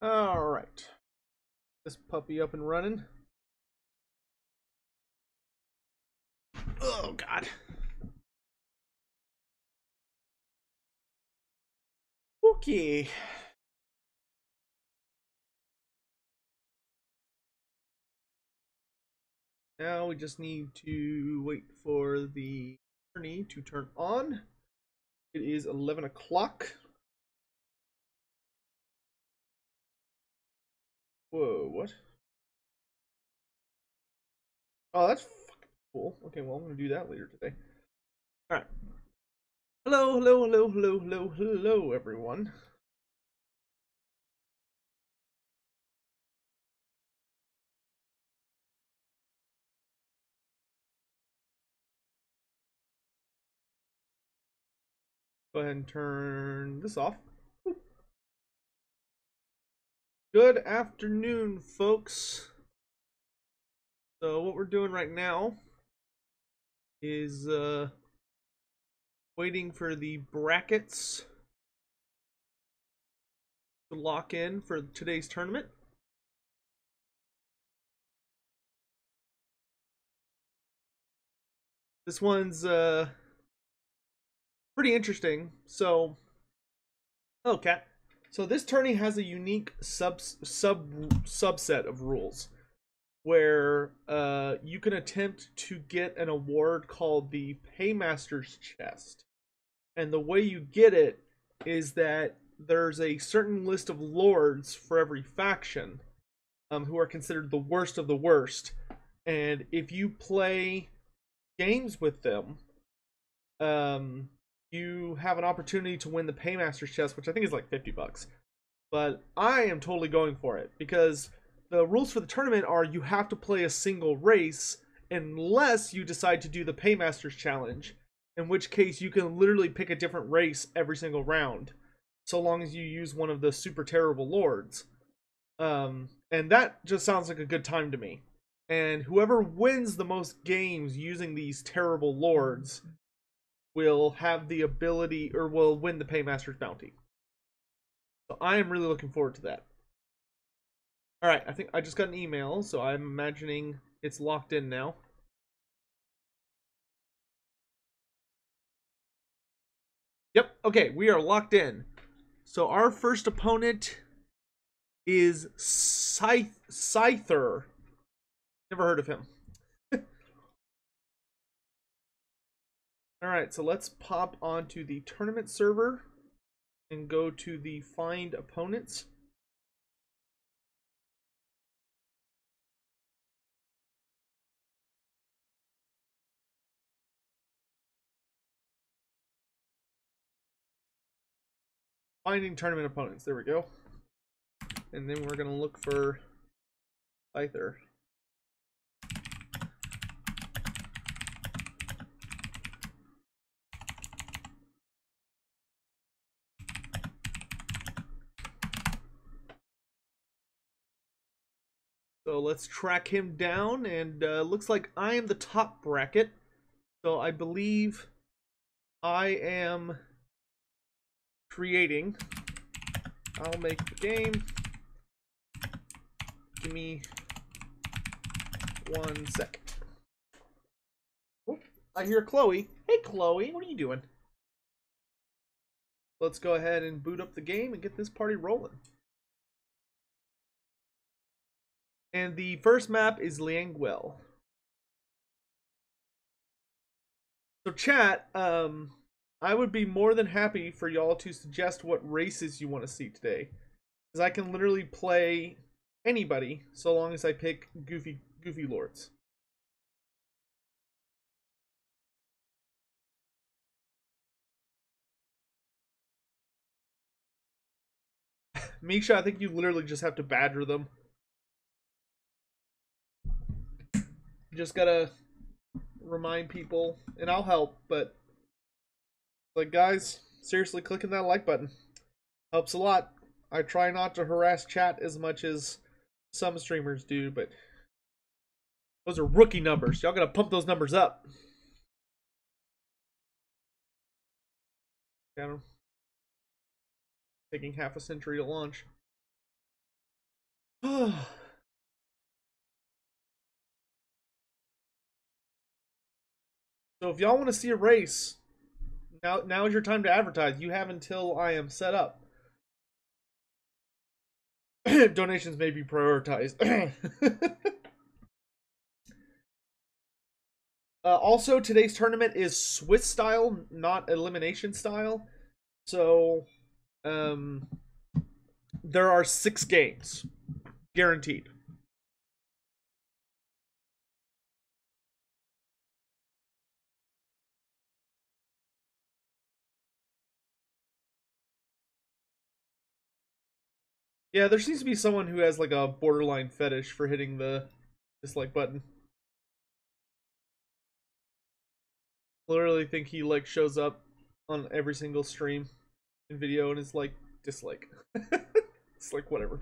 All right. This puppy up and running. Oh, God. Okay. Now we just need to wait for the journey to turn on. It is 11 o'clock. Whoa, what? Oh, that's fucking cool. Okay, well, I'm going to do that later today. All right. Hello, hello, hello, hello, hello, hello, everyone. Go ahead and turn this off. Good afternoon, folks. So what we're doing right now is waiting for the brackets to lock in for today's tournament. This one's pretty interesting. So, oh, cat. So this tourney has a unique subset of rules where you can attempt to get an award called the Paymaster's Chest. And the way you get it is that there's a certain list of lords for every faction who are considered the worst of the worst. And if you play games with them, you have an opportunity to win the Paymaster's Chest, which I think is like $50. But I am totally going for it because the rules for the tournament are you have to play a single race unless you decide to do the Paymaster's Challenge, in which case you can literally pick a different race every single round, so long as you use one of the super terrible lords. And that just sounds like a good time to me. And whoever wins the most games using these terrible lords will have the ability, or will win the Paymaster's Bounty. So I am really looking forward to that. Alright, I think I just got an email, so I'm imagining it's locked in now. Yep, okay, we are locked in. So our first opponent is Scyther. Never heard of him. Alright, so let's pop onto the tournament server and go to the find opponents. Finding tournament opponents, there we go. And then we're going to look for Scyther. So let's track him down, and looks like I am the top bracket. So I believe I am creating. I'll make the game. Give me 1 second. Oh, I hear Chloe. Hey Chloe, what are you doing? Let's go ahead and boot up the game and get this party rolling. And the first map is Liangwell. So chat, I would be more than happy for y'all to suggest what races you want to see today. Because I can literally play anybody so long as I pick goofy lords. Misha, I think you literally just have to badger them. You just gotta remind people, and I'll help, but like, guys, seriously, clicking that like button helps a lot. I try not to harass chat as much as some streamers do, but those are rookie numbers. Y'all gotta pump those numbers up. Taking half a century to launch. So if y'all want to see a race, now is your time to advertise. You have until I am set up. Donations may be prioritized. Also, today's tournament is Swiss style, not elimination style. So, there are 6 games, guaranteed. Yeah, there seems to be someone who has like a borderline fetish for hitting the dislike button. Literally think he like shows up on every single stream and video and is like dislike. It's like whatever.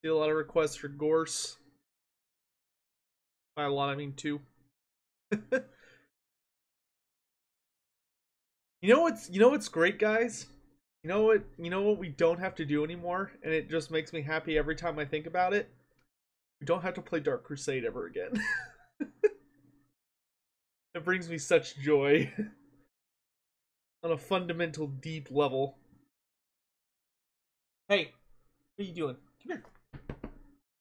See a lot of requests for Gorse. By a lot I mean 2. You know what's great, guys? You know what we don't have to do anymore, and it just makes me happy every time I think about it? We don't have to play Dark Crusade ever again. It brings me such joy. On a fundamental, deep level. Hey, what are you doing? Come here.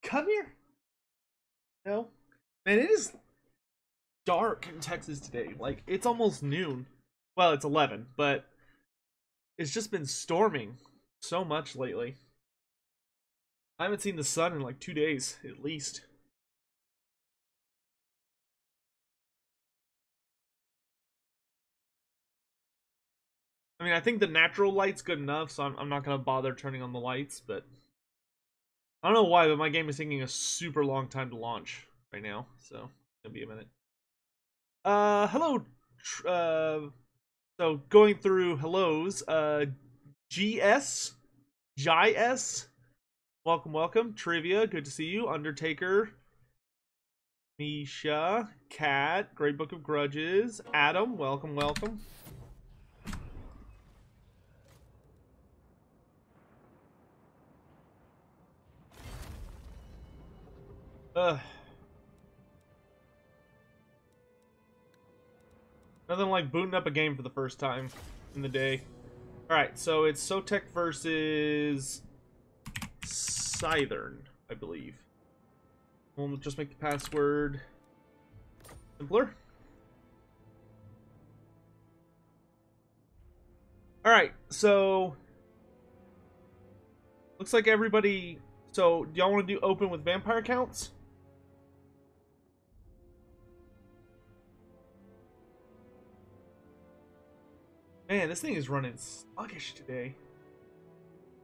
Come here. No? Man, it is dark in Texas today. Like, it's almost noon. Well, it's 11, but it's just been storming so much lately. I haven't seen the sun in like 2 days, at least. I mean, I think the natural light's good enough, so I'm not going to bother turning on the lights, but I don't know why, but my game is taking a super long time to launch right now, so it's going to be a minute. Hello, so going through hellos, GS, JS, welcome, Trivia, good to see you, Undertaker, Misha, Cat, Great Book of Grudges, Adam, welcome. Nothing like booting up a game for the first time in the day. Alright, so it's Sotek versus Scythern, I believe. We'll just make the password simpler. Alright, so looks like everybody. So do y'all want to do open with vampire counts? Man, this thing is running sluggish today.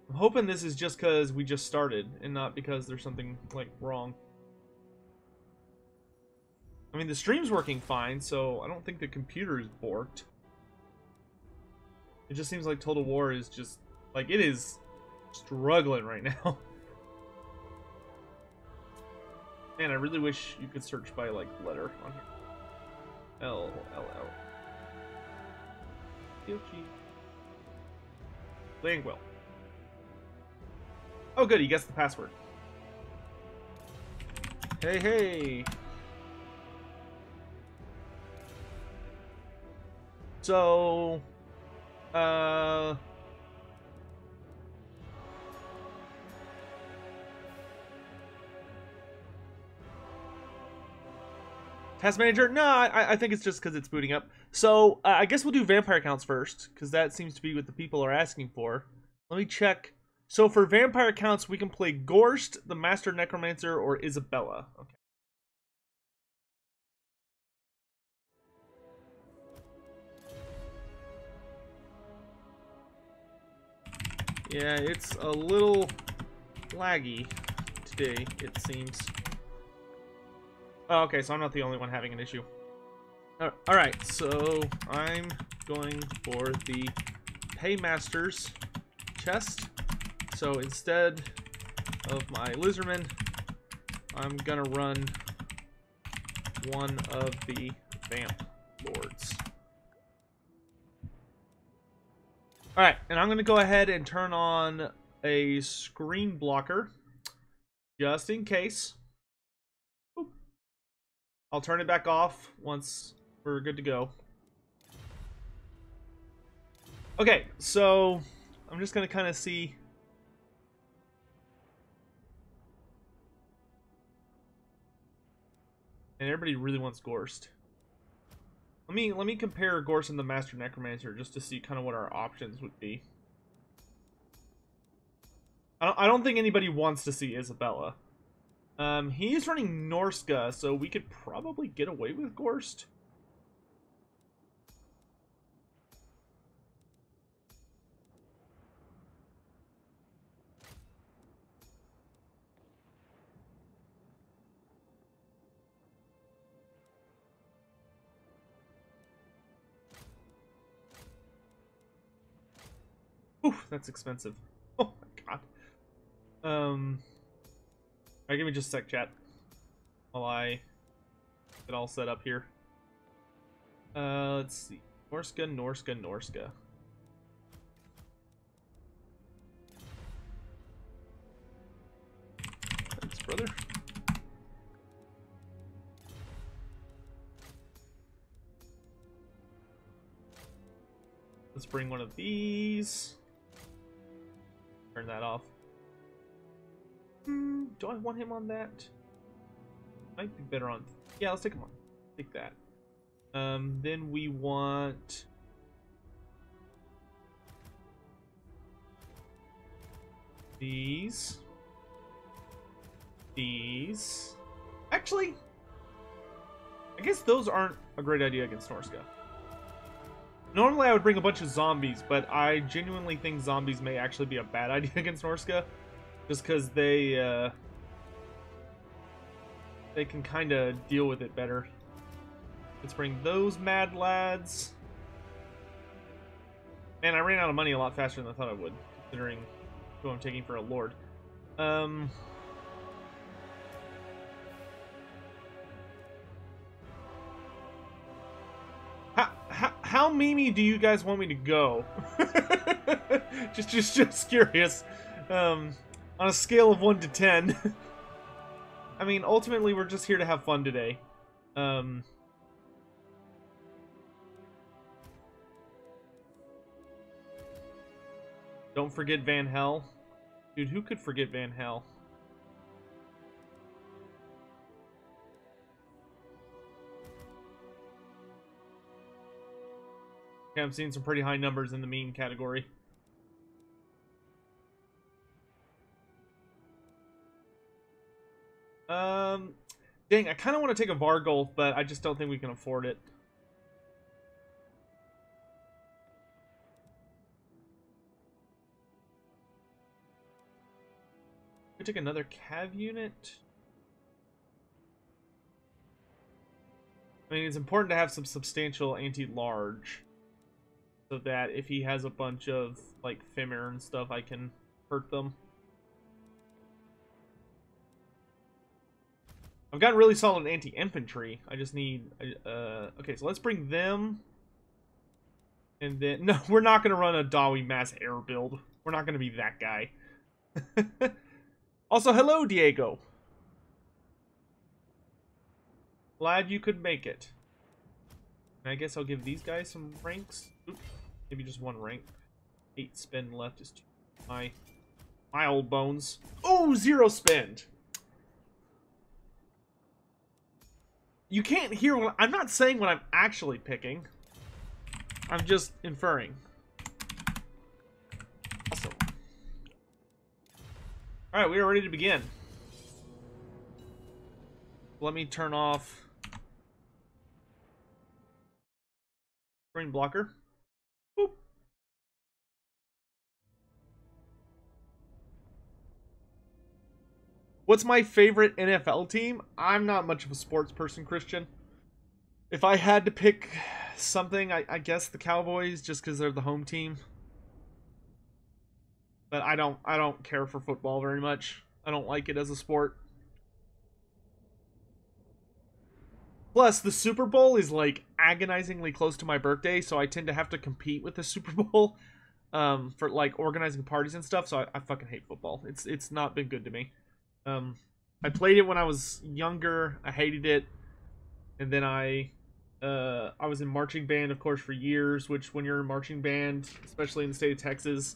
I'm hoping this is just because we just started and not because there's something like wrong. I mean, the stream's working fine, so I don't think the computer is borked. It just seems like Total War is just like, it is struggling right now. Man, I really wish you could search by like letter on here. L. Languil. Oh good, he guessed the password. Hey. So Task Manager? No, I think it's just because it's booting up. So, I guess we'll do vampire counts first, because that seems to be what the people are asking for. Let me check. So, for vampire counts, we can play Gorst, the Master Necromancer, or Isabella. Okay. Yeah, it's a little laggy today, it seems. Oh, okay, so I'm not the only one having an issue. Alright, so I'm going for the Paymaster's chest. So instead of my Lizardman, I'm gonna run one of the vamp lords. Alright, and I'm going to go ahead and turn on a screen blocker, just in case. Oop. I'll turn it back off once we're good to go. Okay, so I'm just going to kind of see. And everybody really wants Gorst. Let me compare Gorst and the Master Necromancer just to see kind of what our options would be. I don't think anybody wants to see Isabella. He's running Norsca, so we could probably get away with Gorst. Ooh, that's expensive. Oh my god. Alright, give me just a sec, chat. While I get all set up here. Let's see. Norsca, Norsca, Norsca. Thanks, brother. Let's bring one of these. Turn that off. Do I want him on that? Might be better on. Yeah, let's take him on. Take that. Then we want. These. These. Actually, I guess those aren't a great idea against Norsca. Normally I would bring a bunch of zombies, but I genuinely think zombies may actually be a bad idea against Norsca. Just because they can kind of deal with it better. Let's bring those mad lads. Man, I ran out of money a lot faster than I thought I would, considering who I'm taking for a lord. How memey do you guys want me to go? just curious. On a scale of 1 to 10. I mean, ultimately, we're just here to have fun today. Don't forget Van Hell. Dude, who could forget Van Hell? Yeah, I'm seeing some pretty high numbers in the meme category. Dang, I kind of want to take a Vargolf, but I just don't think we can afford it. We take another Cav unit. I mean, it's important to have some substantial anti-large, so that if he has a bunch of like Femir and stuff, I can hurt them. I've got really solid anti-infantry. I just need okay, so let's bring them. And then no, we're not gonna run a Dawi mass air build. We're not gonna be that guy. Also, hello, Diego. Glad you could make it. And I guess I'll give these guys some ranks. Oops, maybe just one rank. 8 spend left is too high. My old bones. Oh, 0 spend. You can't hear what I'm not saying what I'm actually picking. I'm just inferring. Awesome. Alright, we are ready to begin. Let me turn off screen blocker. Boop. What's my favorite NFL team? I'm not much of a sports person, Christian. If I had to pick something, I guess the Cowboys, just because they're the home team. But I don't care for football very much. I don't like it as a sport. Plus, the Super Bowl is like agonizingly close to my birthday, so I tend to have to compete with the Super Bowl for like organizing parties and stuff. So I fucking hate football. It's not been good to me. I played it when I was younger. I hated it, and then I was in marching band, of course, for years. Which, when you're in marching band, especially in the state of Texas,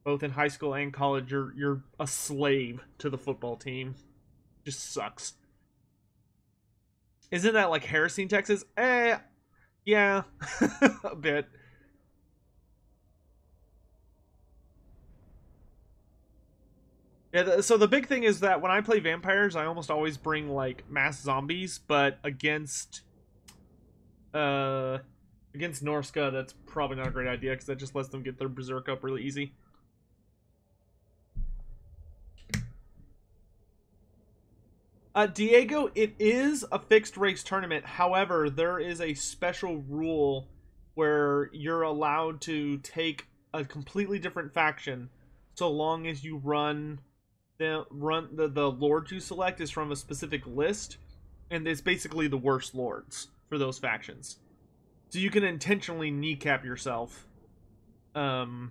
both in high school and college, you're a slave to the football team. Just sucks. Isn't that like Harrison, Texas? Yeah, a bit. Yeah, so the big thing is that when I play vampires, I almost always bring like mass zombies, but against Norsca, that's probably not a great idea because that just lets them get their berserk up really easy. Diego, it is a fixed race tournament. However, there is a special rule where you're allowed to take a completely different faction so long as you run the lords you select is from a specific list, and it's basically the worst lords for those factions. So you can intentionally kneecap yourself to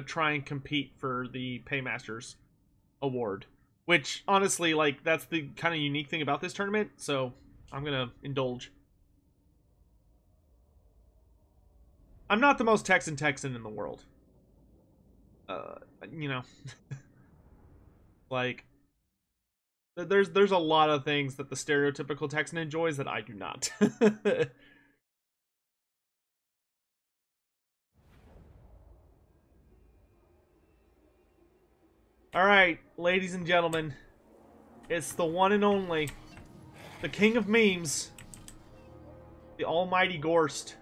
try and compete for the Paymasters award. Which, honestly, like, that's the kind of unique thing about this tournament, so I'm gonna indulge. I'm not the most Texan in the world. You know, like, there's a lot of things that the stereotypical Texan enjoys that I do not. Alright, ladies and gentlemen, it's the one and only, the king of memes, the almighty Gorst.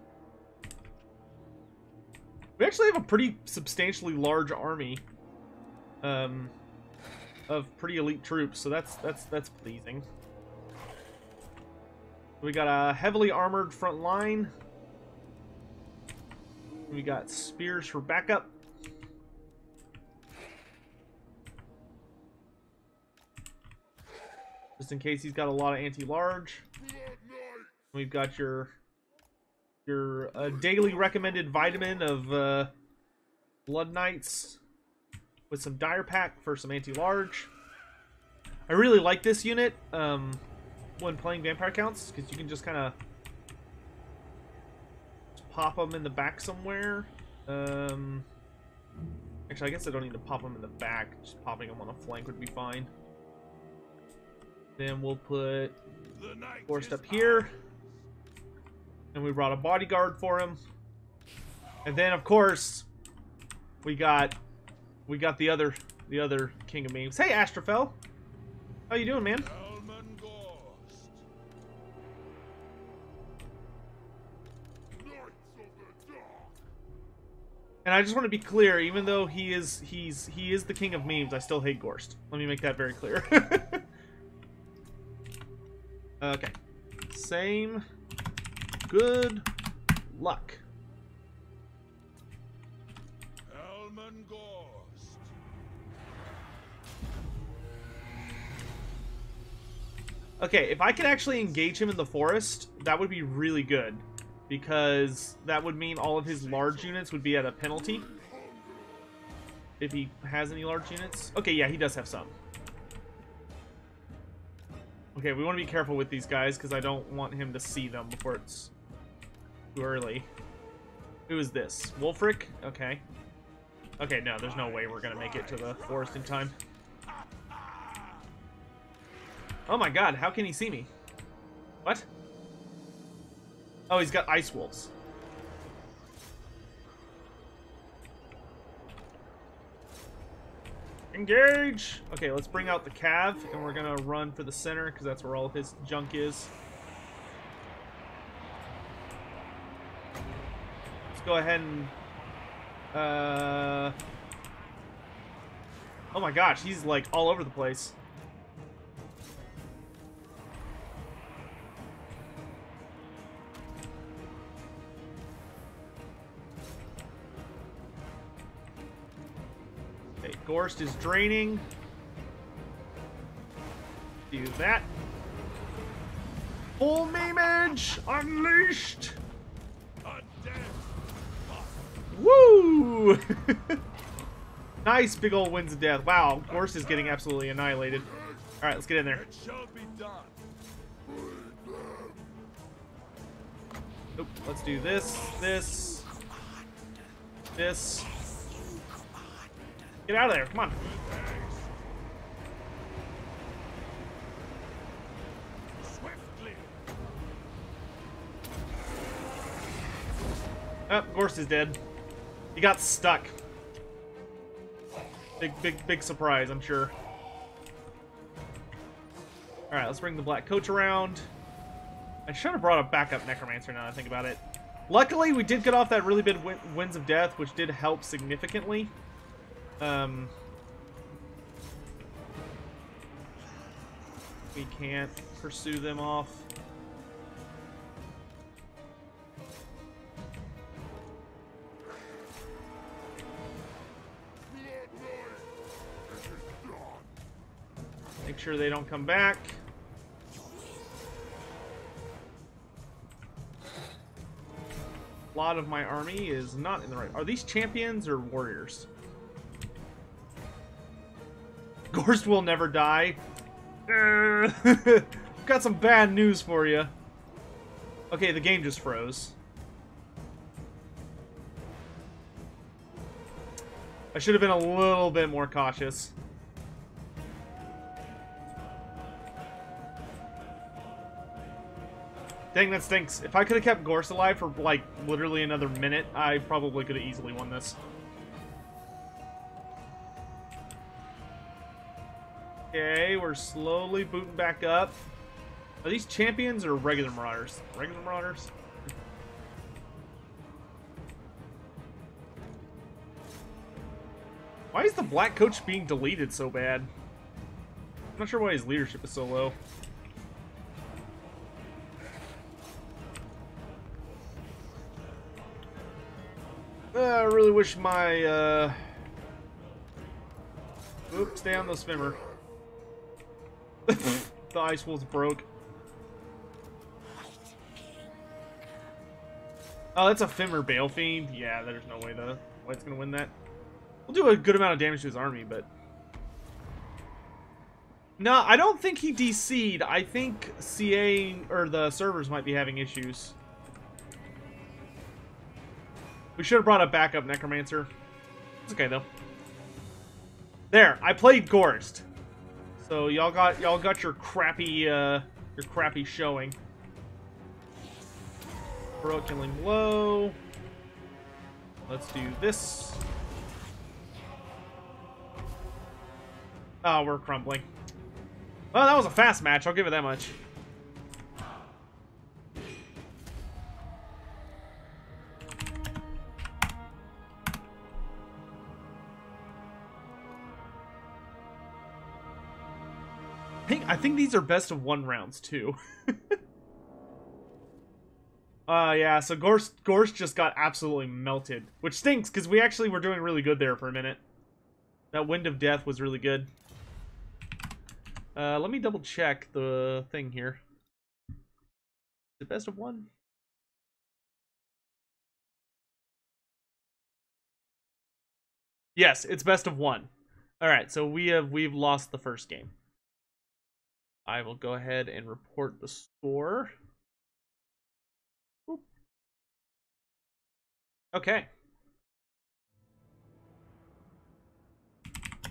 We actually have a pretty substantially large army of pretty elite troops, so that's pleasing. We got a heavily armored front line. We got spears for backup. Just in case he's got a lot of anti-large. We've got your daily recommended vitamin of Blood Knights with some Dire Pack for some anti-large. I really like this unit when playing vampire counts because you can just kind of pop them in the back somewhere. Actually, I guess I don't need to pop them in the back. Just popping them on a flank would be fine. Then we'll put Gorst up here. And we brought a bodyguard for him. And then, of course, we got the other king of memes. Hey, Astrofel, how you doing, man? And I just want to be clear, even though he is the king of memes, I still hate Gorst. Let me make that very clear. Okay. Same. Good luck. Okay, if I could actually engage him in the forest, that would be really good. Because that would mean all of his large units would be at a penalty. If he has any large units. Okay, yeah, he does have some. Okay, we want to be careful with these guys because I don't want him to see them before it's too early. Who is this? Wolfric? Okay. Okay, no, there's no way we're going to make it to the forest in time. Oh my god, how can he see me? What? Oh, he's got ice wolves. Engage! Okay, let's bring out the Cav, and we're gonna run for the center, because that's where all his junk is. Let's go ahead and... Oh my gosh, he's like all over the place. Gorst is draining. Do that. Full memeage unleashed. Woo! Nice big old winds of death. Wow, Gorse is getting absolutely annihilated. All right, let's get in there. Nope, let's do this, this. Get out of there, come on. Oh, Gorse is dead. He got stuck. Big surprise, I'm sure. Alright, let's bring the black coach around. I should have brought a backup necromancer now that I think about it. Luckily, we did get off that really big winds of death, which did help significantly. We can't pursue them off. Make sure they don't come back. A lot of my army is not in the right. Are these champions or warriors? Gorst will never die. Got some bad news for you. Okay, the game just froze. I should have been a little bit more cautious. Dang, that stinks. If I could have kept Gorse alive for, like, literally another minute, I probably could have easily won this. Okay, we're slowly booting back up. Are these champions or regular marauders? Regular marauders? Why is the black coach being deleted so bad? I'm not sure why his leadership is so low. I really wish my, Oops, stay on the swimmer. The ice wolves broke. Oh, that's a Fimmer Balefiend. Yeah, there's no way the White's gonna win that. We'll do a good amount of damage to his army, but... No, I don't think he DC'd. I think CA, or the servers might be having issues. We should have brought a backup necromancer. It's okay though. There, I played Gorst. So y'all got your crappy showing. Heroic killing blow. Let's do this. Oh, we're crumbling. Well, that was a fast match, I'll give it that much. I think these are best of 1 rounds too. Yeah, so Gorst just got absolutely melted, which stinks because we actually were doing really good there for a minute. That Wind of Death was really good. Let me double check the thing here. Is it best of 1? Yes, it's best of 1. All right, so we've lost the first game. I will go ahead and report the score. Oop. Okay.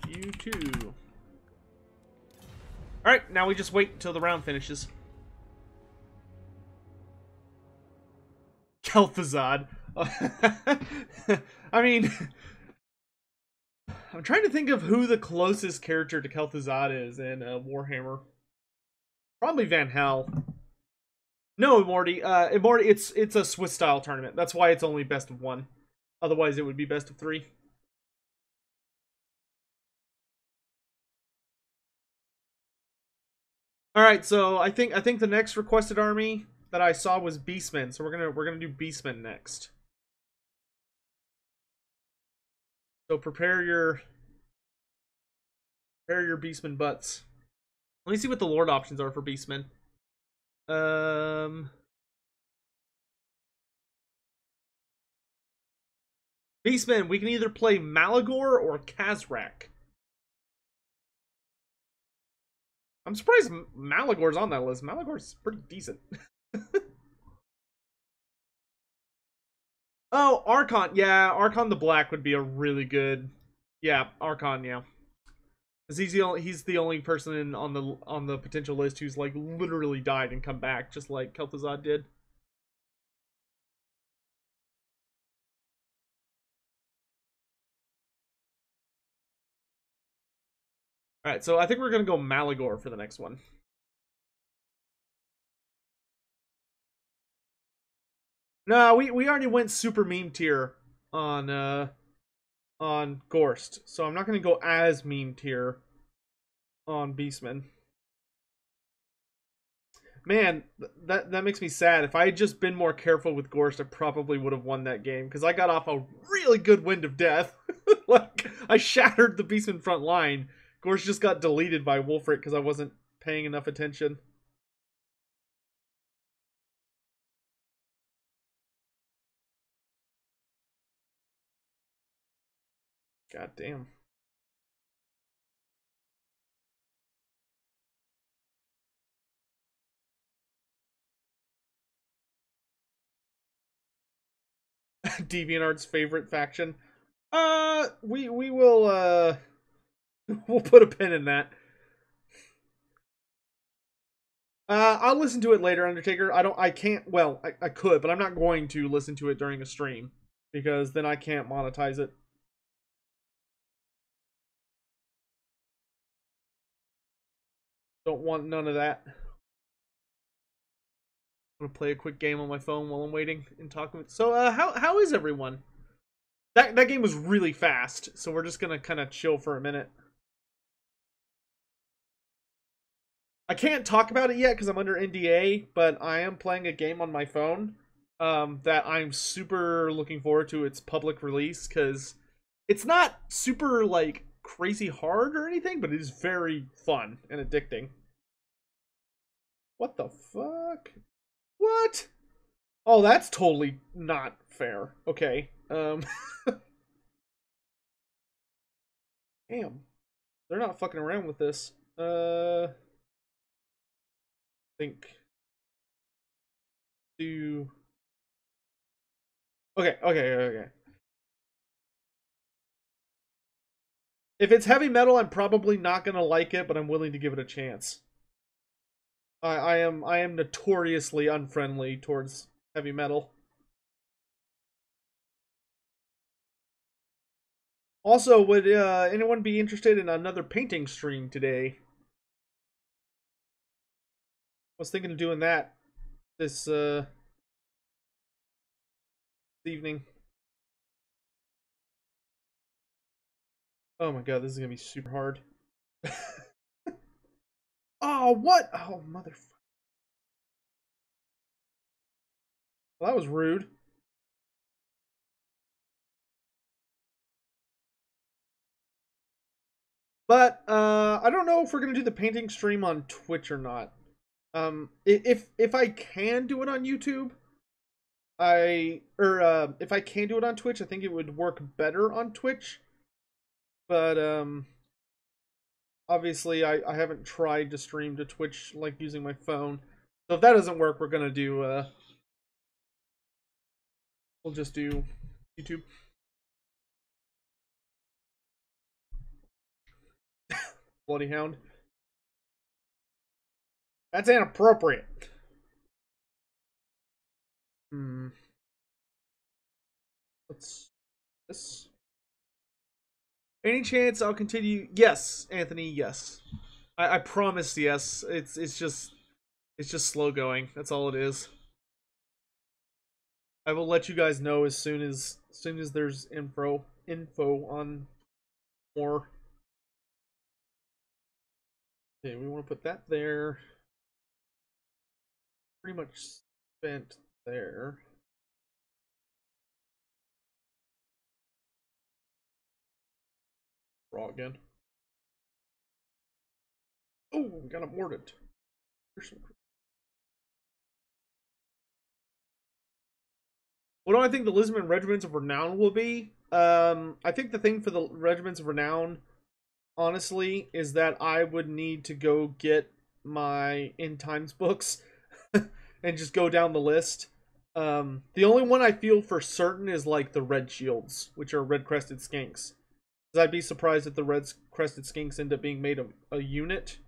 You too. Alright, now we just wait until the round finishes. Kel'Thuzad. I mean... I'm trying to think of who the closest character to Kel'Thuzad is in Warhammer. Probably Van Hel. No, Immorty. Immorty, it's a Swiss-style tournament. That's why it's only best of 1. Otherwise, it would be best of 3. All right, so I think the next requested army that I saw was Beastmen. So we're gonna do Beastmen next. So prepare your Beastmen butts. Let me see what the Lord options are for Beastmen. Um, Beastmen, we can either play Malagor or Kazrak. I'm surprised Malagor's on that list. Malagor's pretty decent. Oh, Archon. Yeah, Archon the Black would be a really good. Yeah, Archon. Yeah, because he's the only person on the potential list who's like literally died and come back, just like Kel'Thuzad did. All right, so I think we're gonna go Malagor for the next one. No, we already went super meme tier on Gorst, so I'm not gonna go as meme tier on Beastman. Man, that makes me sad. If I had just been more careful with Gorst, I probably would have won that game because I got off a really good wind of death. Like I shattered the Beastman front line. Gorst just got deleted by Wolfric because I wasn't paying enough attention. God damn. DeviantArt's favorite faction. We will we'll put a pin in that. I'll listen to it later, Undertaker. I can't, well, I could, but I'm not going to listen to it during a stream because then I can't monetize it. Don't want none of that. I'm gonna play a quick game on my phone while I'm waiting and talking. So, how is everyone? That game was really fast, so we're just gonna kind of chill for a minute. I can't talk about it yet because I'm under NDA, but I am playing a game on my phone that I'm super looking forward to its public release because it's not super like crazy hard or anything, but it is very fun and addicting. What the fuck? What? Oh, that's totally not fair. Okay. Damn. They're not fucking around with this. Think do. Okay. If it's heavy metal, I'm probably not gonna like it, but I'm willing to give it a chance. I am notoriously unfriendly towards heavy metal. Also, would anyone be interested in another painting stream today? I was thinking of doing that this evening. Oh my god, this is gonna be super hard. Oh, what? Oh, motherfucker. Well, that was rude. But I don't know if we're gonna do the painting stream on Twitch or not. If I can do it on YouTube, if I can do it on Twitch, I think it would work better on Twitch. But obviously I haven't tried to stream to Twitch like using my phone. So if that doesn't work, we're gonna do we'll just do YouTube. Bloody hound. That's inappropriate. Hmm. What's this? Any chance I'll continue? Yes, Anthony. Yes, I promise. Yes, it's just slow going. That's all it is. I will let you guys know as soon as there's info on more. Okay, we want to put that there. Pretty much spent there. Raw again. Oh, we got aborted. What do I think the Lisbon Regiments of Renown will be? I think the thing for the Regiments of Renown, honestly, is that I would need to go get my End Times books and just go down the list. The only one I feel for certain is like the Red Shields, which are Red Crested Skinks. Because I'd be surprised if the Red Crested Skinks end up being made a unit.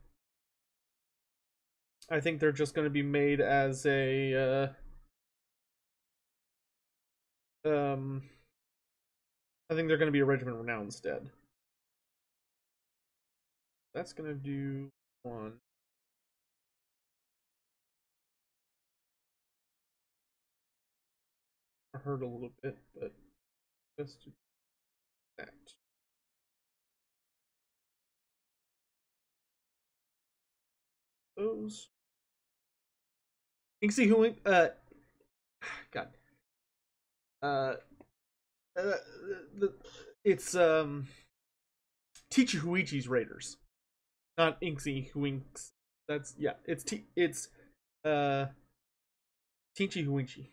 I think they're just going to be made as a I think they're going to be a Regiment Renown instead. That's going to do one. I heard a little bit, but let's do that. Those. Inksy who God. It's Teacher Huichi's Raiders, not Inksy Huinks. That's yeah. It's uh Tichi Huichi.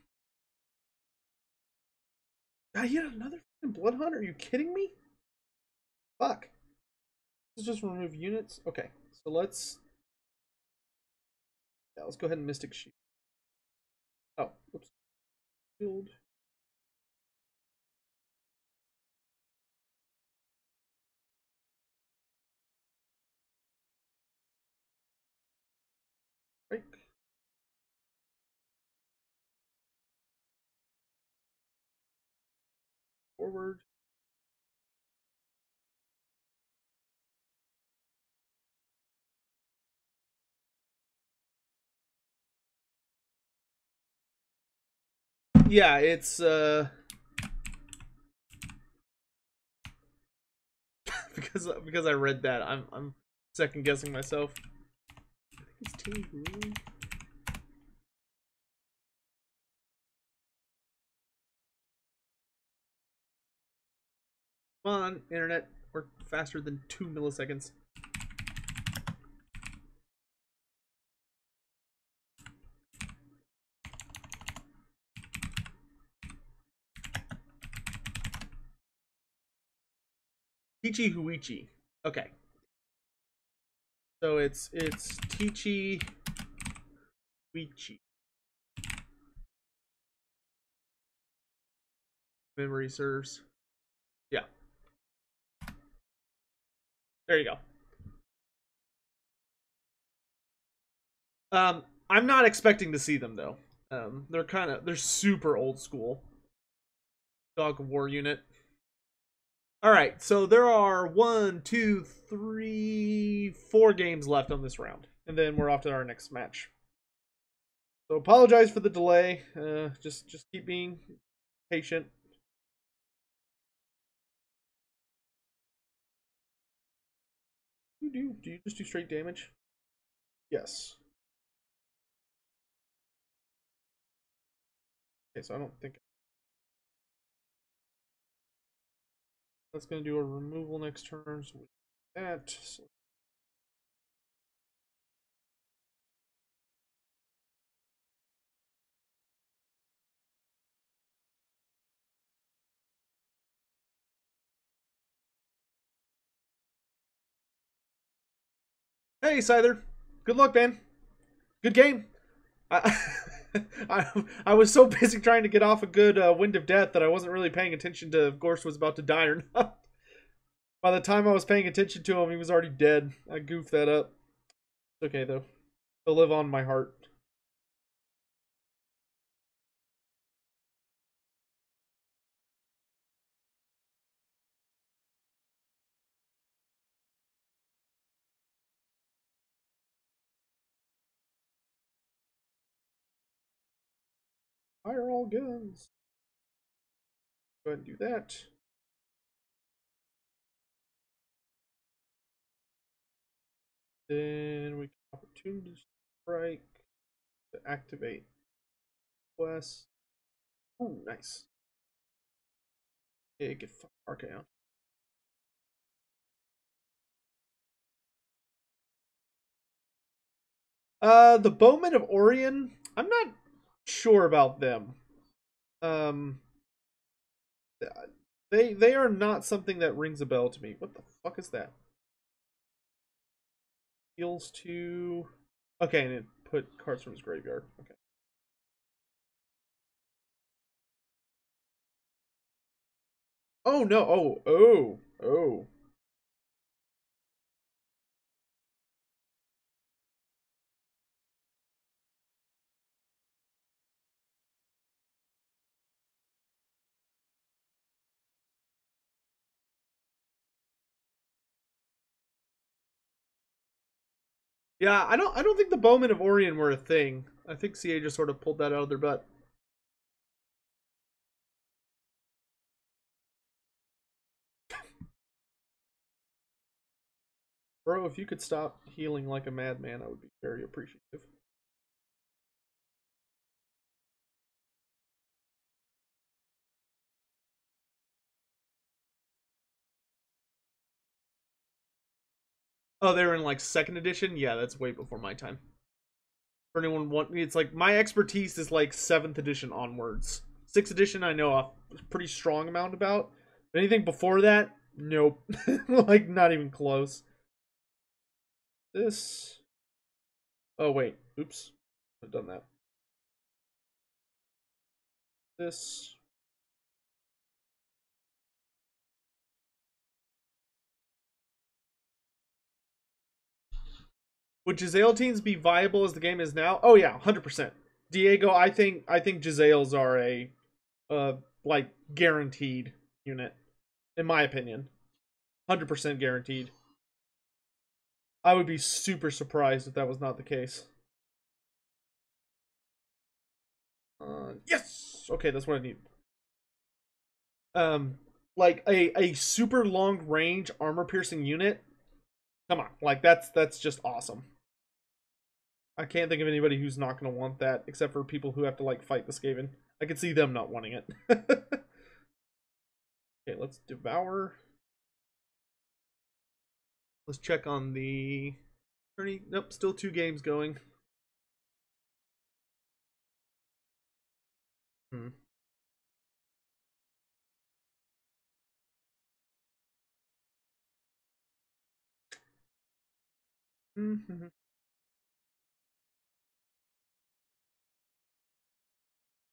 God, yet another blood hunt? Are you kidding me? Fuck. Let's just remove units. Okay, so let's go ahead and Mystic Shield. Oh, whoops. Shield. Break. Forward. Yeah, it's because I read that, I'm second guessing myself. I think it's Team Green. Come on, internet, work faster than 2 milliseconds. Tichi Huichi. Okay. So it's Tichi Huichi. Memory serves. Yeah. There you go. I'm not expecting to see them though. They're super old school. Dog of War unit. Alright, so there are 1, 2, 3, 4 games left on this round. And then we're off to our next match. So apologize for the delay. Just keep being patient. Do you just do straight damage? Yes. Okay, so I don't think that's going to do a removal next turn. So with that, so hey, Scyther. Good luck, man. Good game. I, I was so busy trying to get off a good Wind of Death that I wasn't really paying attention to if Gorst was about to die or not. By the time I was paying attention to him, he was already dead. I goofed that up. It's okay, though. He'll live on in my heart. Fire all guns. Go ahead and do that. Then we can opportunity strike to activate quest. Ooh, nice. Yeah, get Archaon. The Bowmen of Orion. I'm not sure about them. Um, they are not something that rings a bell to me. What the fuck is that? Heals to... Okay, and it put cards from his graveyard. Okay. Oh, no. Oh. Yeah, I don't think the Bowmen of Orion were a thing. I think CA just sort of pulled that out of their butt. Bro, if you could stop healing like a madman, I would be very appreciative. Oh, they were in like second edition? Yeah, that's way before my time. For anyone want, it's like my expertise is like 7th edition onwards. 6th edition I know a pretty strong amount about. Anything before that, nope. Like not even close. This. Oh wait, oops, I've done that. This. Would Giselle be viable as the game is now? Oh yeah, 100%. Diego, I think Giselles are a like guaranteed unit, in my opinion. 100% guaranteed. I would be super surprised if that was not the case. Yes! Okay, that's what I need. Like a super long range armor piercing unit. Come on, like that's just awesome. I can't think of anybody who's not going to want that, except for people who have to like fight the Skaven. I could see them not wanting it. Okay, let's devour. Let's check on the attorney. Nope, still 2 games going. Hmm. Mm-hmm.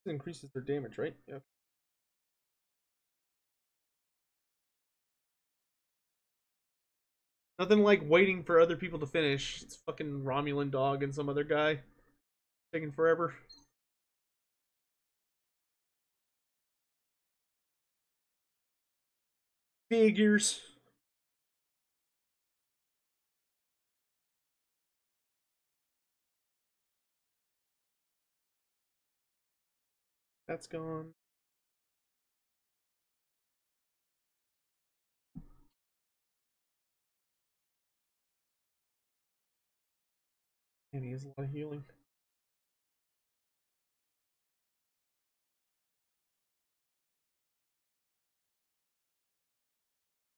Increases their damage, right? Yep. Nothing like waiting for other people to finish. It's fucking Romulan dog and some other guy taking forever. Figures. That's gone. And he has a lot of healing.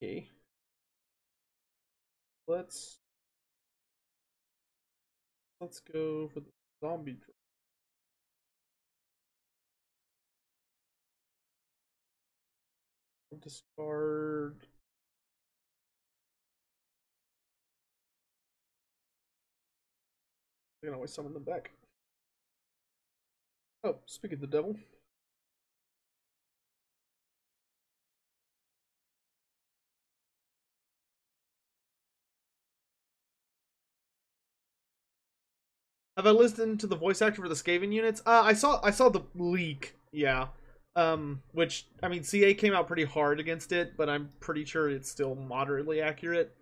Okay. Let's go for the zombie. Discard. I can always summon them back. Oh, speaking of the devil. Have I listened to the voice actor for the Skaven units? I saw the leak. Yeah. Which I mean, CA came out pretty hard against it, but I'm pretty sure it's still moderately accurate.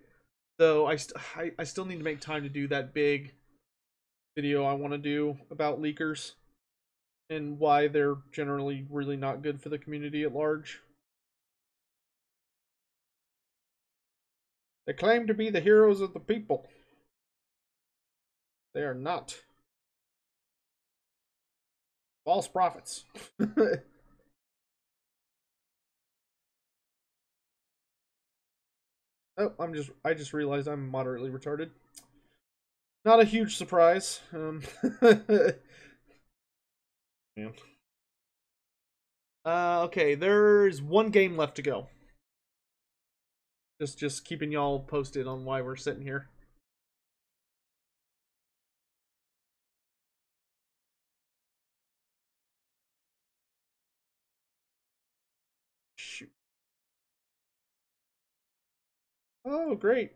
Though I still need to make time to do that big video I want to do about leakers and why they're generally really not good for the community at large. They claim to be the heroes of the people. They are not. False prophets. Oh, I just realized I'm moderately retarded. Not a huge surprise. Man. Okay, there's one game left to go. Just keeping y'all posted on why we're sitting here. Shoot. Oh, great.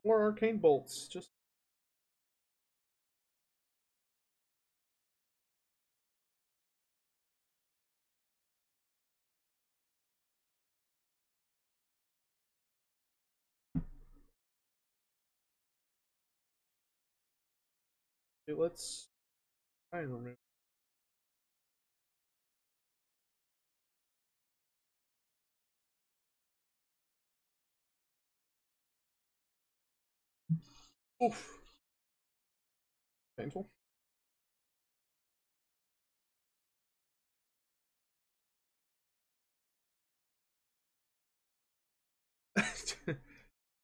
More arcane bolts. Just okay, let's try and remove. Oof. Painful.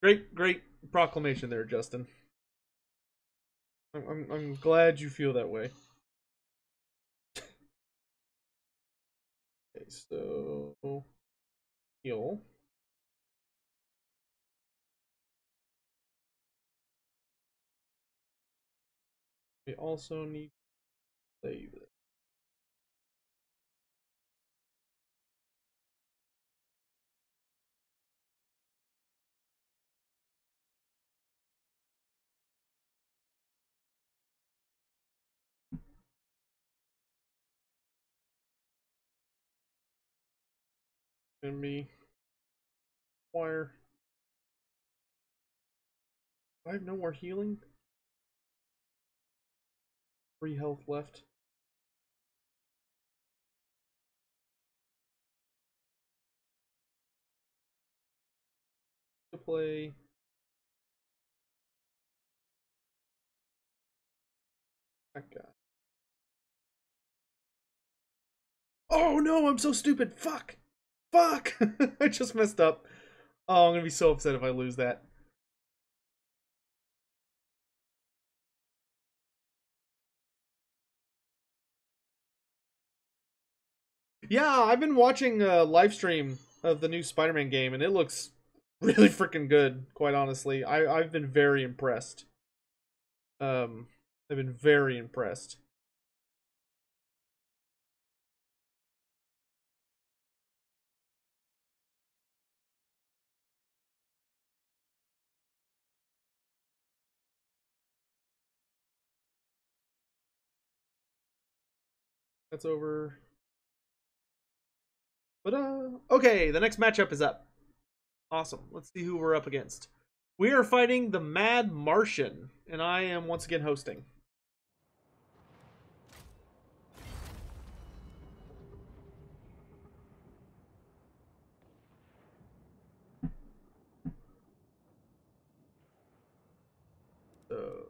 Great proclamation there, Justin. I'm glad you feel that way. Okay, so heal. We also need to save it. Gonna be wire. I have no more healing. 3 health left. To play. That guy. Oh no, I'm so stupid. Fuck. Fuck. I just messed up. Oh, I'm gonna be so upset if I lose that. Yeah, I've been watching a live stream of the new Spider-Man game, and it looks really freaking good. Quite honestly, I've been very impressed. Um, I've been very impressed. That's over. But okay, the next matchup is up. Awesome. Let's see who we're up against. We are fighting the Mad Martian, and I am once again hosting. So,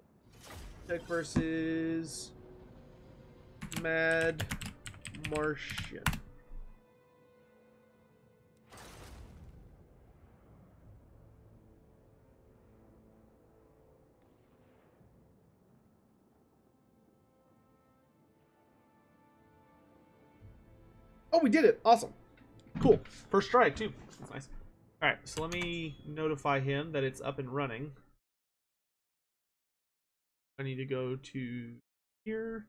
Tech versus Mad Martian. Oh, we did it! Awesome. Cool. First try, too. That's nice. Alright, so let me notify him that it's up and running. I need to go to here.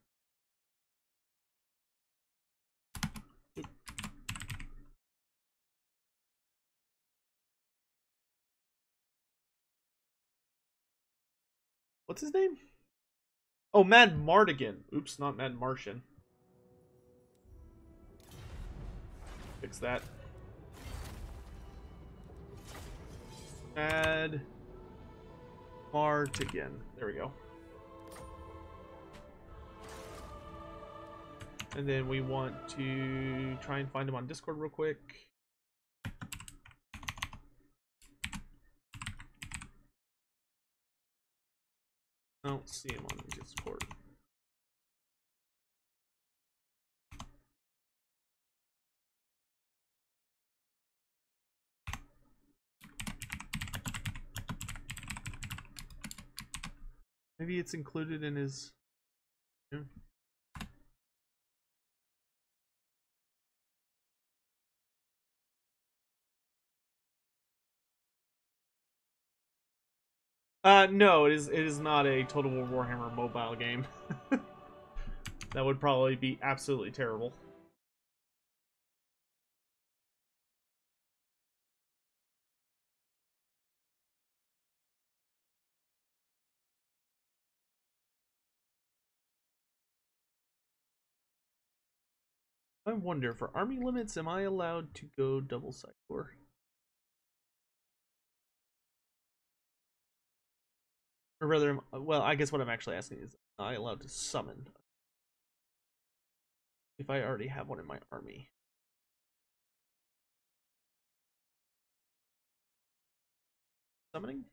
What's his name? Oh, Mad Mardigan. Oops, not Mad Martian. Fix that. Mad Mardigan. There we go. And then we want to try and find him on Discord real quick. I don't see him on Discord. Maybe it's included in his... No, it is not a Total War Warhammer mobile game. That would probably be absolutely terrible. I wonder, for army limits, am I allowed to go double cycler? Or rather, well, I guess what I'm actually asking is, am I allowed to summon if I already have one in my army? Summoning?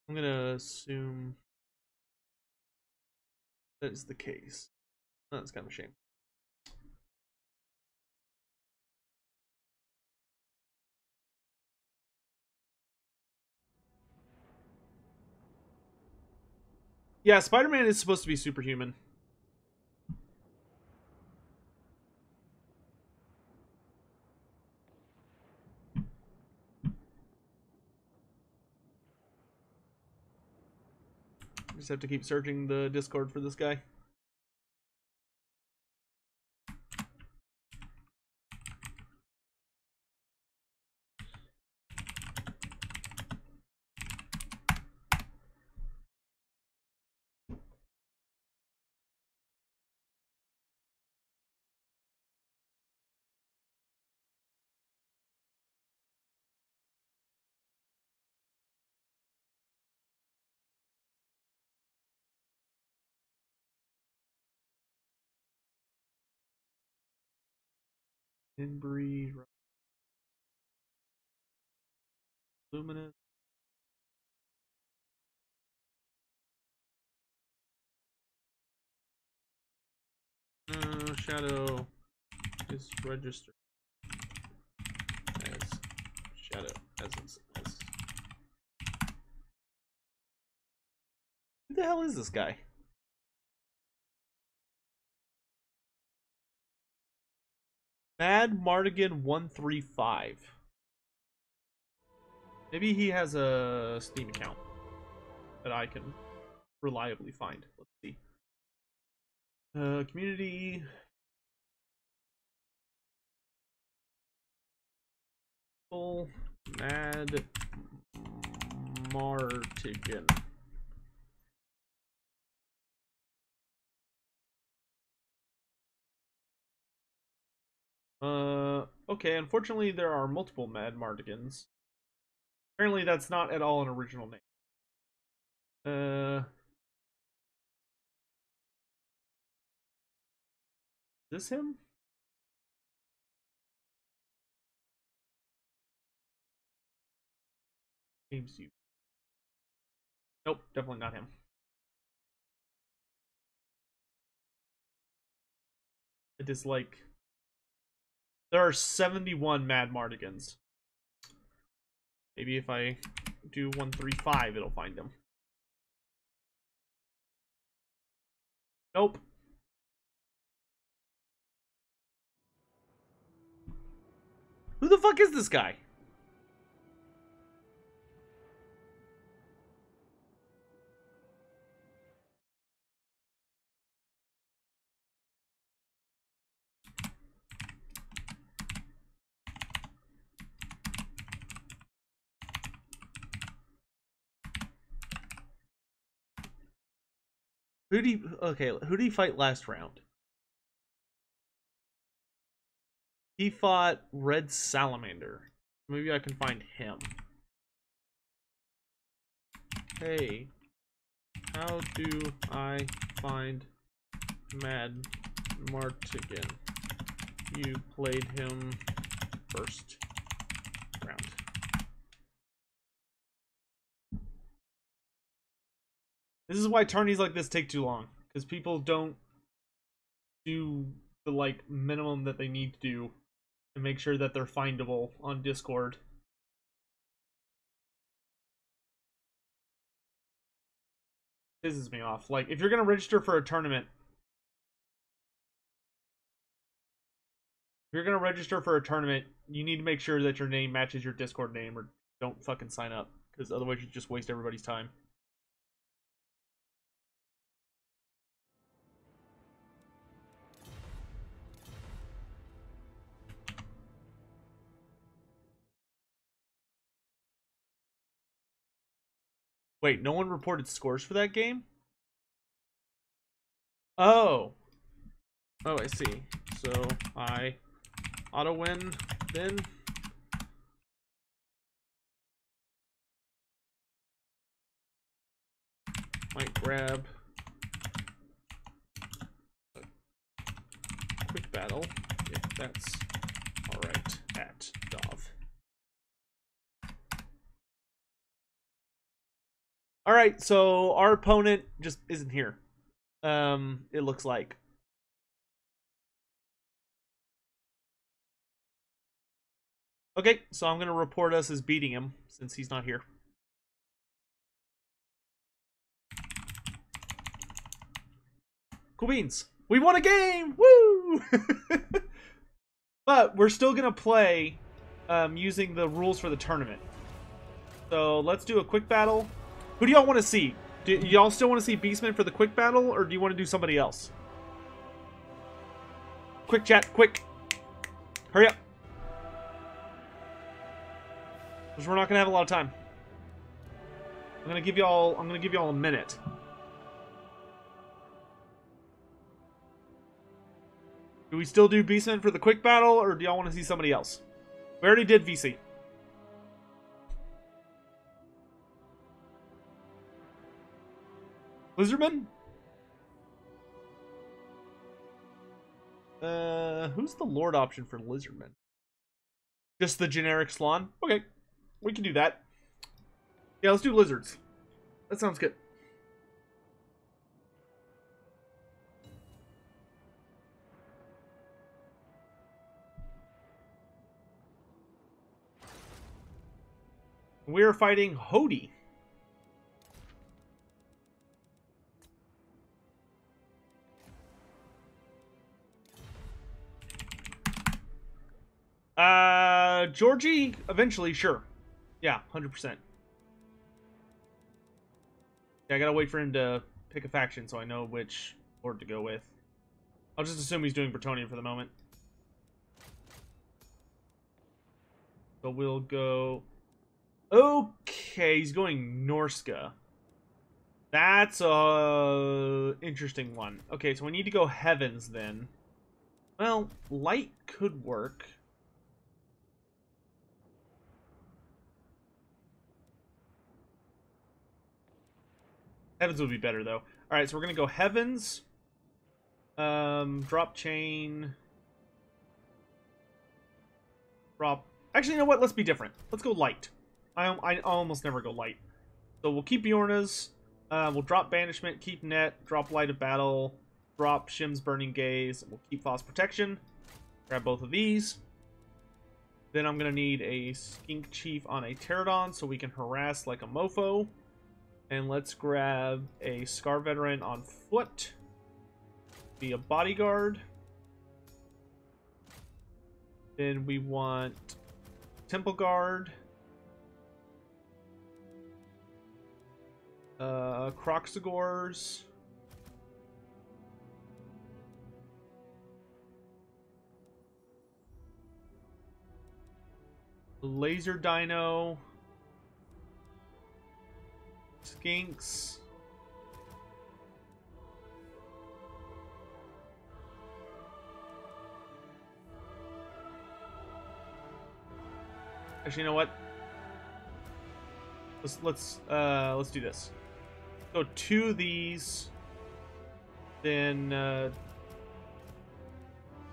I'm gonna assume that is the case. That's kind of a shame. Yeah, Spider-Man is supposed to be superhuman. Just have to keep searching the Discord for this guy. Inbreed, Luminous. Shadow is registered as Shadow as. Who the hell is this guy? Mad Mardigan 135. Maybe he has a Steam account that I can reliably find. Let's see. Community. Mad Mardigan. Okay, unfortunately there are multiple Mad Mardigans. Apparently that's not at all an original name. Is this him? Names you. Nope, definitely not him. It is like there are 71 Mad Mardigans. Maybe if I do 135, it'll find him. Nope. Who the fuck is this guy? Who did he fight last round? He fought Red Salamander. Maybe I can find him. Hey, how do I find Mad Mardigan? You played him first round. This is why tourneys like this take too long, because people don't do the like minimum that they need to do to make sure that they're findable on Discord. Pisses me off. Like, if you're gonna register for a tournament, If you're gonna register for a tournament, you need to make sure that your name matches your Discord name, or don't fucking sign up, because otherwise you just waste everybody's time. Wait, no one reported scores for that game? Oh. Oh, I see. So I auto win then. Might grab a quick battle if that's alright at Dov. Alright, so our opponent just isn't here. It looks like. Okay, so I'm gonna report us as beating him since he's not here. Cool beans. We won a game! Woo! But we're still gonna play using the rules for the tournament. So let's do a quick battle. Who do y'all want to see? Do y'all still want to see Beastmen for the quick battle, or do you want to do somebody else? Quick chat, quick. Hurry up. Because we're not gonna have a lot of time. I'm gonna give y'all a minute. Do we still do Beastmen for the quick battle, or do y'all want to see somebody else? We already did VC. Lizardman? Who's the Lord option for Lizardman? Just the generic Slon? Okay, we can do that. Yeah, let's do lizards. That sounds good. We're fighting Hody. Georgie, eventually, sure. Yeah, 100%. Yeah, I gotta wait for him to pick a faction so I know which lord to go with. I'll just assume he's doing Bretonnian for the moment. So we'll go... Okay, he's going Norsca. That's a interesting one. Okay, so we need to go Heavens then. Well, Light could work. Heavens would be better, though. Alright, so we're going to go Heavens. Drop Chain. Drop... Actually, you know what? Let's be different. Let's go Light. I almost never go Light. So we'll keep Bjorna's. We'll drop Banishment, keep Net, drop Light of Battle, drop Shim's Burning Gaze. We'll keep False Protection. Grab both of these. Then I'm going to need a Skink Chief on a Pterodon so we can harass like a mofo. And let's grab a Scar Veteran on foot. Be a bodyguard. Then we want Temple Guard. Croxagores. Laser Dino. Skinks. Actually, you know what? Let's do this. So 2 of these. Then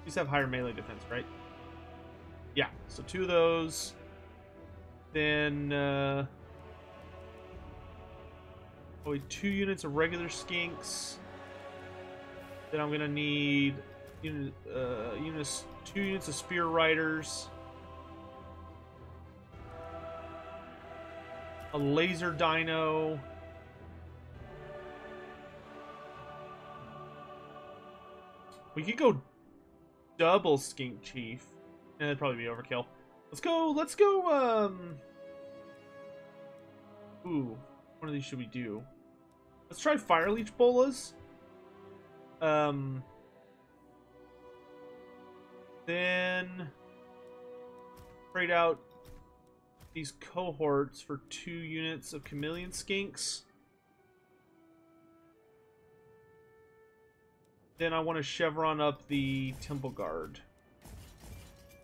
these have higher melee defense, right? Yeah. So 2 of those. Then probably 2 units of regular skinks. Then I'm gonna need 2 units of spear riders. A laser dino. We could go double skink chief. And that'd probably be overkill. Let's go, ooh, one of these should we do? Let's try Fire Leech Bolas. Then trade out these cohorts for 2 units of chameleon skinks. Then I want to chevron up the Temple Guard.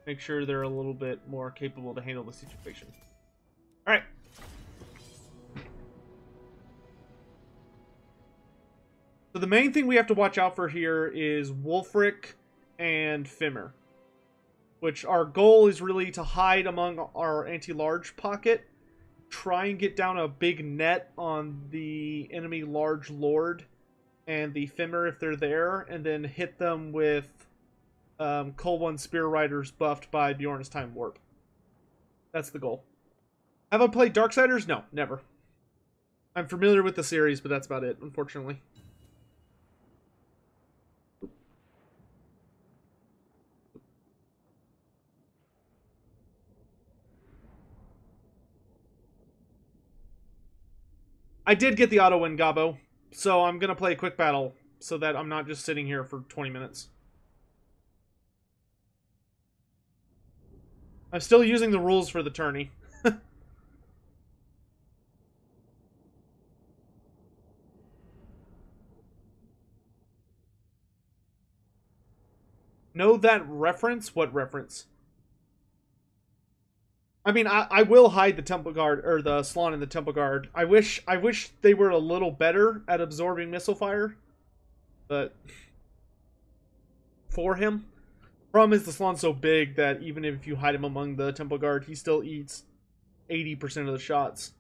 Make sure they're a little bit more capable to handle the situation. Alright. So the main thing we have to watch out for here is Wulfric and Fimmer. Which our goal is really to hide among our anti-large pocket. Try and get down a big net on the enemy large lord and the Fimmer if they're there. And then hit them with Cull 1 Spear Riders buffed by Bjorn's Time Warp. That's the goal. Have I played Darksiders? No, never. I'm familiar with the series, but that's about it, unfortunately. I did get the auto win, Gabo, so I'm going to play a quick battle so that I'm not just sitting here for 20 minutes. I'm still using the rules for the tourney. Know that reference? What reference? I mean, I will hide the Temple Guard, or the Slann in the Temple Guard. I wish they were a little better at absorbing missile fire. But for him, problem is the Slann's so big that even if you hide him among the Temple Guard, he still eats 80% of the shots.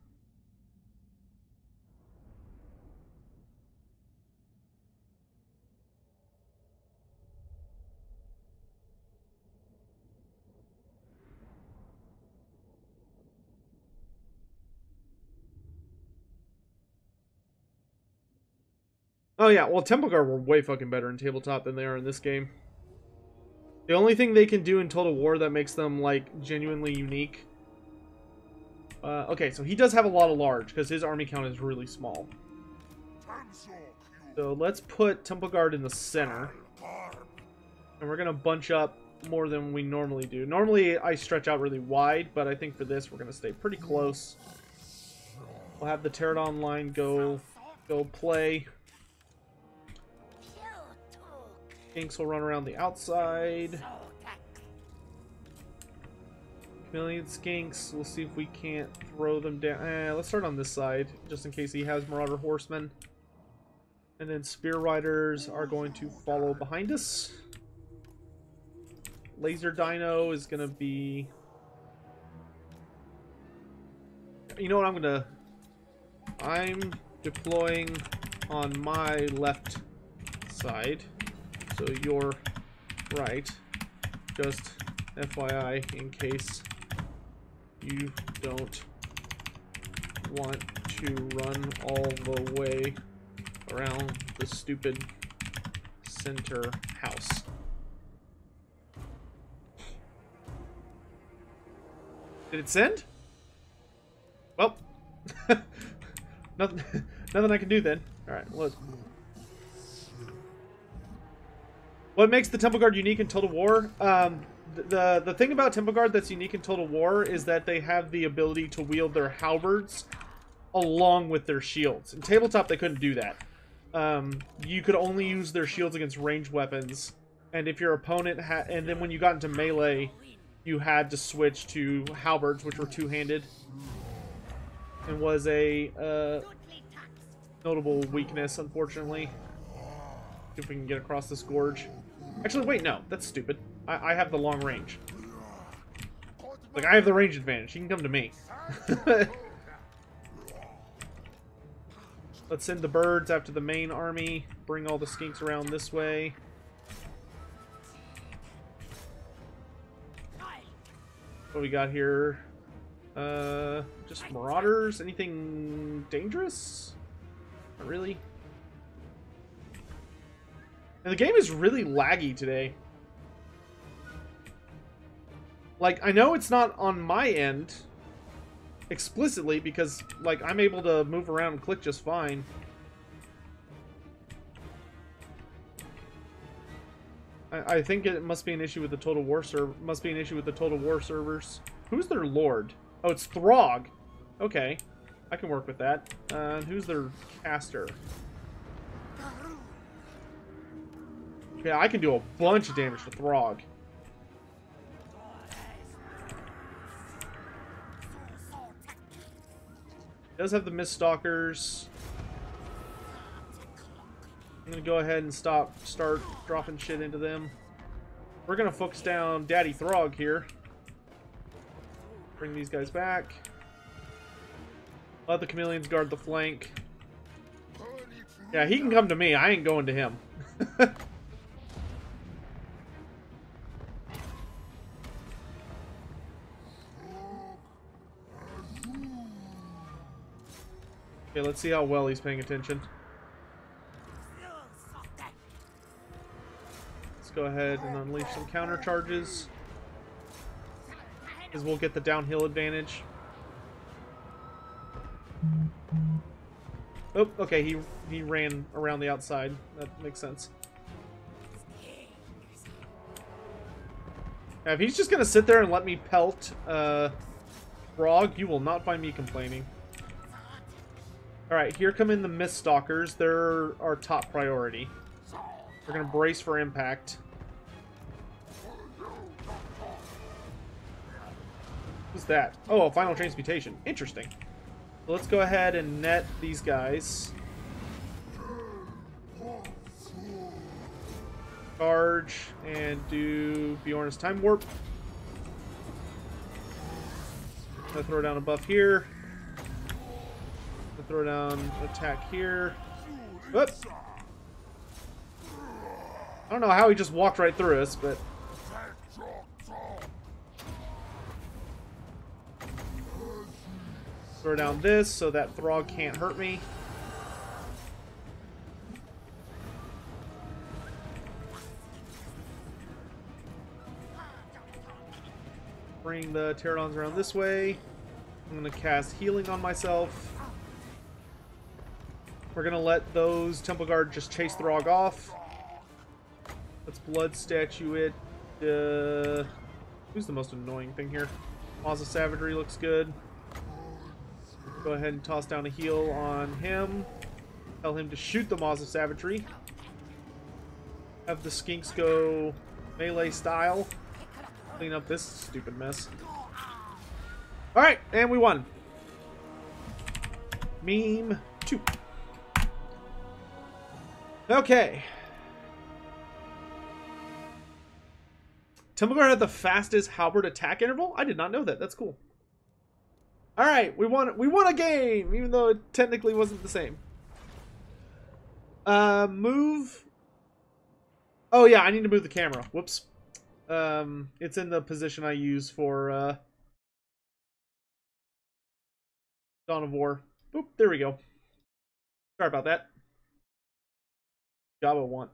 Oh yeah, well Temple Guard were way fucking better in tabletop than they are in this game. The only thing they can do in Total War that makes them, like, genuinely unique... okay, so he does have a lot of large, because his army count is really small. So let's put Temple Guard in the center. And we're going to bunch up more than we normally do. Normally I stretch out really wide, but I think for this we're going to stay pretty close. We'll have the Pterodon line go play. Skinks will run around the outside. Chameleon Skinks, we'll see if we can't throw them down. Let's start on this side, just in case he has Marauder Horsemen. And then Spear Riders are going to follow behind us. Laser Dino is going to be... You know what I'm deploying on my left side. So you're right. Just FYI, in case you don't want to run all the way around the stupid center house. Did it send? Well, nothing I can do then. Alright, well, what makes the Temple Guard unique in Total War? The thing about Temple Guard that's unique in Total War is that they have the ability to wield their halberds along with their shields. In Tabletop, they couldn't do that. You could only use their shields against ranged weapons, and if your opponent and then when you got into melee, you had to switch to halberds, which were two-handed, and was a notable weakness, unfortunately. See if we can get across this gorge. Actually, wait, no, that's stupid. I have the long range. Like, I have the range advantage. He can come to me. Let's send the birds after the main army. Bring all the skinks around this way. What we got here? Just marauders? Anything dangerous? Not really. And the game is really laggy today. Like, I know it's not on my end explicitly because, like, I'm able to move around and click just fine. I think it must be an issue with the Total War server. Must be an issue with the Total War servers. Who's their lord? Oh, it's Throg. Okay, I can work with that. Who's their caster? Yeah, I can do a bunch of damage to Throg. Does have the Mist Stalkers. I'm gonna go ahead and start dropping shit into them. We're gonna focus down Daddy Throg here. Bring these guys back. Let the chameleons guard the flank. Yeah, he can come to me. I ain't going to him. Okay, let's see how well he's paying attention. Let's go ahead and unleash some counter charges, because we'll get the downhill advantage. Oh, okay, he ran around the outside. That makes sense. Now, if he's just gonna sit there and let me pelt Frog, you will not find me complaining. Alright, here come in the Mist Stalkers. They're our top priority. We're gonna brace for impact. Who's that? Oh, a final transmutation. Interesting. So let's go ahead and net these guys. Charge and do Bjorn's Time Warp. I'll throw down a buff here. I'll throw down attack here. Whoop! I don't know how he just walked right through us, but... Throw down this so that Throg can't hurt me. Bring the pterodons around this way. I'm going to cast healing on myself. We're going to let those Temple Guard just chase Throg off. Let's Blood Statue it. Who's the most annoying thing here? Maws of Savagery looks good. Go ahead and toss down a heal on him. Tell him to shoot the Maws of Savagery. Have the Skinks go melee style. Clean up this stupid mess. Alright, and we won. Meme 2. Okay. Temple Guard had the fastest halberd attack interval? I did not know that. That's cool. Alright, we won a game, even though it technically wasn't the same. Move. Oh yeah, I need to move the camera. Whoops. It's in the position I use for Dawn of War. Boop, there we go. Sorry about that. Java want.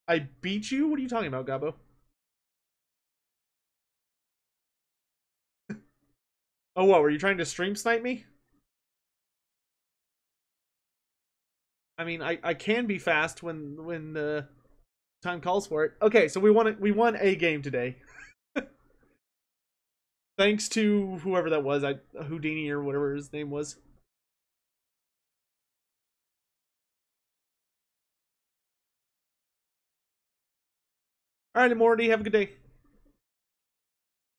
I beat you? What are you talking about, Gabo? Oh, what? Were you trying to stream snipe me? I mean, I can be fast when the time calls for it. Okay, so we won a game today. Thanks to whoever that was, Houdini or whatever his name was. Alright, Morty, have a good day.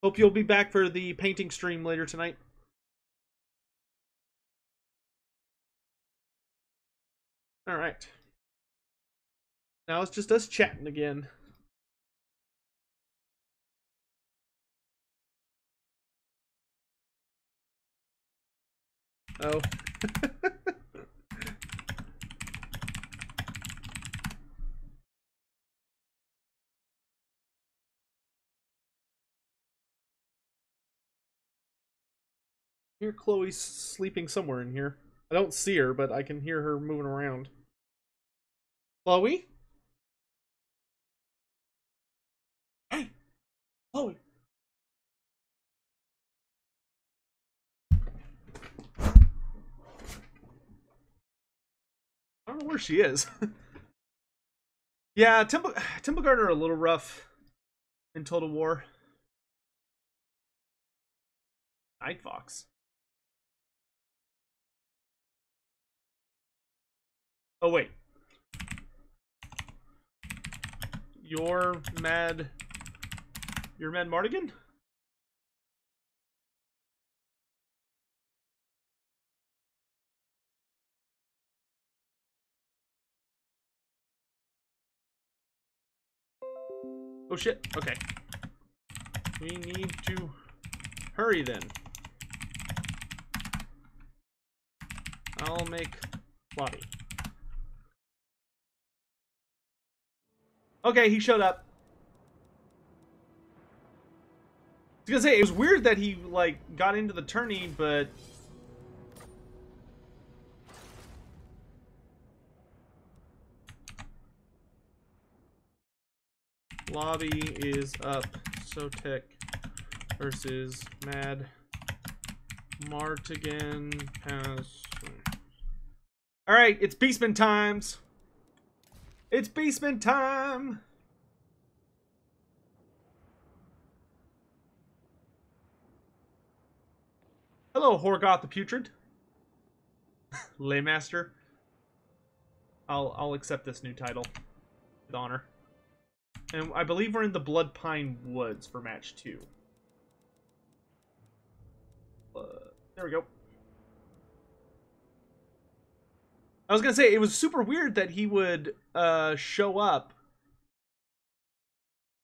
Hope you'll be back for the painting stream later tonight. Alright. Now it's just us chatting again. Oh. I hear Chloe sleeping somewhere in here. I don't see her, but I can hear her moving around. Chloe? Chloe. I don't know where she is. Yeah, Temple Guard are a little rough in Total War. Night Fox. Oh wait. You're Mad Mardigan? Oh shit, okay. We need to hurry then. I'll make lobby. Okay, he showed up. I was gonna say, it was weird that he, like, got into the tourney, but... Lobby is up. Sotek versus Mad Martigan has... Alright, it's Beastmen times! It's Beastmen time! Hello, Horgoth the Putrid. Laymaster. I'll accept this new title with honor. And I believe we're in the Blood Pine Woods for match 2. There we go. I was gonna say, it was super weird that he would show up,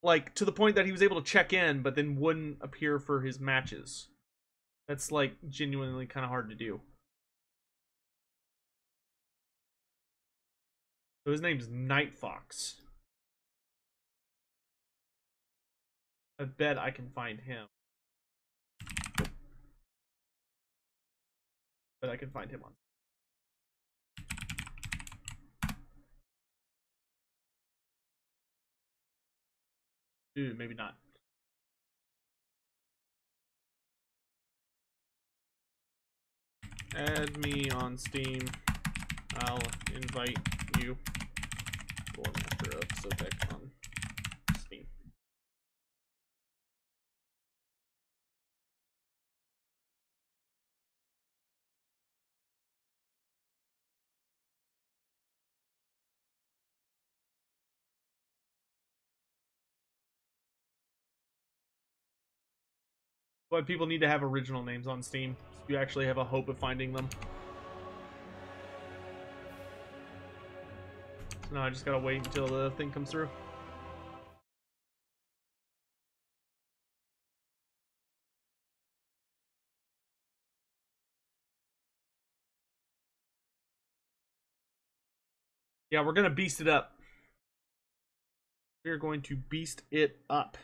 like, to the point that he was able to check in, but then wouldn't appear for his matches. That's, like, genuinely kind of hard to do. So his name's Night Fox. I bet I can find him. But I can find him on. Dude, maybe not. Add me on Steam. I'll invite you. Master of Sotek on Steam. But people need to have original names on Steam. So you actually have a hope of finding them. So now I just gotta wait until the thing comes through. Yeah, we're gonna beast it up. We're going to beast it up.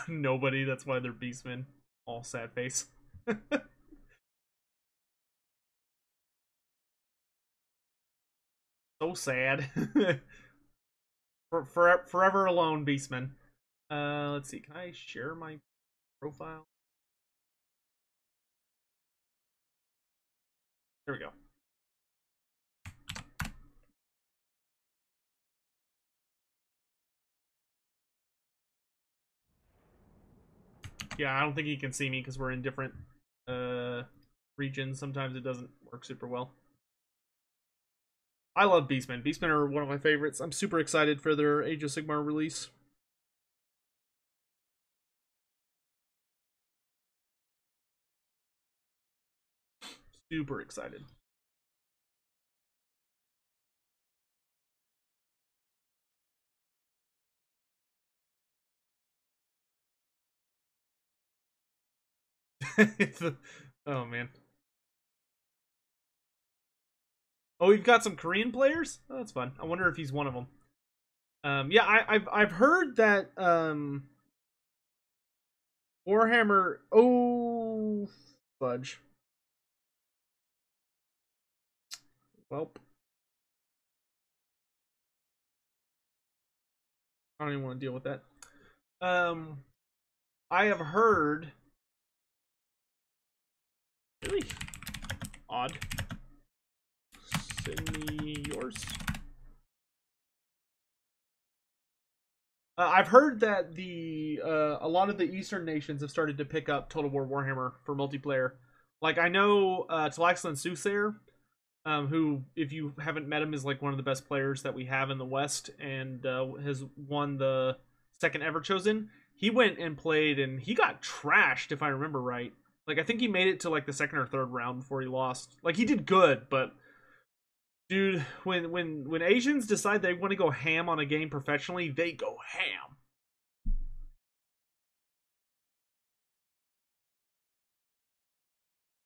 Nobody, that's why they're Beastmen. All sad face. So sad. Forever alone, Beastmen. Let's see. Can I share my profile? There we go. Yeah, I don't think he can see me because we're in different regions. Sometimes it doesn't work super well. I love Beastmen. Beastmen are one of my favorites. I'm super excited for their Age of Sigmar release. Super excited. Oh man. Oh, we've got some Korean players. Oh, that's fun. I wonder if he's one of them. Yeah, I've heard that Warhammer. Oh, fudge. Well, I don't even want to deal with that. I have heard. Really odd. Send me yours. I've heard that a lot of the Eastern nations have started to pick up Total War Warhammer for multiplayer. Like I know Talaxlan Soothsayer, who, if you haven't met him, is like one of the best players that we have in the West, and has won the second ever Chosen. He went and played, and he got trashed, if I remember right. Like I think he made it to like the second or third round before he lost. Like he did good, but dude, when Asians decide they want to go ham on a game professionally, they go ham.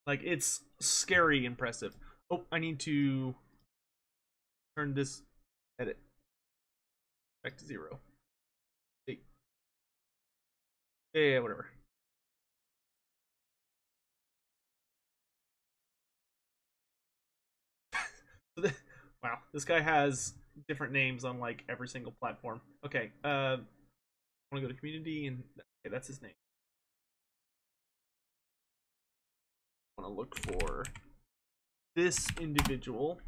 Like it's scary impressive. Oh, I need to turn this edit back to 0. Yeah, whatever. Wow, this guy has different names on like every single platform. Okay, I want to go to community, and okay, that's his name. I want to look for this individual.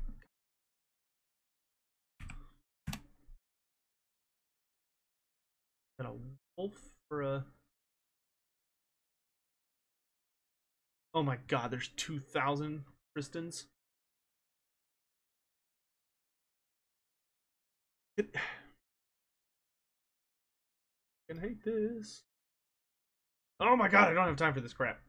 Got a wolf for a. Oh my god, there's 2,000 Kristens. I can hate this. Oh my god, I don't have time for this crap.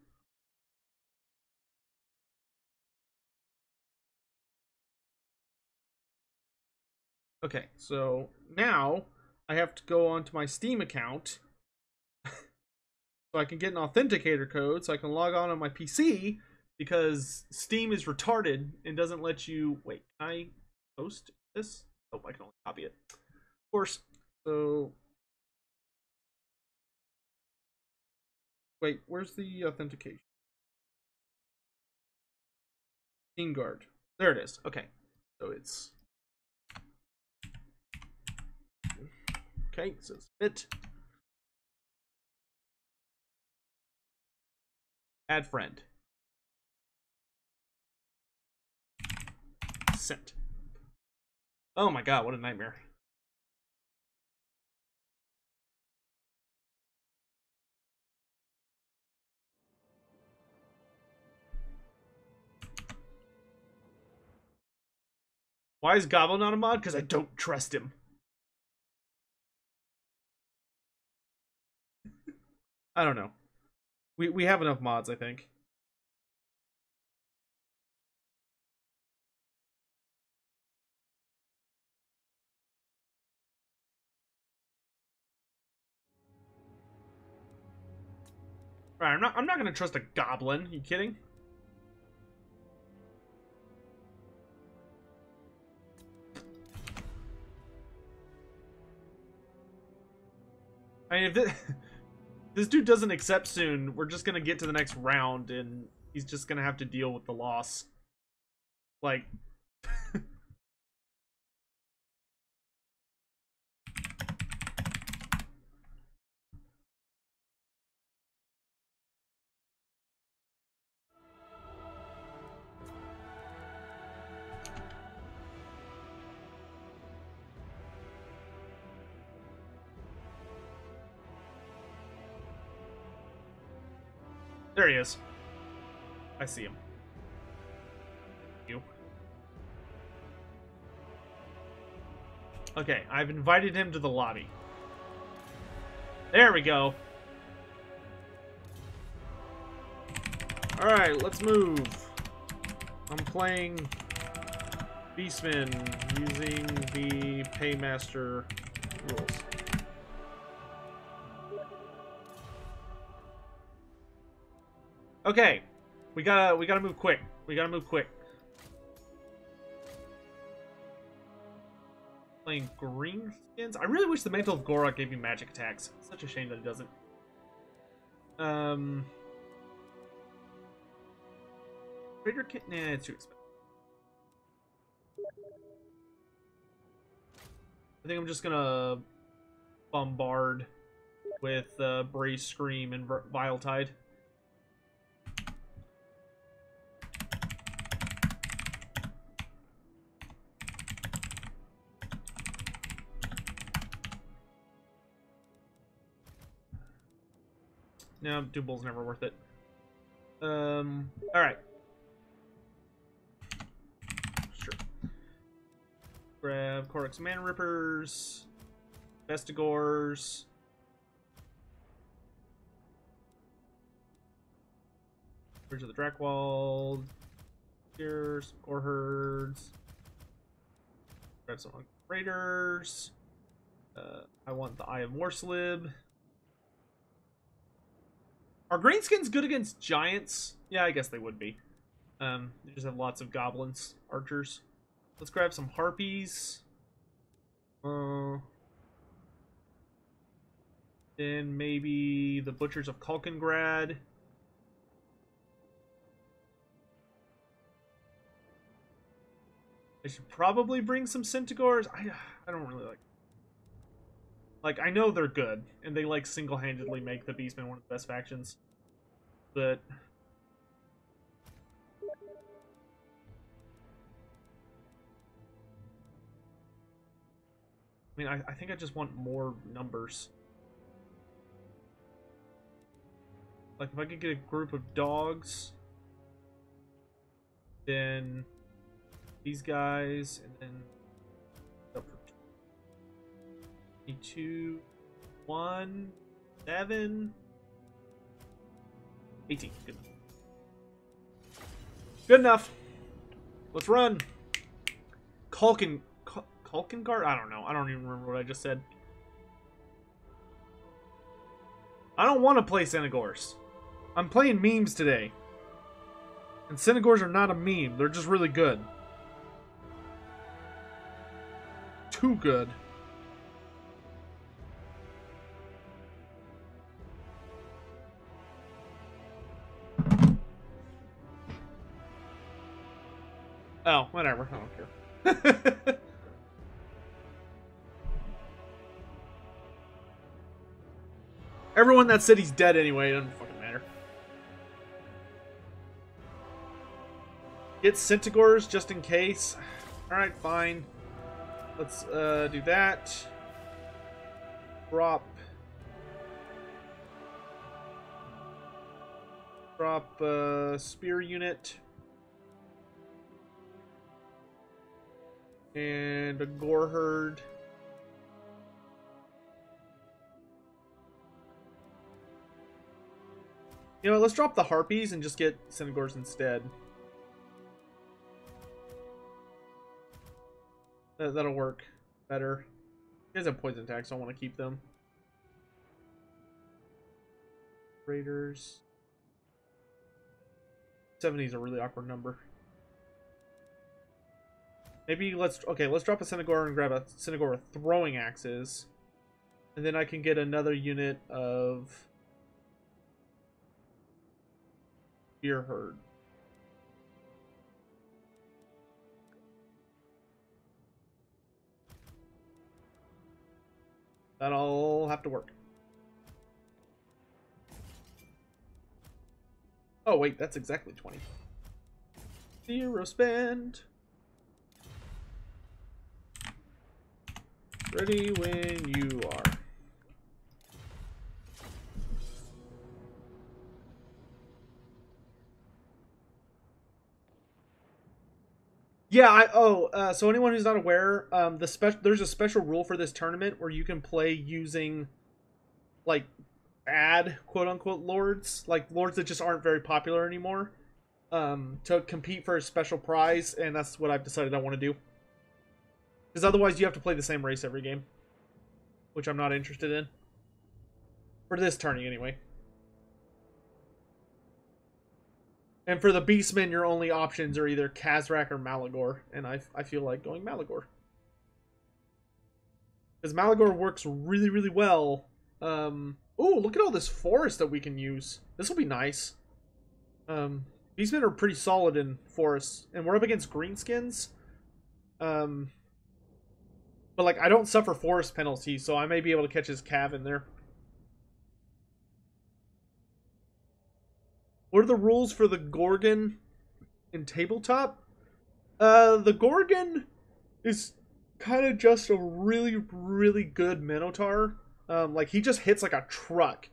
Okay, so now I have to go onto my Steam account so I can get an authenticator code so I can log on my PC, because Steam is retarded and doesn't let you. Wait, can I post this? Oh, I can only copy it. Of course. So wait, where's the authentication? Steam Guard. There it is. Okay, so it's okay. So it's fit. Add friend. Sent. Oh my god, what a nightmare. Why is Goblin not a mod? Because I don't trust him. I don't know. We have enough mods, I think. Alright, I'm not gonna trust a goblin. Are you kidding? I mean, if this dude doesn't accept soon, we're just gonna get to the next round and he's just gonna have to deal with the loss. Like, there he is. I see him. You. Okay, I've invited him to the lobby. There we go. Alright, let's move. I'm playing Beastmen using the Paymaster rules. Okay. We gotta move quick. We gotta move quick. Playing Greenskins. I really wish the Mantle of Gorok gave me magic attacks. Such a shame that it doesn't. Trader kit? Nah, it's too expensive. I think I'm just gonna bombard with Braze Scream and Vile Tide. No, Dooble's never worth it. Alright. Sure. Grab Korok's Man Rippers. Vestigors. Bridge of the Drakewald. Here, some Gore Herds. Grab some Raiders. I want the Eye of Morslib. Are Greenskins good against giants? Yeah, I guess they would be. They just have lots of goblins, archers. Let's grab some harpies. Then maybe the Butchers of Kalkengrad. I should probably bring some Centaurs. I don't really like, I know they're good, and they, like, single-handedly make the Beastmen one of the best factions. But I mean, I think I just want more numbers. Like, if I could get a group of dogs, then these guys, and then up for 22, 1, 7, 18. Good enough. Good enough. Let's run. Kalkengard? I don't know. I don't even remember what I just said. I don't want to play Senegors. I'm playing memes today. And Senegors are not a meme. They're just really good. Too good. Oh, whatever. I don't care. Everyone that said he's dead anyway, it doesn't fucking matter. Get Centaurs just in case. Alright, fine. Let's do that. Drop spear unit. And a Gore Herd. You know, let's drop the Harpies and just get Senegors instead. That'll work better. You guys have poison attacks, so I want to keep them. Raiders. 70 is a really awkward number. Maybe let's drop a Senegor and grab a Senegor with throwing axes. And then I can get another unit of Spear Herd. That'll have to work. Oh wait, that's exactly 20. 0 spend. Ready when you are. Yeah, so anyone who's not aware, there's a special rule for this tournament where you can play using, like, quote-unquote lords, like lords that just aren't very popular anymore, to compete for a special prize, and that's what I've decided I want to do. Because otherwise you have to play the same race every game, which I'm not interested in. For this tourney, anyway. And for the Beastmen, your only options are either Kazrak or Malagor, and I feel like going Malagor. Because Malagor works really, really well. Ooh, look at all this forest that we can use. This will be nice. Beastmen are pretty solid in forests, and we're up against Greenskins. But like, I don't suffer forest penalties, so I may be able to catch his cav in there. What are the rules for the Gorgon in tabletop? The Gorgon is kind of just a really, really good Minotaur. Like, he just hits like a truck.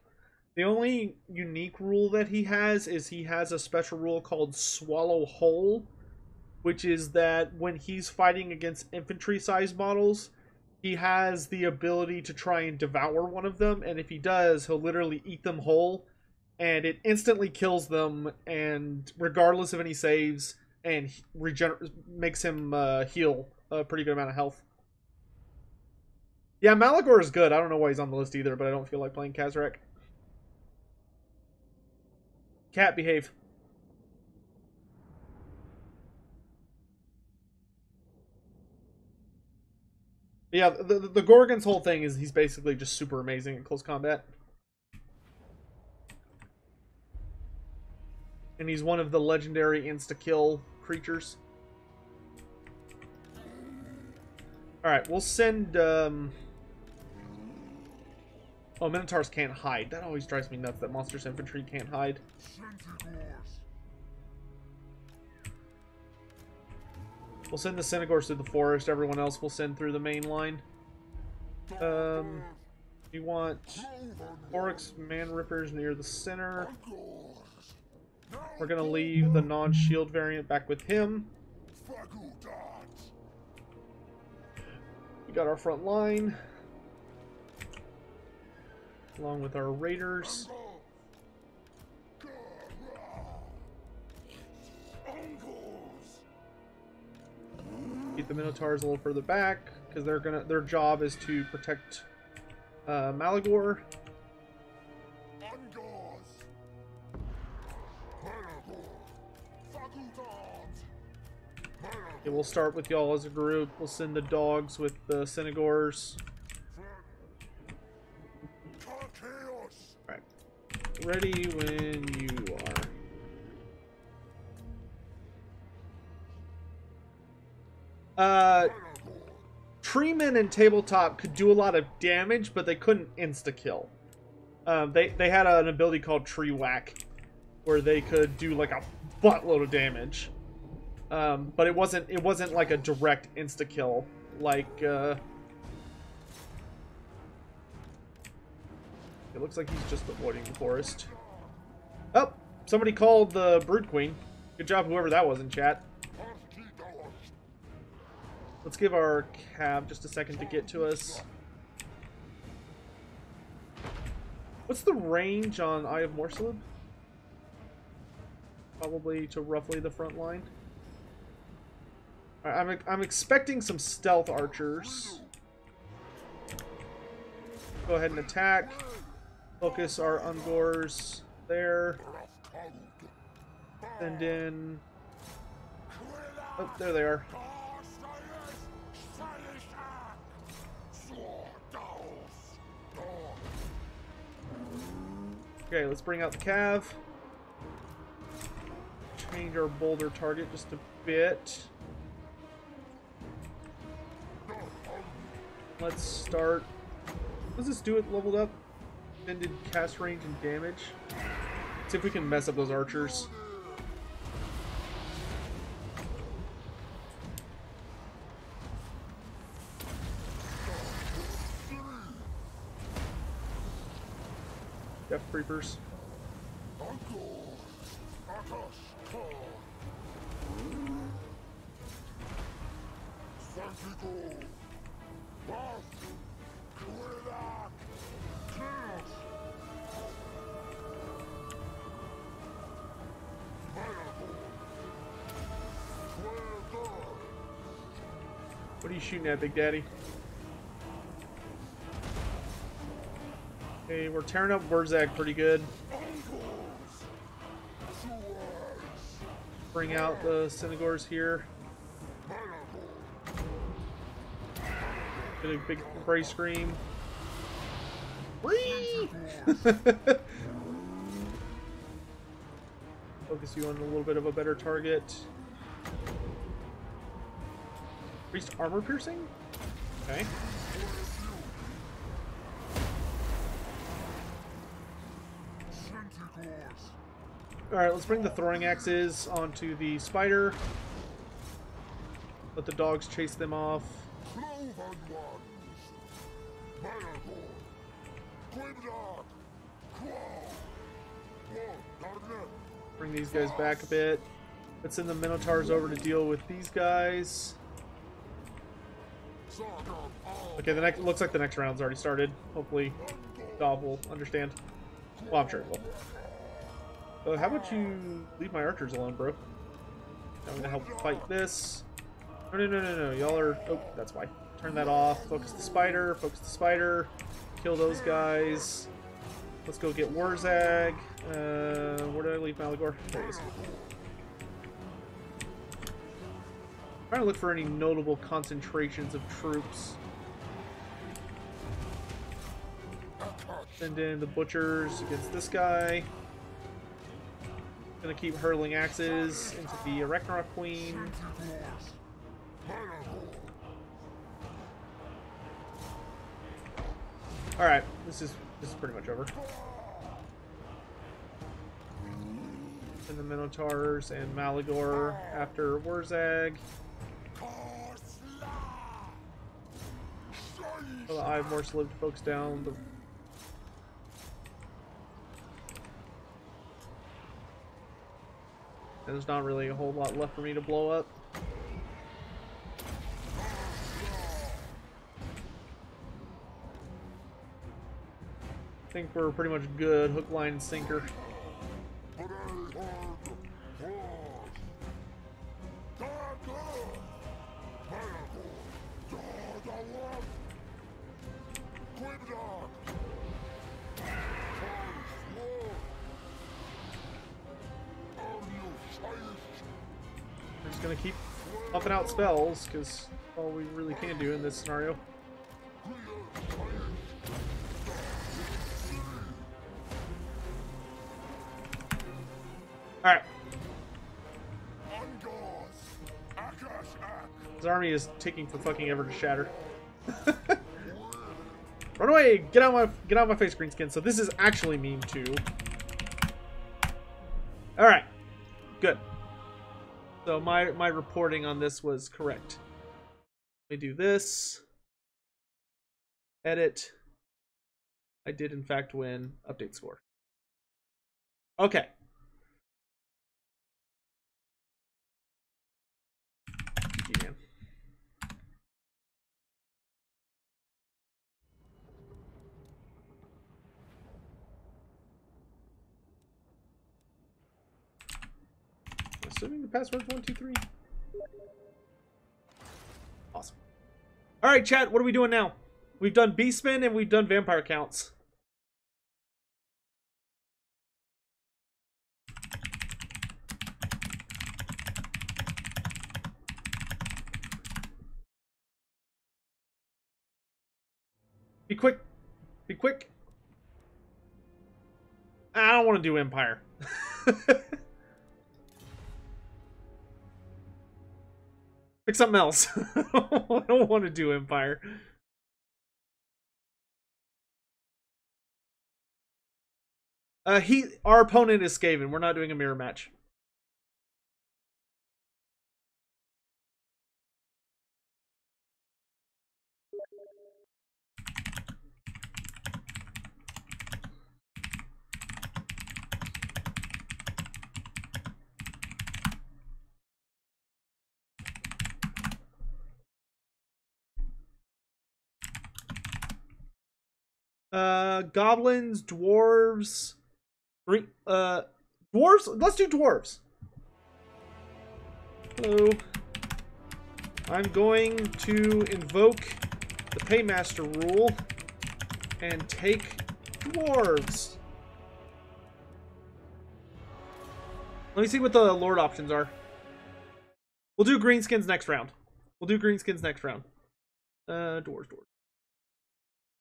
The only unique rule that he has is he has a special rule called Swallow Whole, which is that when he's fighting against infantry-sized models, he has the ability to try and devour one of them, and if he does, he'll literally eat them whole, and it instantly kills them, and regardless of any saves, and makes him heal a pretty good amount of health. Yeah, Malagor is good. I don't know why he's on the list either, but I don't feel like playing Kazrak. Cat, behave. Yeah, the Gorgon's whole thing is he's basically just super amazing in close combat. And he's one of the legendary insta-kill creatures. Alright, we'll send... Oh, Minotaurs can't hide. That always drives me nuts that Monsters Infantry can't hide. We'll send the Centaurs through the forest. Everyone else will send through the main line. You want Oryx Man Rippers near the center. We're going to leave the non-shield variant back with him. We got our front line. Along with our raiders. Keep the Minotaurs a little further back because their job is to protect Malagor. Okay, we'll start with y'all as a group. We'll send the dogs with the Centaurs. Alright. Ready when you are. Treemen and Tabletop could do a lot of damage, but they couldn't insta-kill. They had an ability called Tree Whack, where they could do like a buttload of damage. But it wasn't like a direct insta-kill, like, it looks like he's just avoiding the forest. Oh, somebody called the Brood Queen. Good job, whoever that was in chat. Let's give our cab just a second to get to us. What's the range on Eye of Morsalib? Probably to roughly the front line. I'm expecting some stealth archers. Go ahead and attack. Focus our Ungors there. Send in... Oh, there they are. Okay, let's bring out the cav. Change our boulder target just a bit. Let's start. What does this do it leveled up? Extended cast range and damage. See if we can mess up those archers. Death Creepers. What are you shooting at, Big Daddy? Okay, we're tearing up Wurzag pretty good. Bring out the Synagors here. Get a big spray scream. Whee! Focus you on a little bit of a better target. Priest armor piercing? Okay. Alright, let's bring the throwing axes onto the spider. Let the dogs chase them off. Bring these guys back a bit. Let's send the Minotaurs over to deal with these guys. Okay, the next looks like the next round's already started. Hopefully, Dob will understand. Well, I'm sure it will. How about you leave my archers alone, bro? I'm gonna help fight this. No. Y'all are... Oh, that's why. Turn that off. Focus the spider. Focus the spider. Kill those guys. Let's go get Warzag. Where did I leave Malagor? There he is. Trying to look for any notable concentrations of troops. Send in the butchers against this guy. Gonna keep hurling axes into the Ragnarok Queen. Alright, this is pretty much over. And the Minotaurs and Malagor after Warzag. Well, the Eye of Morse lived to focus down the... There's not really a whole lot left for me to blow up. I think we're pretty much good. Hook, line, and sinker. We're just gonna keep pumping out spells, because all we really can do in this scenario. Alright. His army is taking for fucking ever to shatter. Run away! Get out my face, Greenskin. So this is actually meme 2. Alright. Good. So my reporting on this was correct. Let me do this. Edit. I did in fact win. Update score. Okay. GG, man. Assuming the password's 123. Awesome. Alright, chat, what are we doing now? We've done Beastmen and we've done vampire counts. Be quick. Be quick. I don't want to do Empire. Pick something else. I don't want to do Empire. Our opponent is Skaven. We're not doing a mirror match. Goblins, dwarves, dwarves. Let's do dwarves. Hello. I'm going to invoke the Paymaster rule and take dwarves. Let me see what the Lord options are. We'll do Greenskins next round.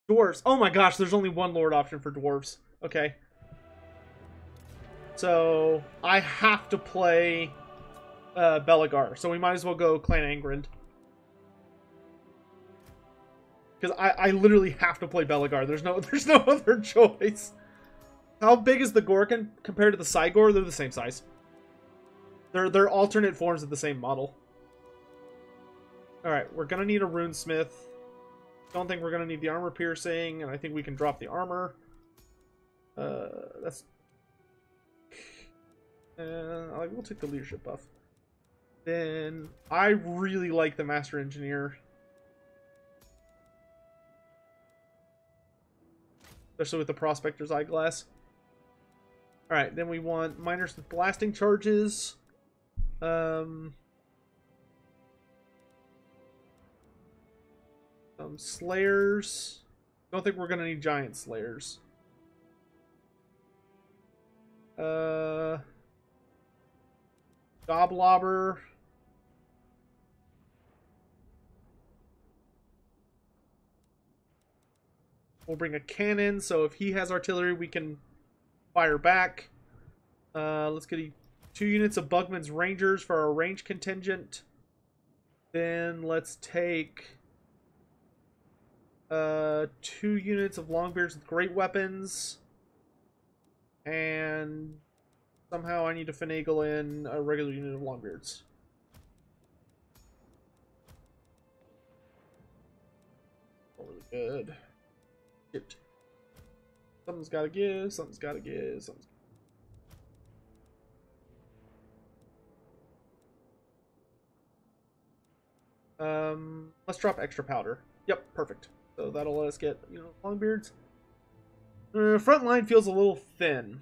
Dwarves. Oh my gosh, there's only one lord option for dwarves. Okay. So I have to play Belagar. So we might as well go Clan Angrand. Because I literally have to play Belagar. There's no other choice. How big is the Gorkin compared to the Cygor? They're the same size. They're alternate forms of the same model. Alright, we're gonna need a runesmith. Don't think we're gonna need the armor piercing, and I think we can drop the armor. That's... we'll take the leadership buff. Then, I really like the Master Engineer. Especially with the Prospector's Eyeglass. Alright, then we want miners with blasting charges. Some slayers. Don't think we're gonna need giant slayers. Goblobber. We'll bring a cannon, so if he has artillery, we can fire back. Let's get 2 units of Bugman's Rangers for our range contingent. Then let's take 2 units of Longbeards with great weapons. And somehow I need to finagle in a regular unit of Longbeards. Really good. Shit. Something's gotta give, something's gotta give, something's... Let's drop extra powder. Yep, perfect. So that'll let us get, Longbeards. Front line feels a little thin.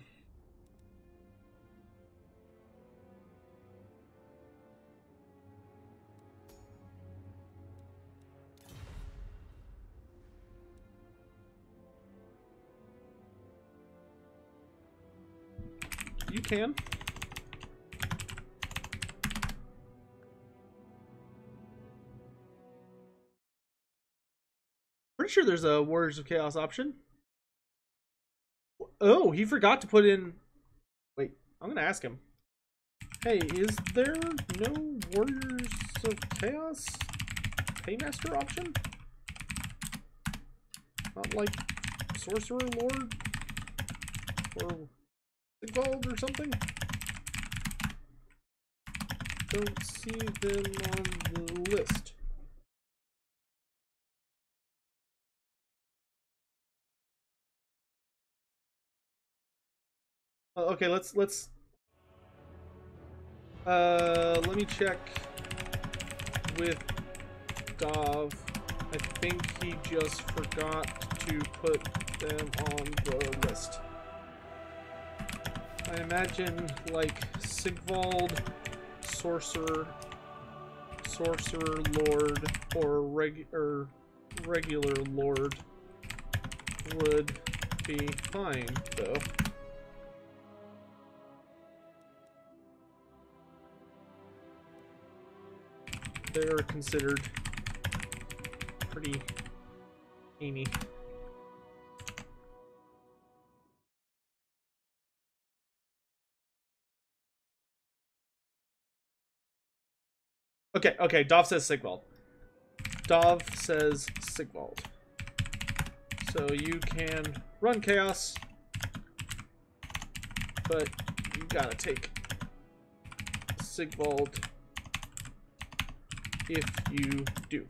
You can. Pretty sure there's a Warriors of Chaos option. Oh, he forgot to put in... Wait, I'm gonna ask him. Hey, is there no Warriors of Chaos Paymaster option? Not like Sorcerer Lord? Or Sigvald or something? Don't see them on the list. Okay, let me check with Dov. I think he just forgot to put them on the list. I imagine like Sigvald, Sorcerer Lord, or regular Lord would be fine though. They're considered pretty meany. Okay, Dov says Sigvald. So you can run Chaos, but you gotta take Sigvald if you do.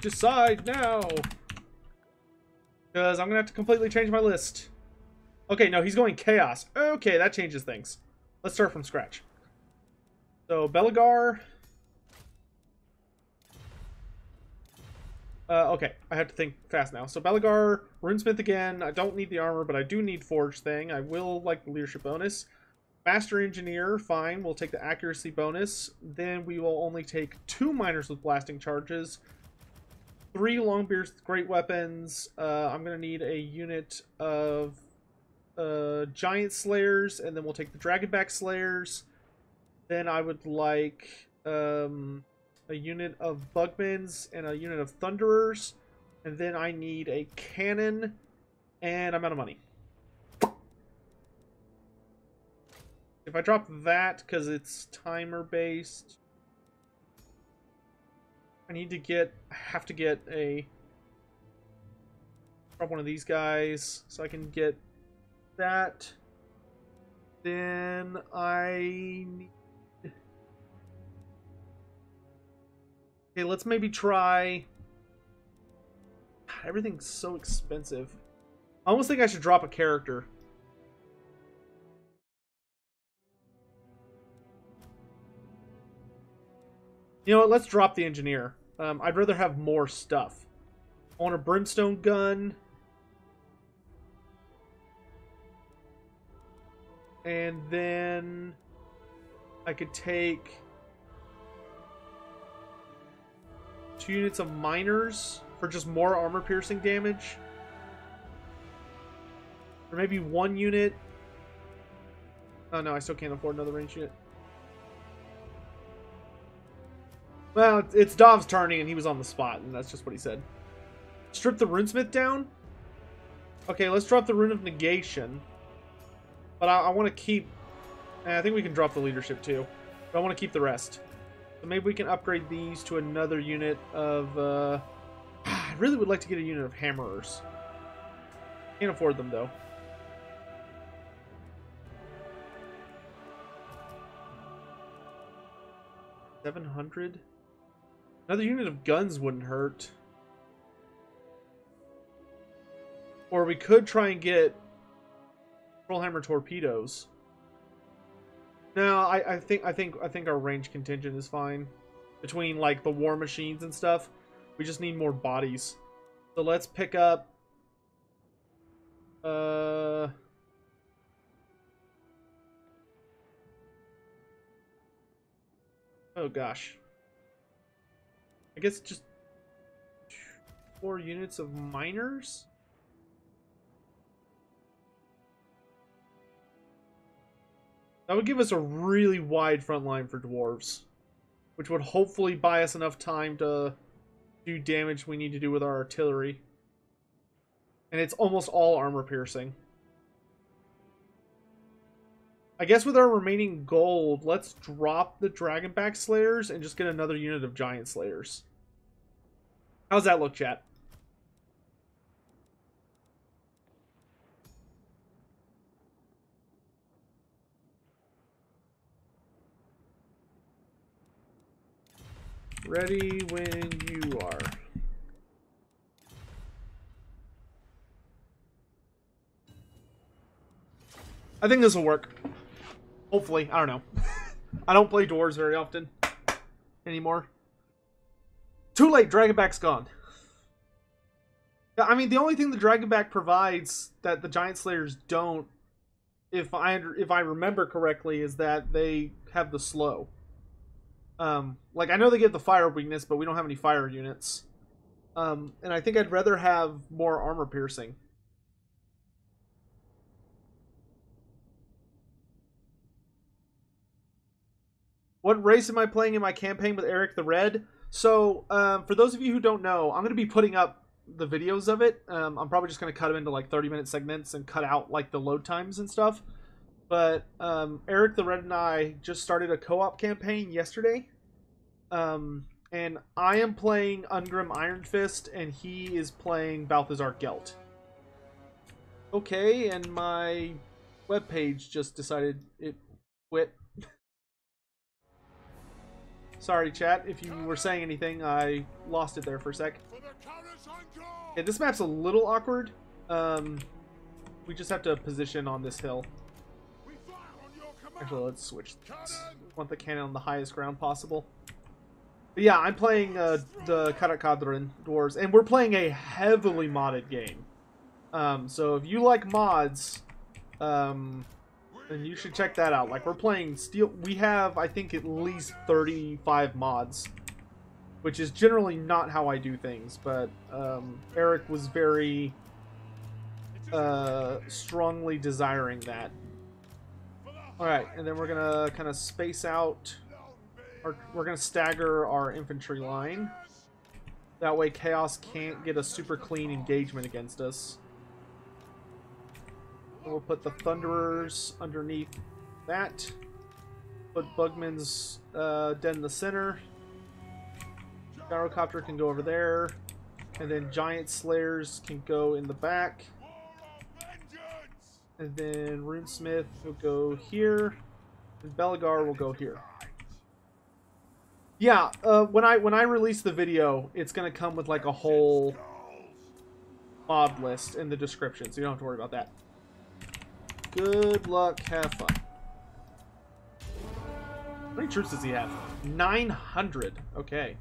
Decide now! Because I'm gonna have to completely change my list. Okay, no, he's going Chaos. Okay, that changes things. Let's start from scratch. So, Belagar. Okay, I have to think fast now. So, Belagar, Runesmith again. I don't need the armor, but I do need Forge thing. I will like the leadership bonus. Master Engineer, fine. We'll take the accuracy bonus. Then we will only take 2 miners with blasting charges. 3 Longbeards with great weapons. I'm going to need a unit of giant slayers, and then we'll take the dragonback slayers. Then I would like a unit of bugmans and a unit of thunderers, and then I need a cannon, and I'm out of money. If I drop that because it's timer based, I have to get drop one of these guys so I can get that. Then I need... Okay, let's maybe try... God, everything's so expensive. I almost think I should drop a character. You know what? Let's drop the engineer. I'd rather have more stuff. I want a brimstone gun. And then I could take 2 units of miners for just more armor piercing damage. Or maybe 1 unit. Oh no, I still can't afford another range unit. Well, it's Dov's turning and he was on the spot, and that's just what he said. Strip the runesmith down? Okay, let's drop the rune of negation. But I want to keep... I think we can drop the leadership too. But I want to keep the rest. So maybe we can upgrade these to another unit of... I really would like to get a unit of hammerers. Can't afford them though. $700? Another unit of guns wouldn't hurt. Or we could try and get Trollhammer torpedoes. No, I think our range contingent is fine. Between like the war machines and stuff. We just need more bodies. So let's pick up oh gosh. I guess just 4 units of miners? That would give us a really wide front line for dwarves, which would hopefully buy us enough time to do damage we need to do with our artillery. And it's almost all armor piercing. I guess with our remaining gold, let's drop the dragonback slayers and just get another unit of giant slayers. How's that look, chat? Ready when you are. I think this will work. Hopefully. I don't know. I don't play dwarves very often anymore. Too late. Dragonback's gone. I mean, the only thing the Dragonback provides that the Giant Slayers don't, if I remember correctly, is that they have the slow. Like, I know they get the fire weakness, but we don't have any fire units. And I think I'd rather have more armor piercing. What race am I playing in my campaign with Eric the Red? So, for those of you who don't know, I'm going to be putting up the videos of it. I'm probably just going to cut them into like 30-minute segments and cut out like the load times and stuff. But Eric the Red and I just started a co-op campaign yesterday. And I am playing Ungrim Iron Fist, and he is playing Balthazar Gelt. Okay, and my webpage just decided it quit. Sorry, chat, if you were saying anything, I lost it there for a sec. Okay, this map's a little awkward. We just have to position on this hill. Actually, let's switch this. Want the cannon on the highest ground possible. But yeah, I'm playing the Karakadran Dwarves, and we're playing a heavily modded game. So if you like mods, then you should check that out. Like, we're playing Steel... We have, I think, at least 35 mods. Which is generally not how I do things. But, Eric was very... strongly desiring that. Alright, and then we're gonna kind of space out, we're gonna stagger our infantry line. That way Chaos can't get a super clean engagement against us. And we'll put the Thunderers underneath that. Put Bugman's den in the center. Gyrocopter can go over there. And then Giant Slayers can go in the back. And then Runesmith will go here. And Belagar will go here. Yeah, when I release the video, it's gonna come with like a whole mod list in the description, so you don't have to worry about that. Good luck, have fun. How many troops does he have? 900. Okay.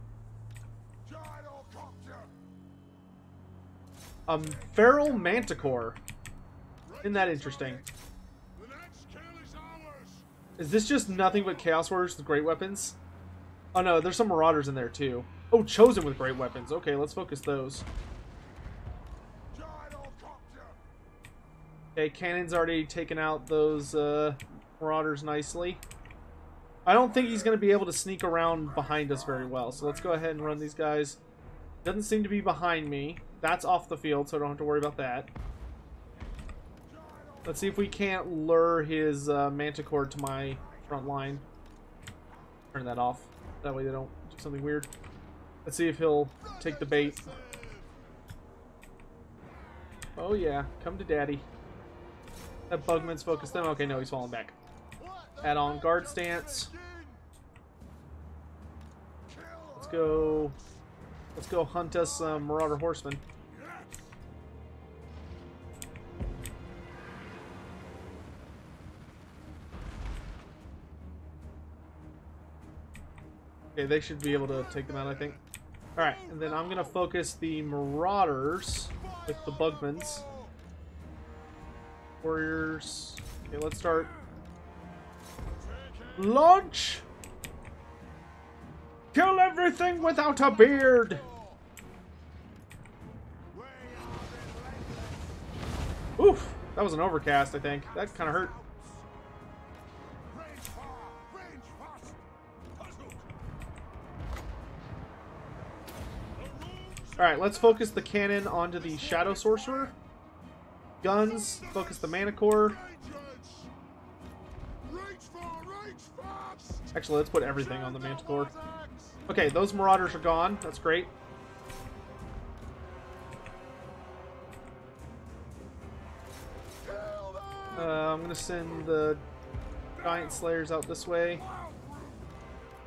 Feral Manticore. Isn't that interesting? Is this just nothing but Chaos Warriors with great weapons? Oh no, there's some Marauders in there too. Oh, Chosen with great weapons. Okay, let's focus those. Okay, Cannon's already taken out those Marauders nicely. I don't think he's going to be able to sneak around behind us very well, so let's go ahead and run these guys. Doesn't seem to be behind me. That's off the field, so I don't have to worry about that. Let's see if we can't lure his Manticore to my front line. Turn that off. That way they don't do something weird. Let's see if he'll take the bait. Oh yeah, come to daddy. That Bugman's focused them. Okay, no, he's falling back. Add on guard stance. Let's go hunt us some Marauder Horsemen. Okay, they should be able to take them out, I think. Alright, and then I'm going to focus the Marauders with the Bugmans. Warriors. Okay, let's start. Launch! Kill everything without a beard! Oof! That was an overcast, I think. That kind of hurt. Alright, let's focus the cannon onto the Shadow Sorcerer. Guns, focus the Manticore. Actually, let's put everything on the Manticore. Okay, those Marauders are gone. That's great. I'm going to send the Giant Slayers out this way.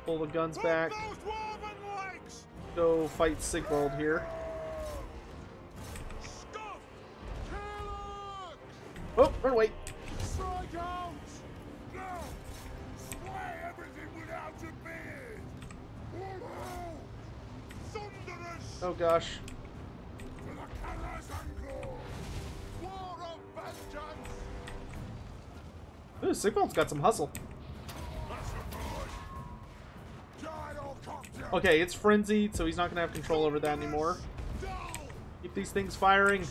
Pull the guns back. Go fight Sigvald here. Oh, run away. Oh gosh. Ooh, Sigvald's got some hustle. Okay, it's frenzied, so he's not going to have control over that anymore. Keep these things firing.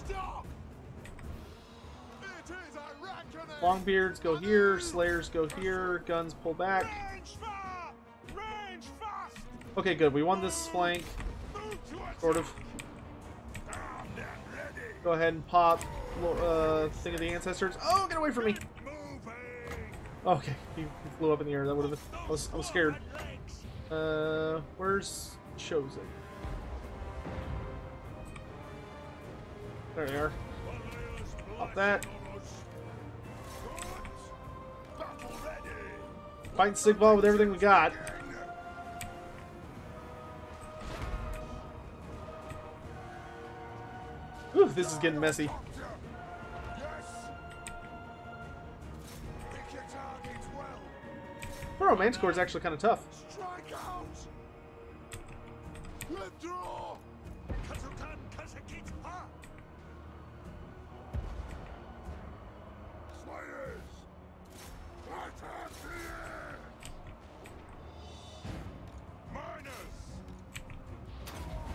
Longbeards go here, Slayers go here, guns pull back. Okay, good. We won this flank. Sort of. Go ahead and pop Thing of the Ancestors. Oh, get away from me! Okay, he flew up in the air. That would have been... I was scared. Where's Chosen? There they are. Pop that. Fight Sigvald with everything we got. Ooh, this is getting messy. Bro, Manticore is actually kind of tough.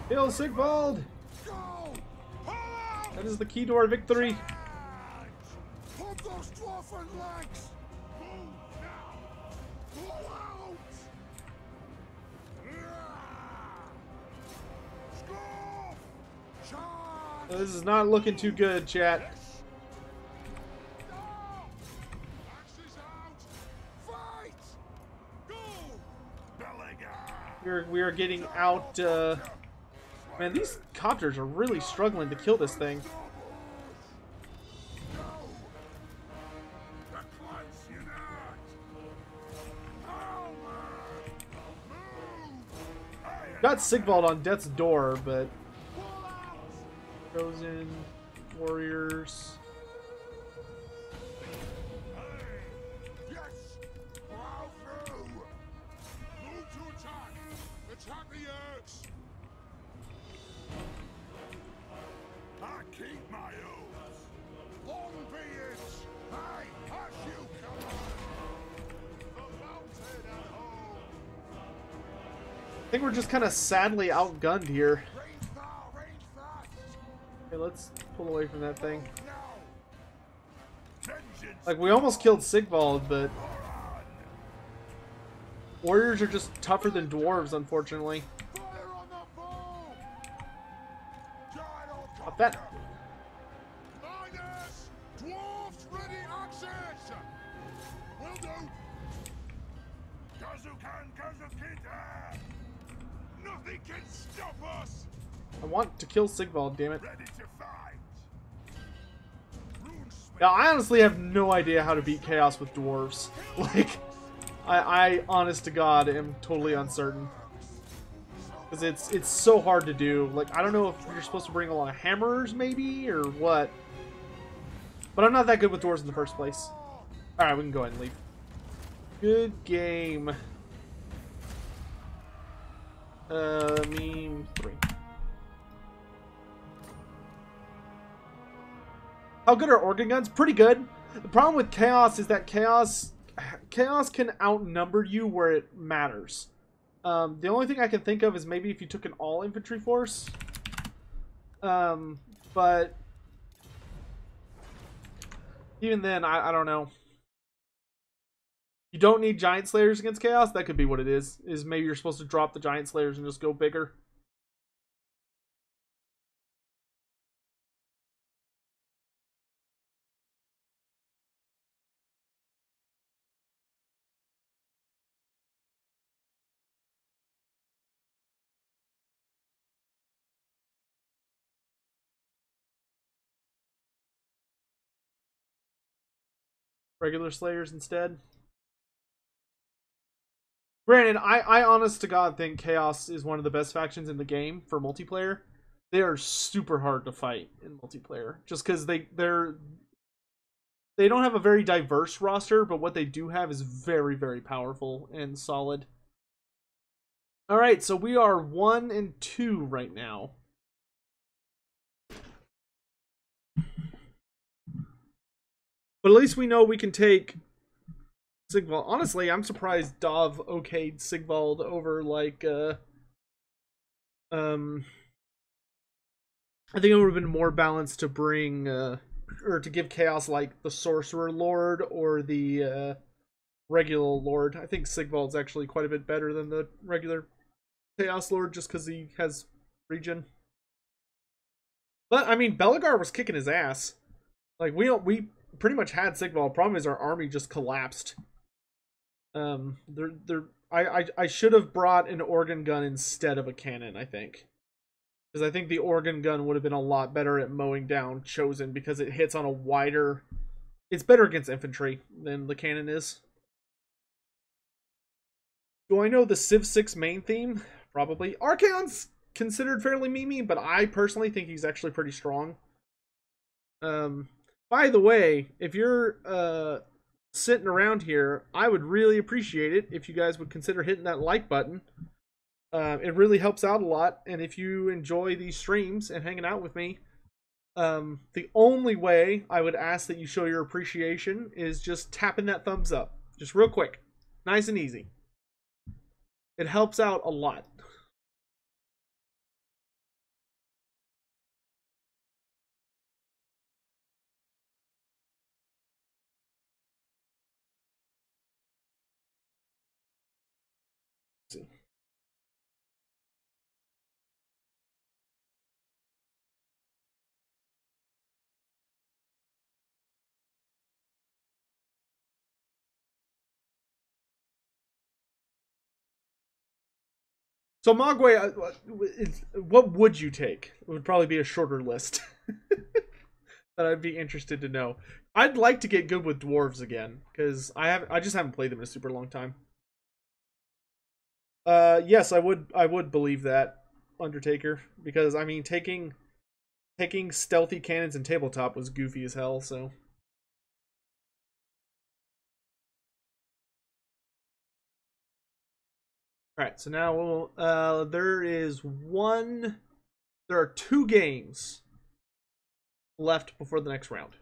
Kill Sigvald! That is the key to our victory. Dwarven legs! Move now! Blow out! Score! Charge! This is not looking too good, chat. Yes. No! Axes out! Fight! Go! Belliger! We are getting out. Man, these copters are really struggling to kill this thing. Got Sigvald on death's door, but frozen warriors. Yes! Plow through! Move to attack! Attack the Urks! I keep my oath! Long be it! Aye, as you command! The mountain at home! I think we're just kind of sadly outgunned here. Range far, range fast! Okay, let's pull away from that thing. Now! Vengeance! Like, we almost killed Sigvald, but warriors are just tougher than dwarves, unfortunately. Fire on the bow! Gyro Up that. Miners! Dwarves ready access! Will do! Kazukan Kazukita! Nothing can stop us! I want to kill Sigvald, damn it. Ready to fight! Runesmith! Now, I honestly have no idea how to beat Chaos with dwarves. Like, I honest to God, am totally uncertain. Because it's so hard to do. Like, I don't know if you're supposed to bring along hammers, maybe, or what. But I'm not that good with dwarves in the first place. Alright, we can go ahead and leave. Good game. Meme 3. How good are organ guns? Pretty good. The problem with Chaos is that Chaos can outnumber you where it matters. The only thing I can think of is maybe if you took an all infantry force. But even then, I don't know. You don't need Giant Slayers against Chaos. That could be what it is. Is maybe you're supposed to drop the Giant Slayers and just go bigger. Regular Slayers instead. Granted, I honest to God think Chaos is one of the best factions in the game for multiplayer. They are super hard to fight in multiplayer. Just because they don't have a very diverse roster, but what they do have is very, very powerful and solid. Alright, so we are 1 and 2 right now. But at least we know we can take Sigvald. Honestly, I'm surprised Dov okayed Sigvald over, like, I think it would have been more balanced to bring, or to give Chaos, like, the Sorcerer Lord or the, regular Lord. I think Sigvald's actually quite a bit better than the regular Chaos Lord just because he has regen. But, I mean, Belegar was kicking his ass. Like, we pretty much had Sigvald. Problem is our army just collapsed. I should have brought an organ gun instead of a cannon, I think. Because I think the organ gun would have been a lot better at mowing down Chosen because it hits on a wider... It's better against infantry than the cannon is. Do I know the Civ 6 main theme? Probably. Archaon's considered fairly memey, but I personally think he's actually pretty strong. By the way, if you're sitting around here, I would really appreciate it if you guys would consider hitting that like button. It really helps out a lot, and if you enjoy these streams and hanging out with me, the only way I would ask that you show your appreciation is just tapping that thumbs up. Just real quick. Nice and easy. It helps out a lot. So Mogwai, what would you take? It would probably be a shorter list that I'd be interested to know. I'd like to get good with dwarves again because I just haven't played them in a super long time. Yes, I would believe that, Undertaker, because I mean taking stealthy cannons and tabletop was goofy as hell. So. All right, so now there are 2 games left before the next round.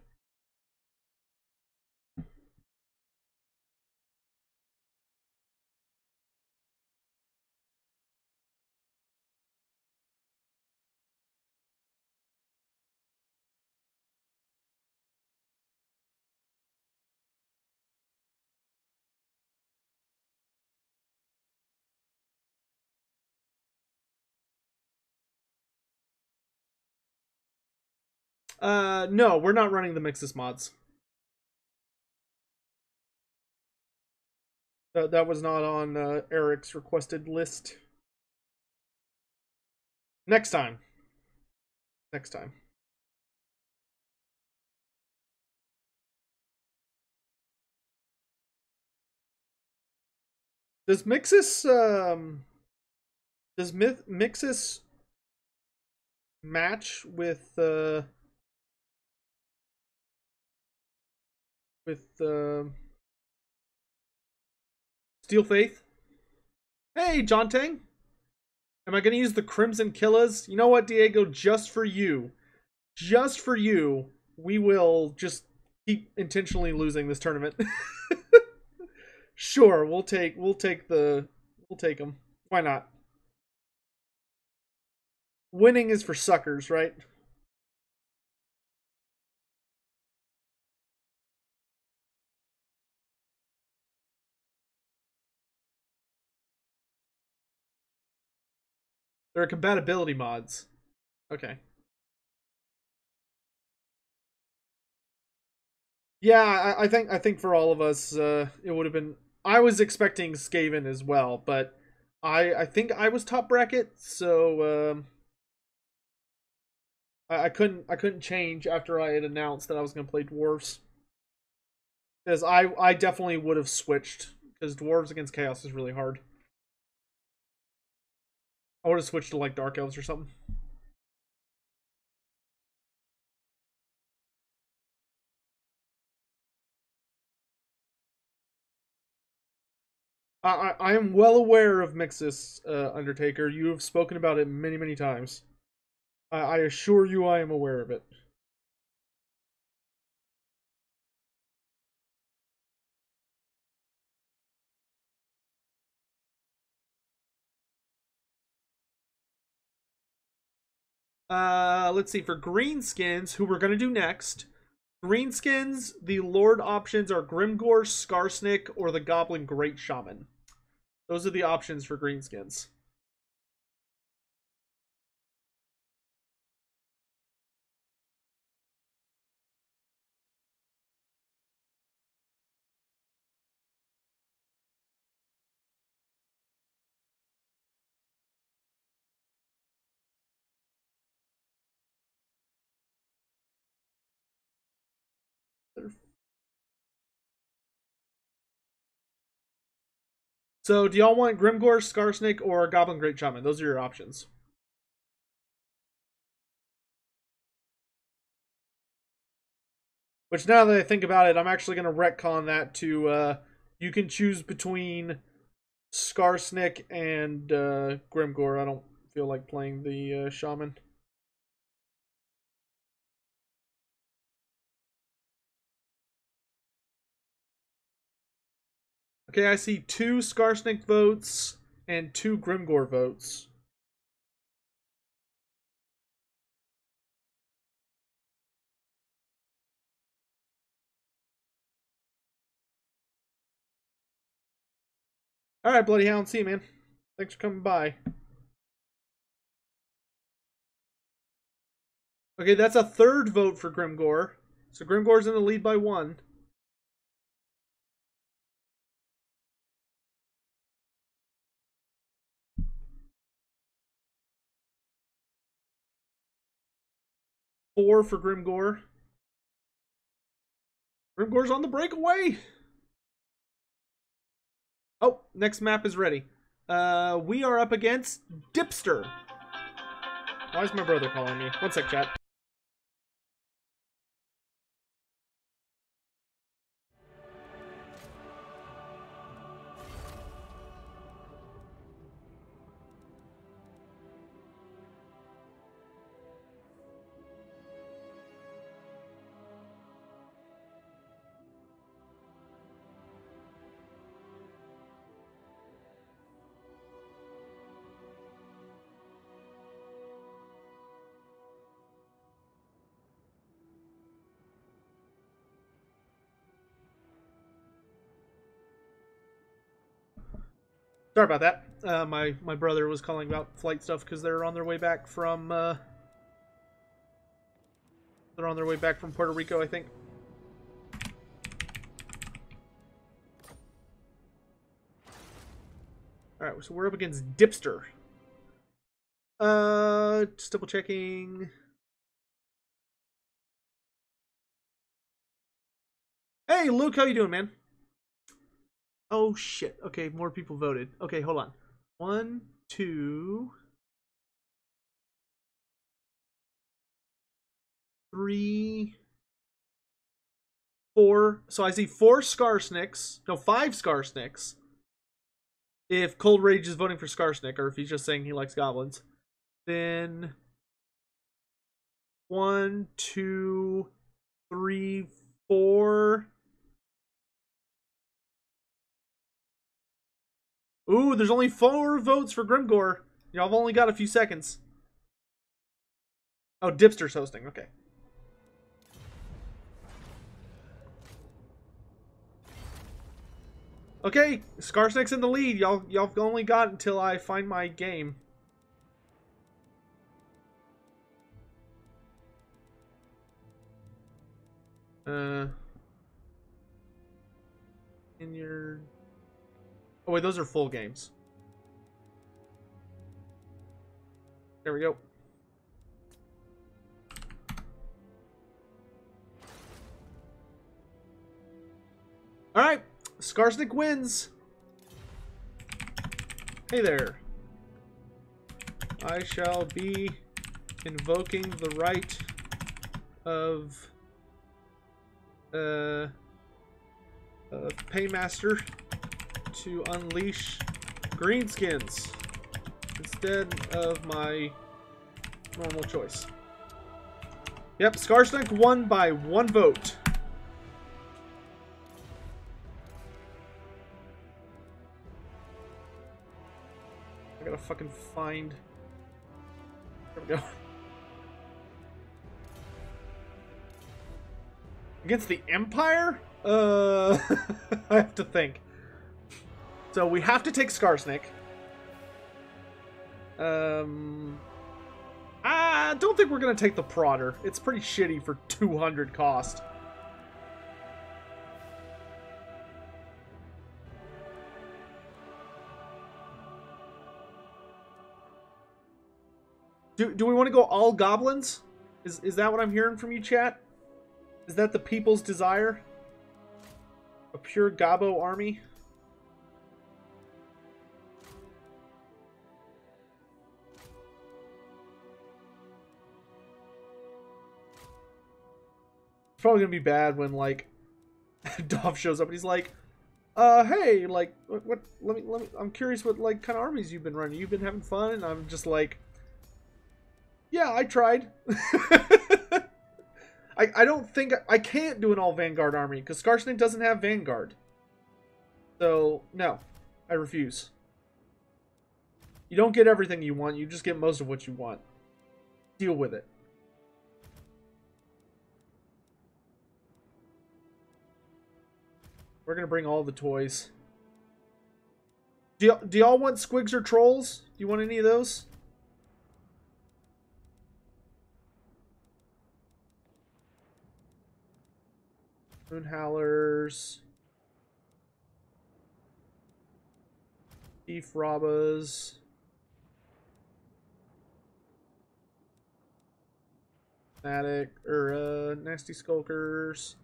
No, we're not running the Mixus mods. That was not on Eric's requested list. Next time. Next time. Does Mixus Mixus match with Steel Faith? Hey, John Tang. Am I going to use the Crimson Killas? You know what, Diego? Just for you, we will just keep intentionally losing this tournament. Sure, we'll take them. Why not? Winning is for suckers, right? There are compatibility mods. Okay. Yeah, I think for all of us, it would have been. I was expecting Skaven as well, but I think I was top bracket, so I couldn't change after I had announced that I was going to play dwarves, because I definitely would have switched, because dwarves against chaos is really hard. I would have switched to like dark elves or something. I am well aware of Mixus, Undertaker. You have spoken about it many times. I assure you I am aware of it. Let's see, for Greenskins, who we're gonna do next. Greenskins, the Lord options are Grimgor, Skarsnik, or the Goblin Great Shaman. Those are the options for Greenskins. So, do y'all want Grimgor, Skarsnik, or Goblin Great Shaman? Those are your options. Which, now that I think about it, I'm actually going to retcon that to you can choose between Skarsnik and Grimgor. I don't feel like playing the Shaman. Okay, I see 2 Skarsnik votes and 2 Grimgor votes. Alright, Bloody Hound, see you, man. Thanks for coming by. Okay, that's a 3rd vote for Grimgor. So Grimgor's in the lead by 1. 4 for Grimgore. Grimgore's on the breakaway. Oh, next map is ready. We are up against Dipster. Why is my brother calling me? One sec, chat. Sorry about that. My brother was calling about flight stuff because they're on their way back from Puerto Rico, I think. All right, so we're up against Dipster. Just double checking. Hey, Luke, how you doing, man? Oh shit. Okay, more people voted. Okay, hold on. 1, 2, 3, 4. So I see 4 Skarsnicks. No, 5 Skarsnicks. If Cold Rage is voting for Skarsnick, or if he's just saying he likes goblins. Then 1, 2, 3, 4. Ooh, there's only 4 votes for Grimgore. Y'all have only got a few seconds. Oh, Dipster's hosting. Okay. Okay, Skarsnick's in the lead. Y'all only got until I find my game. In your... Oh wait, those are full games. There we go. Alright, Skarsnick wins. Hey there. I shall be invoking the right of Paymaster to unleash Greenskins instead of my normal choice. Yep, Skarsnick won by 1 vote. I gotta fucking find... There we go. Against the Empire? I have to think. So we have to take Skarsnick. I don't think we're gonna take the Prodder. It's pretty shitty for 200 cost. Do we want to go all goblins? Is that what I'm hearing from you, chat? Is that the people's desire? A pure Gobbo army? It's probably gonna be bad when, like, Dov shows up and he's like, hey, like, what let me, I'm curious what, like, kind of armies you've been running. You've been having fun? And I'm just like, yeah, I tried. I don't think... I can't do an all-Vanguard army, because Skarsnick doesn't have Vanguard. So, no. I refuse. You don't get everything you want, you just get most of what you want. Deal with it. We're gonna bring all the toys. Do y'all want squigs or trolls? Do you want any of those? Moonhowlers. Beef Rabbas. Fanatic, or nasty skulkers,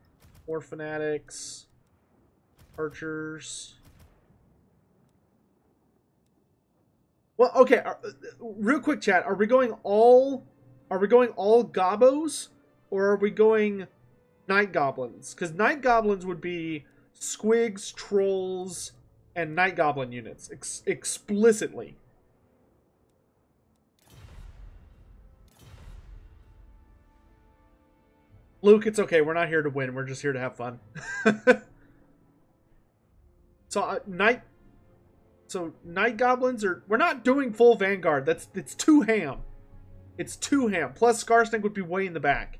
more fanatics, archers. Well, okay. Real quick, chat. Are we going all gobos, or are we going night goblins? Because night goblins would be squigs, trolls, and night goblin units explicitly. Luke, it's okay. We're not here to win. We're just here to have fun. So night goblins are. We're not doing full vanguard. It's too ham. It's too ham. Plus, Scarsnake would be way in the back.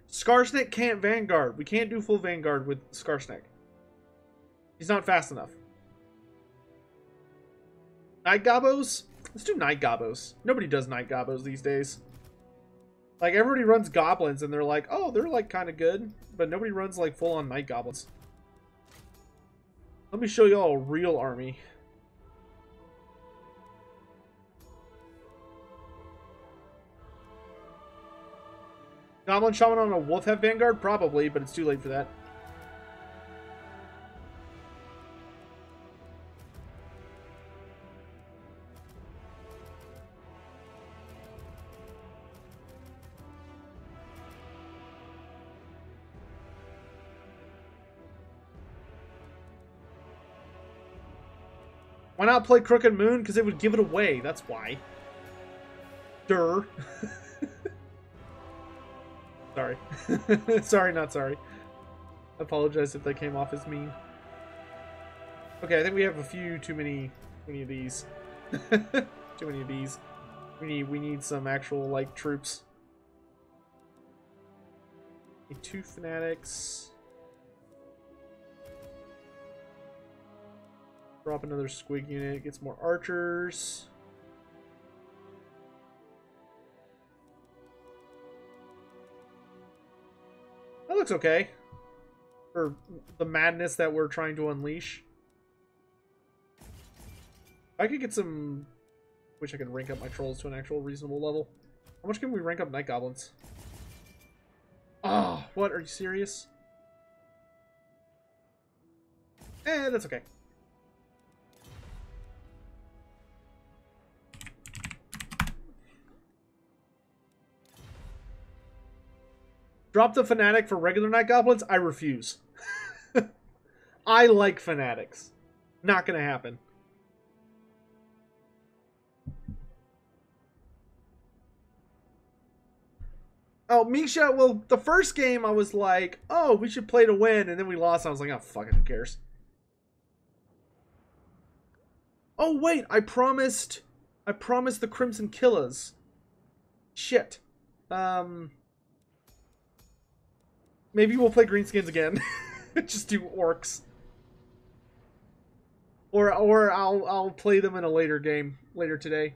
Scarsnake can't vanguard. We can't do full vanguard with Scarsnake. He's not fast enough. Night gobos? Let's do night gobos. Nobody does night gobos these days. Like, everybody runs goblins, and they're like, oh, they're, like, kind of good. But nobody runs, like, full-on night goblins. Let me show y'all a real army. Goblin Shaman on a wolf have vanguard? Probably, but it's too late for that. Why not play Crooked Moon? Because it would give it away. That's why. Durr. Sorry. Sorry, not sorry. I apologize if that came off as mean. Okay, I think we have a few too many of these. Too many of these. We need some actual, like, troops. Need 2 fanatics. Drop another squig unit, gets more archers. That looks okay. For the madness that we're trying to unleash. I could get some... Wish I could rank up my trolls to an actual reasonable level. How much can we rank up night goblins? Oh, what? Are you serious? That's okay. Drop the fanatic for regular night goblins? I refuse. I like fanatics. Not gonna happen. Oh, Misha, well, the first game I was like, oh, we should play to win, and then we lost. I was like, oh, fuck it, who cares? Oh, wait, I promised the Crimson Killers. Shit. Maybe we'll play Greenskins again. Just do orcs. Or I'll play them in a later game later today.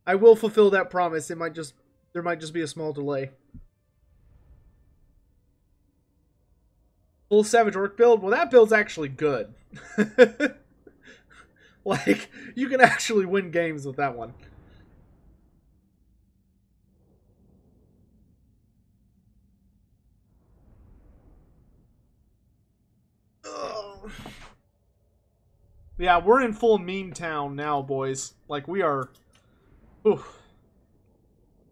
I will fulfill that promise. There might just be a small delay. Full Savage Orc build? Well, that build's actually good. Like, you can actually win games with that one. Yeah, we're in full meme town now, boys. Like, we are... Oof.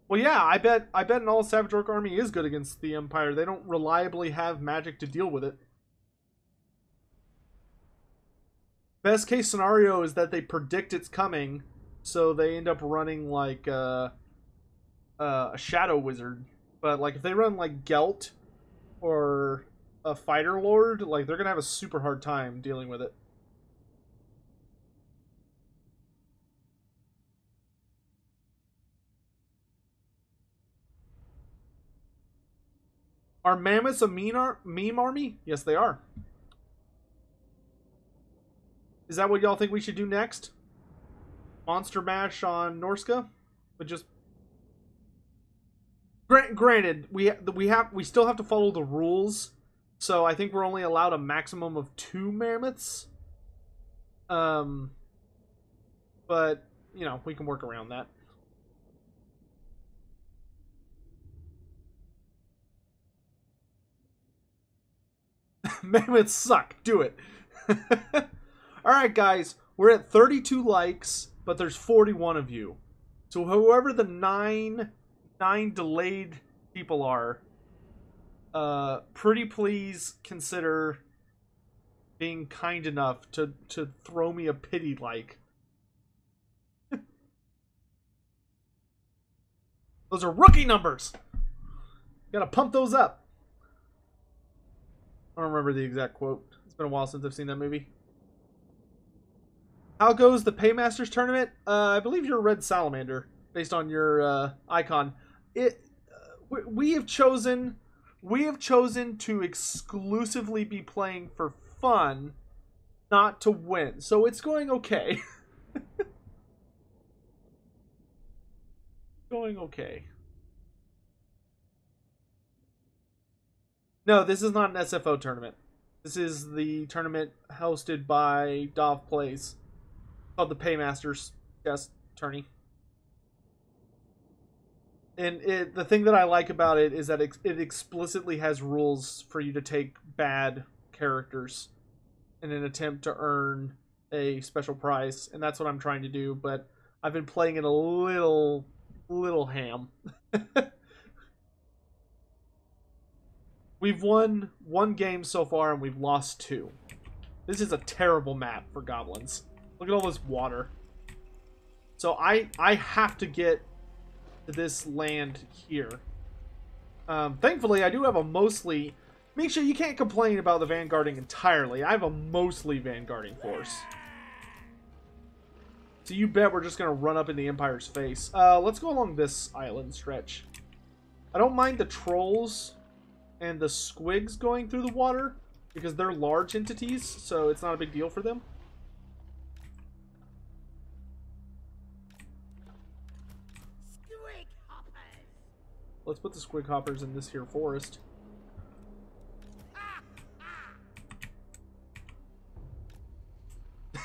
Well, yeah, I bet an all Savage Orc army is good against the Empire. They don't reliably have magic to deal with it. Best case scenario is that they predict it's coming, so they end up running like a Shadow Wizard. But like if they run like Gelt or a Fighter Lord, like they're gonna have a super hard time dealing with it. Are mammoths a meme army? Yes, they are. Is that what y'all think we should do next? Monster Mash on Norsca? But just... Granted, we still have to follow the rules, so I think we're only allowed a maximum of 2 mammoths. But, you know, we can work around that. Mammoths suck. Do it. Alright, guys. We're at 32 likes, but there's 41 of you. So whoever the nine delayed people are, pretty please consider being kind enough to throw me a pity like. Those are rookie numbers. Gotta pump those up. I don't remember the exact quote. It's been a while since I've seen that movie. How goes the Paymasters tournament? I believe you're a red salamander, based on your icon. We have chosen to exclusively be playing for fun, not to win. So it's going okay. Going okay. No, this is not an SFO tournament. This is the tournament hosted by Dov Plays, called the Paymasters Chess Tourney. And the thing that I like about it is that it explicitly has rules for you to take bad characters in an attempt to earn a special prize, and that's what I'm trying to do. But I've been playing it a little ham. We've won 1 game so far, and we've lost 2. This is a terrible map for goblins. Look at all this water. So I have to get to this land here. Thankfully, I do have a mostly... Make sure you can't complain about the vanguarding entirely. I have a mostly vanguarding force. So you bet we're just going to run up in the Empire's face. Let's go along this island stretch. I don't mind the trolls and the squigs going through the water, because they're large entities, so it's not a big deal for them. Squig hoppers. Let's put the squig hoppers in this here forest.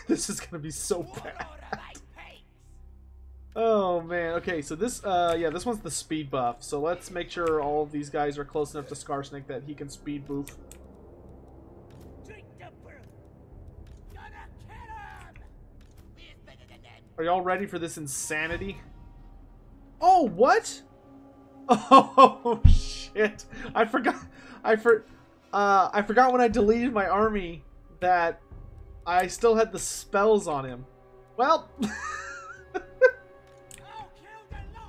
This is gonna be so bad. Oh man, okay, so this yeah, this one's the speed buff, so let's make sure all of these guys are close enough to Scarsnake that he can speed boof. Are y'all ready for this insanity? Oh, what? Oh shit. I forgot when I deleted my army that I still had the spells on him. Well,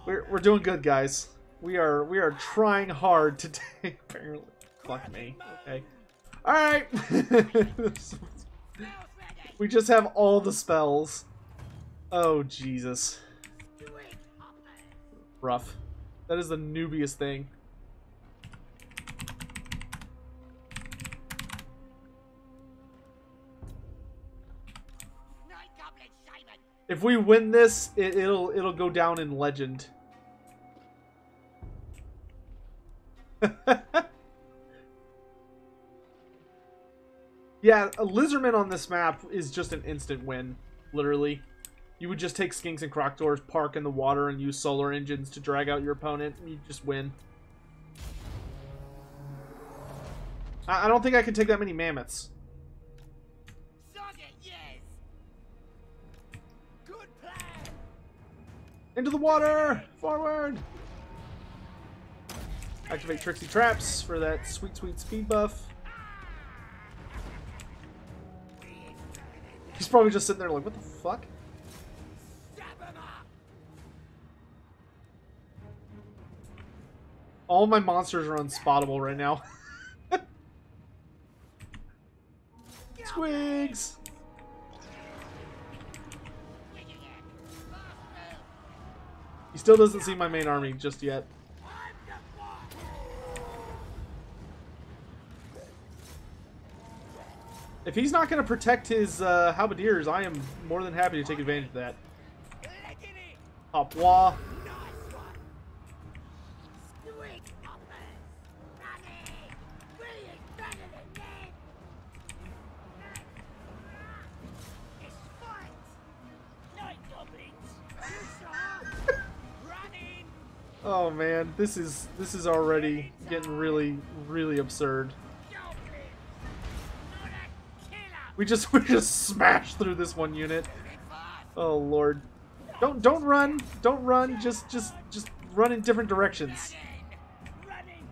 We're doing good, guys. We are trying hard to take. Apparently, fuck me. Okay. All right. We just have all the spells. Oh Jesus. Rough. That is the noobiest thing. If we win this, it'll go down in legend. Yeah, a lizardman on this map is just an instant win, literally. You would just take skinks and crocodors, park in the water, and use solar engines to drag out your opponent. You just win. I don't think I can take that many mammoths. Into the water! Forward! Activate Trixie Traps for that sweet, sweet speed buff. He's probably just sitting there like, what the fuck? All my monsters are unspottable right now. Squigs! He still doesn't see my main army just yet. If he's not going to protect his halberdiers, I am more than happy to take advantage of that. Hop wah. Oh man, this is already getting really, really absurd. We just smashed through this one unit. Oh lord. Don't run. Don't run. Just run in different directions. Running.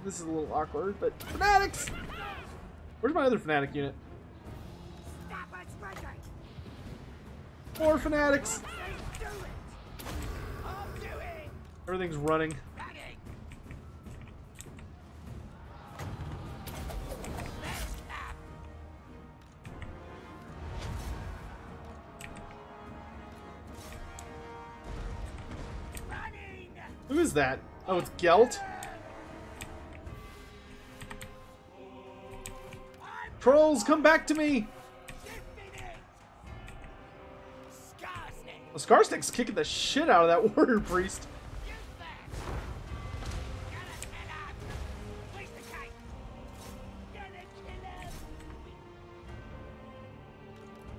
This is a little awkward, but fanatics. Where's my other fanatic unit? More fanatics. Everything's running. Who is that? Oh, it's Gelt? Trolls, come back to me! The Skarsnik's kicking the shit out of that warrior priest.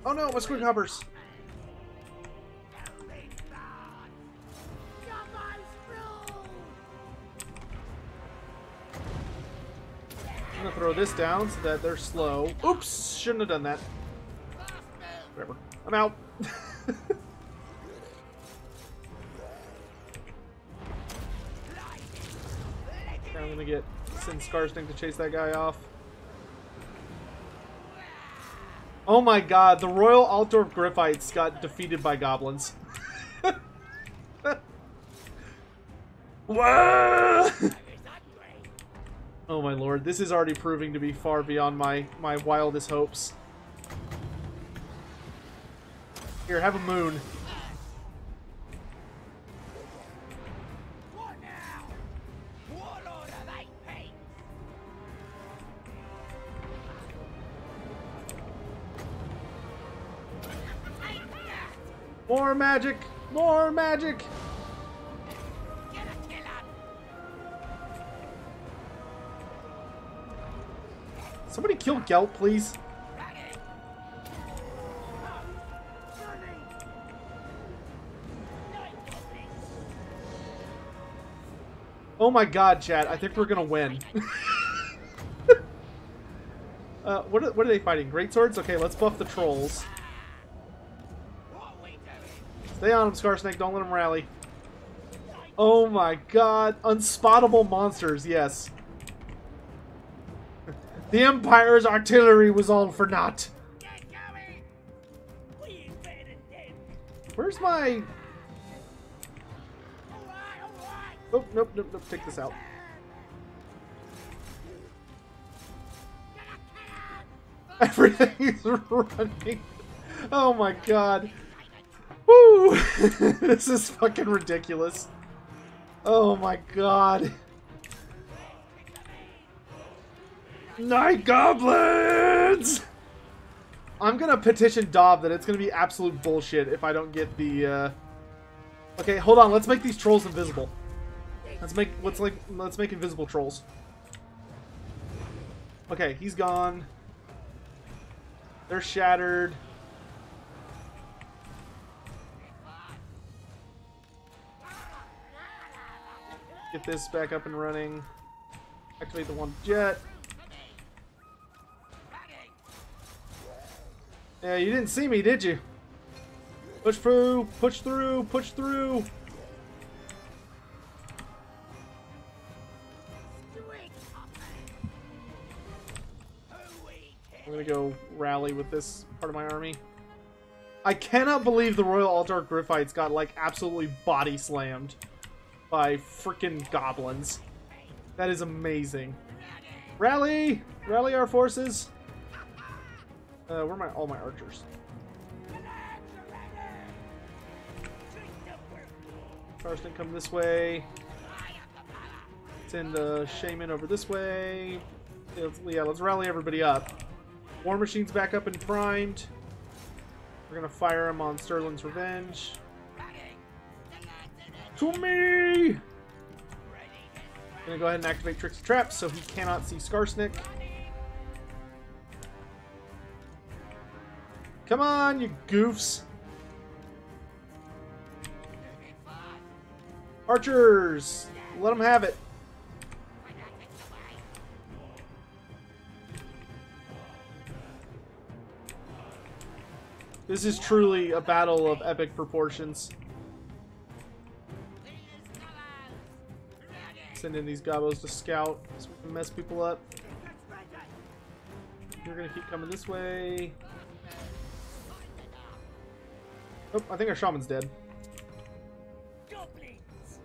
Oh no, my squig hoppers! I'm gonna throw this down so that they're slow. Oops! Shouldn't have done that. Whatever. I'm out. Now I'm gonna send Skarsnik to chase that guy off. Oh my god, the Royal Altdorf Griffites got defeated by goblins. Whoa! Oh my lord, this is already proving to be far beyond my wildest hopes. Here, have a moon. More magic! More magic! Somebody kill Gelt, please. Oh my god, chat. I think we're gonna win. What are they fighting? Great swords? Okay, let's buff the trolls. Stay on them, Skarsnik. Don't let them rally. Oh my god. Unspottable monsters, yes. The Empire's artillery was all for naught. Where's my... Oh, nope, nope, nope. Take this out. Everything is running. Oh my god. Woo! This is fucking ridiculous. Oh my god. Night Goblins! I'm gonna petition Dob that it's gonna be absolute bullshit if I don't get the, Okay, hold on. Let's make these trolls invisible. Let's make invisible trolls. Okay, he's gone. They're shattered. Get this back up and running. Activate the one jet. Yeah, you didn't see me, did you? Push through, push through, push through. I'm gonna go rally with this part of my army. I cannot believe the Royal Altdorf Griffites got like absolutely body slammed by freaking goblins. That is amazing. Rally! Rally our forces! Where are all my archers? Karsten, come this way. Send the Shaman over this way. Let's rally everybody up. War Machine's back up and primed. We're gonna fire him on Sterling's Revenge. To me! I'm gonna go ahead and activate Tricks and Traps so he cannot see Skarsnik. Come on, you goofs. Archers! Let them have it. This is truly a battle of epic proportions. Send in these gobos to scout so we can mess people up. You're gonna keep coming this way. Oh, I think our shaman's dead. Goblins!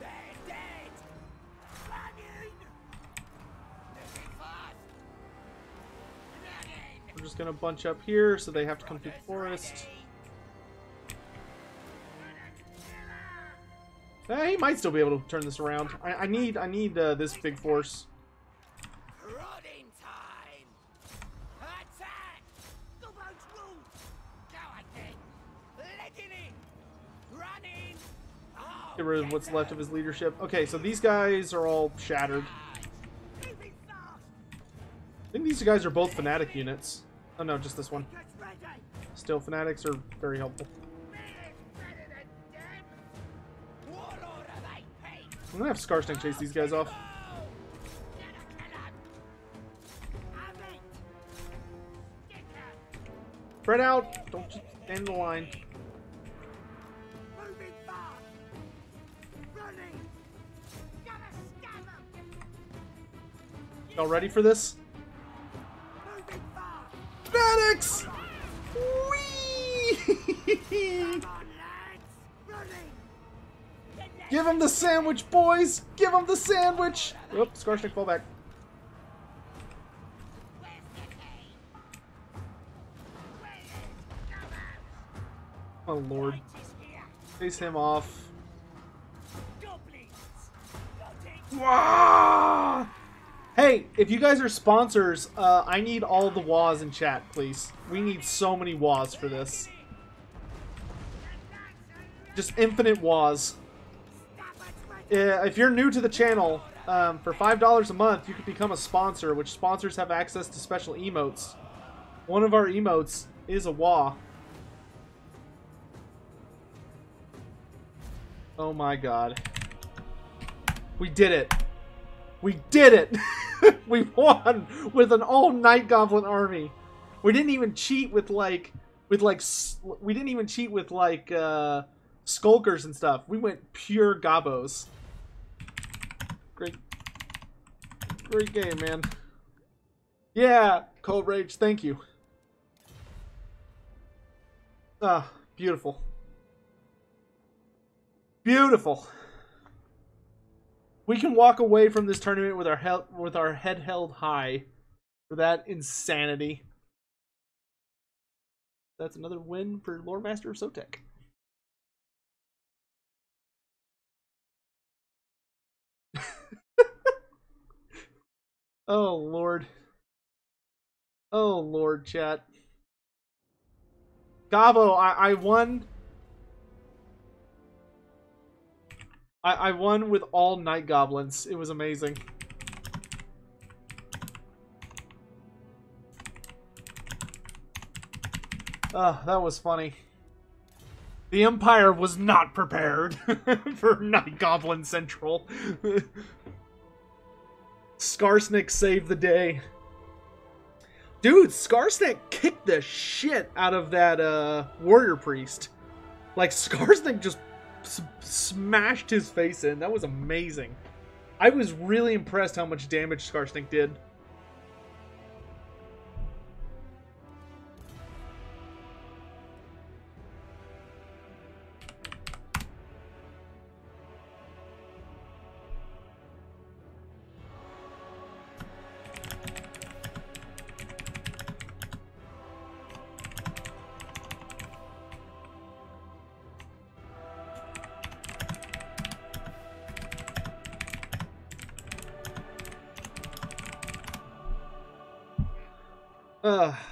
They're dead! Running! We're just gonna bunch up here so they have to come through the forest. He might still be able to turn this around. I need this big force. Prodding time! Attack! Goblins rule! Go again! Legging it! Running! Oh, Get rid of what's left of his leadership. Okay, so these guys are all shattered. moving fast! I think these guys are both fanatic units. Oh no, just this one. Get ready! Still, fanatics are very helpful. Better than them! What order they pay? I'm gonna have Scarsnake chase these guys off. Spread out! Don't just stand in the line. Moving fast! Running! Gotta stab 'em! Y'all ready for this? Moving fast! Fanatics! Whee! Come on, lads! Running! Give him the sandwich, boys! Give him the sandwich! Oop, Scarsnake, fall back. Where's the key? Where is Goblins? Oh lord. Light is here! Chase him off. Goblins! Got it! Wah! Hey, if you guys are sponsors, I need all the WAs in chat, please. We need so many WAs for this. Just infinite WAs. If you're new to the channel, for $5 a month, you can become a sponsor, which sponsors have access to special emotes. One of our emotes is a WA. Oh my god. We did it. We did it! We won with an all-night goblin army. We didn't even cheat with skulkers and stuff. We went pure gobos. Great game, man. Yeah, Cold Rage, thank you. Ah, beautiful. Beautiful. We can walk away from this tournament with our head held high for that insanity. That's another win for Lore Master of Sotek. Oh lord. Oh lord, chat. Gabo, I won. I won with all night goblins. It was amazing. That was funny. The Empire was not prepared for Night Goblin Central. Scarsnake saved the day. Dude, Scarsnake kicked the shit out of that warrior priest. Like, Scarsnake just smashed his face in. That was amazing. I was really impressed how much damage Scarsnake did.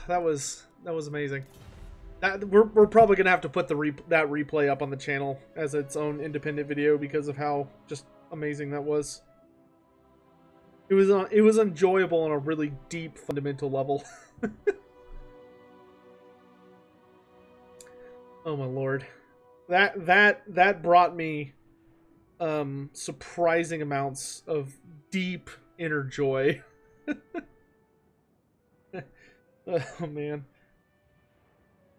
That was amazing. We're probably gonna have to put that replay up on the channel as its own independent video because of how just amazing that was. It was enjoyable on a really deep, fundamental level. Oh my lord, that brought me surprising amounts of deep inner joy. Oh man.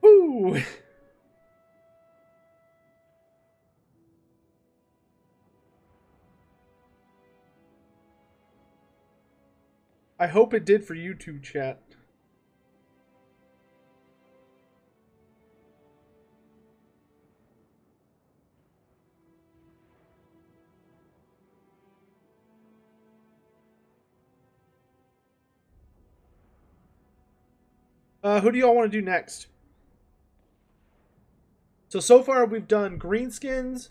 Woo! I hope it did for you too, chat. Who do y'all want to do next? So far we've done Greenskins,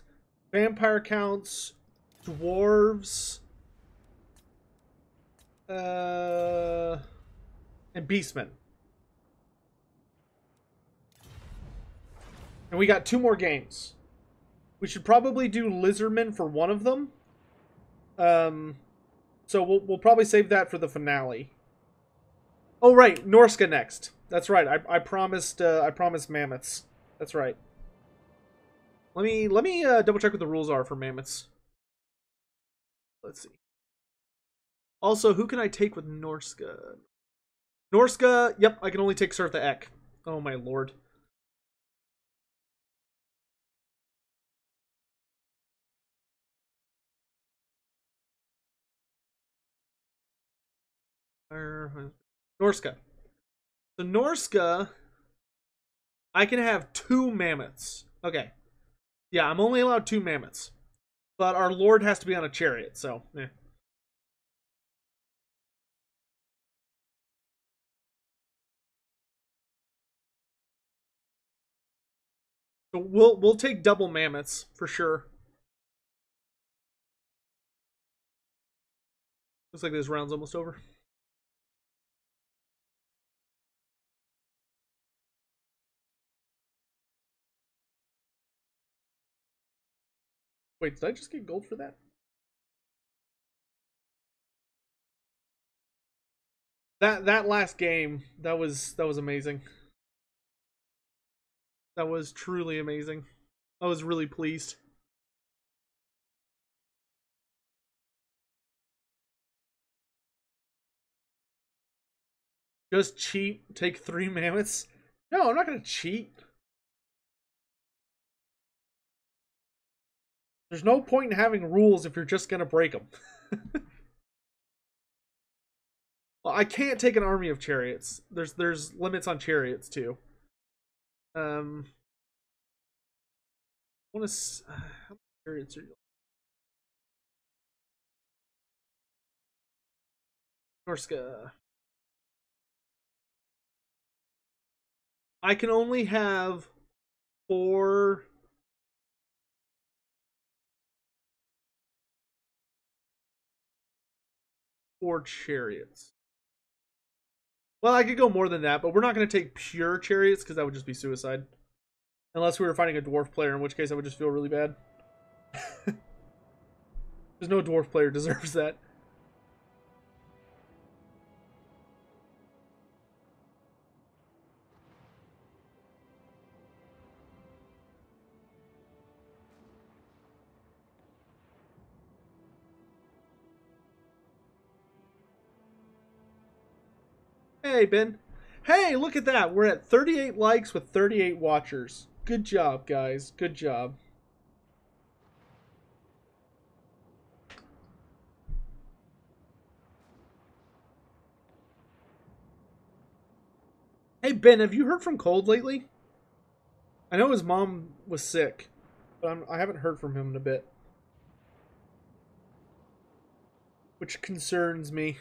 Vampire Counts, Dwarves, and Beastmen. And we got 2 more games. We should probably do Lizardmen for one of them. So we'll probably save that for the finale. Oh right, Norsca next. That's right. I promised mammoths. That's right. Let me double check what the rules are for mammoths. Let's see. Also, who can I take with Norsca? Norsca, yep, I can only take Surtha Ek. Oh my lord. Norsca. So Norsca, I can have 2 mammoths. Okay. Yeah, I'm only allowed 2 mammoths. But our lord has to be on a chariot, so eh. So we'll take double mammoths for sure. Looks like this round's almost over. Wait, did I just get gold for that? That last game, that was amazing. That was truly amazing. I was really pleased. Just cheat, take 3 mammoths. No, I'm not gonna cheat. There's no point in having rules if you're just gonna break them. Well, I can't take an army of chariots. There's limits on chariots too. I want to. How many chariots are you? Norsca. I can only have 4. Four chariots. Well, I could go more than that, but we're not going to take pure chariots because that would just be suicide. Unless we were fighting a dwarf player, in which case I would just feel really bad. There's no dwarf player deserves that. Hey, Ben. Hey, look at that. We're at 38 likes with 38 watchers. Good job, guys. Good job. Hey, Ben, have you heard from Cold lately? I know his mom was sick, but I haven't heard from him in a bit. Which concerns me.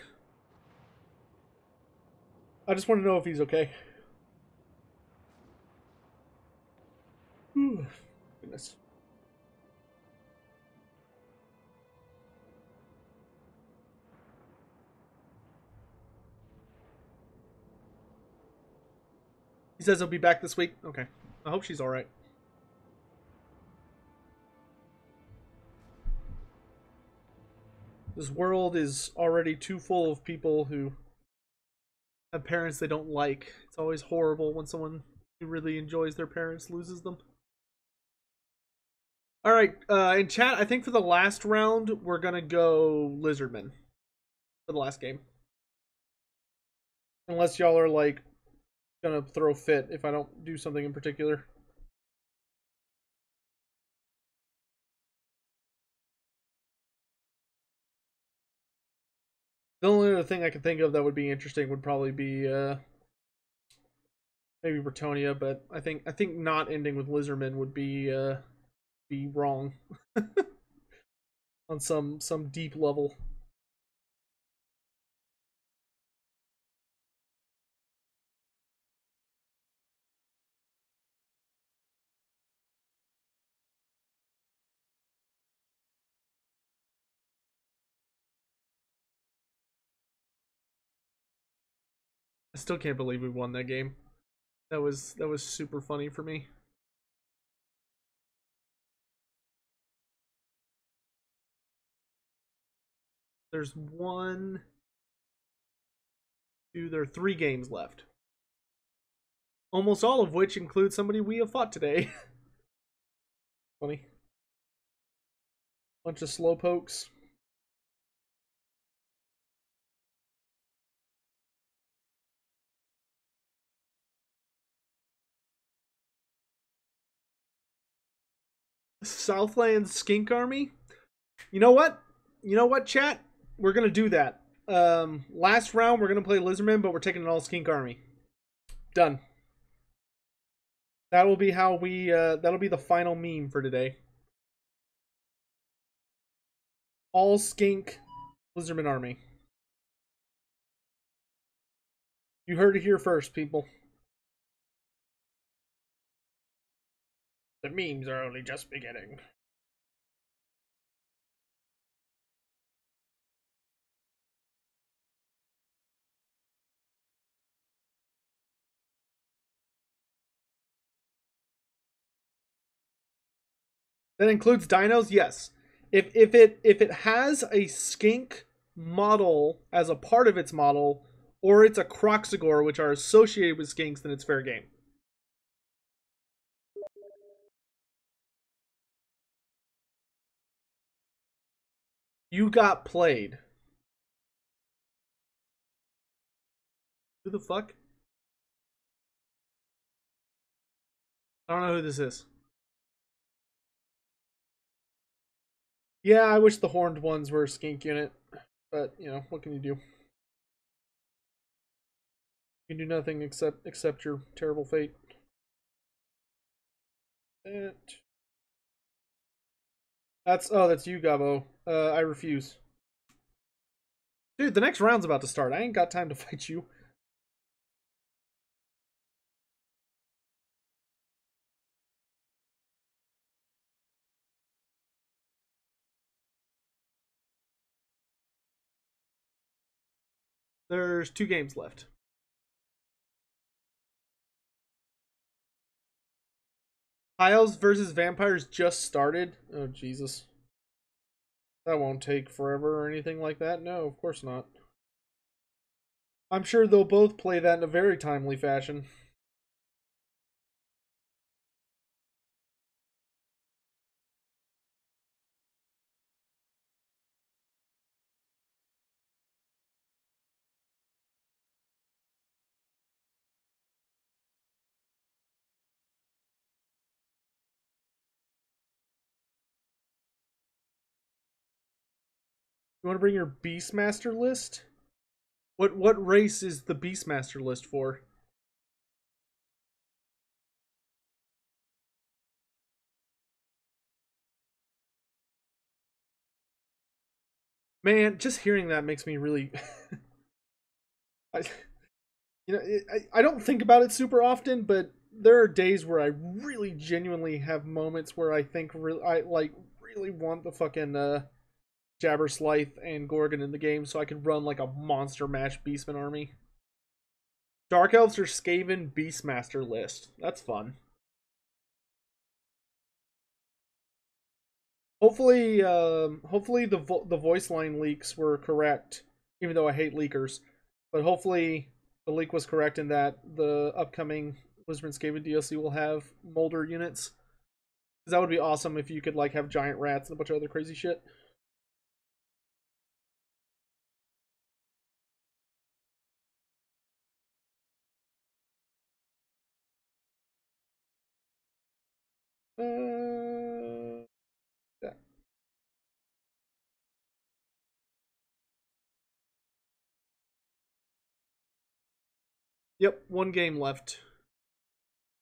I just want to know if he's okay. Ooh, goodness. He says he'll be back this week. Okay. I hope she's alright. This world is already too full of people who have parents they don't like. It's always horrible when someone who really enjoys their parents loses them. All right, in chat, I think for the last round, we're going to go Lizardmen for the last game. Unless y'all are, like, going to throw fit if I don't do something in particular. The only other thing I can think of that would be interesting would probably be maybe Bretonia, but I think not ending with Lizardmen would be wrong on some deep level. I still can't believe we won that game. That was super funny for me. There's there are 3 games left. Almost all of which include somebody we have fought today. Funny. Bunch of slowpokes. Southland Skink Army? You know what? You know what, chat? We're gonna do that. Last round we're gonna play Lizardmen, but we're taking an all Skink Army. Done. That will be how we that'll be the final meme for today. All Skink Lizardman Army. You heard it here first, people. The memes are only just beginning. That includes dinos? Yes. If it has a skink model as a part of its model, or it's a Croxagore, which are associated with skinks, then it's fair game. You got played. Who the fuck? I don't know who this is. Yeah, I wish the horned ones were a skink unit. But, you know, what can you do? You can do nothing except your terrible fate. That's you, Gabo. I refuse. Dude, the next round's about to start. I ain't got time to fight you. There's 2 games left. Isles versus Vampires just started? Oh, Jesus. That won't take forever or anything like that. No, of course not. I'm sure they'll both play that in a very timely fashion. You want to bring your Beastmaster list? What race is the Beastmaster list for? Man, just hearing that makes me really I I don't think about it super often, but there are days where I really genuinely have moments where I think I really want the fucking Jabber Slythe and Gorgon in the game so I can run like a monster mash Beastman army. Dark Elves are Skaven Beastmaster list. That's fun. Hopefully, hopefully the voice line leaks were correct, even though I hate leakers. But hopefully the leak was correct in that the upcoming Wizard Skaven DLC will have Molder units. that would be awesome if you could like have giant rats and a bunch of other crazy shit. Yeah. Yep, one game left.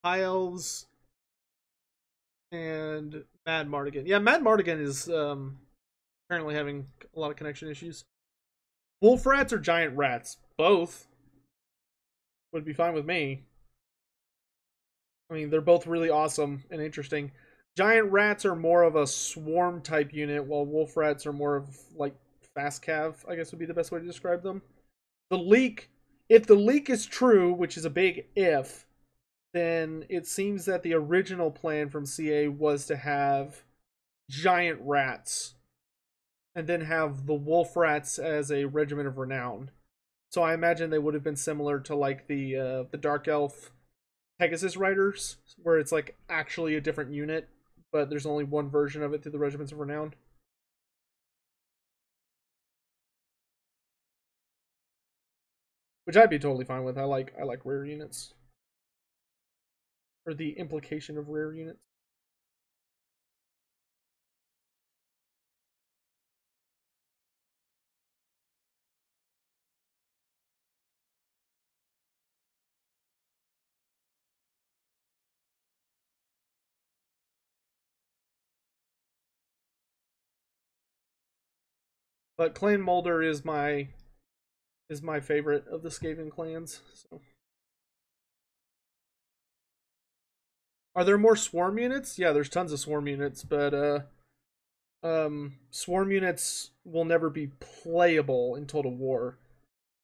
High Elves and Mad Mardigan. Yeah, Mad Mardigan is apparently having a lot of connection issues. Wolf rats or giant rats? Both would be fine with me. I mean, they're both really awesome and interesting. Giant rats are more of a swarm type unit, while wolf rats are more of like fast cav, I guess would be the best way to describe them. The leak, if the leak is true, which is a big if, then it seems that the original plan from CA was to have giant rats and then have the wolf rats as a regiment of renown. So I imagine they would have been similar to like the Dark Elf Pegasus Riders, where it's like actually a different unit, but there's only one version of it through the Regiments of Renown. Which I'd be totally fine with. I like rare units. Or the implication of rare units. But Clan Molder is my favorite of the Skaven clans. So, are there more swarm units? Yeah, there's tons of swarm units, but swarm units will never be playable in Total War.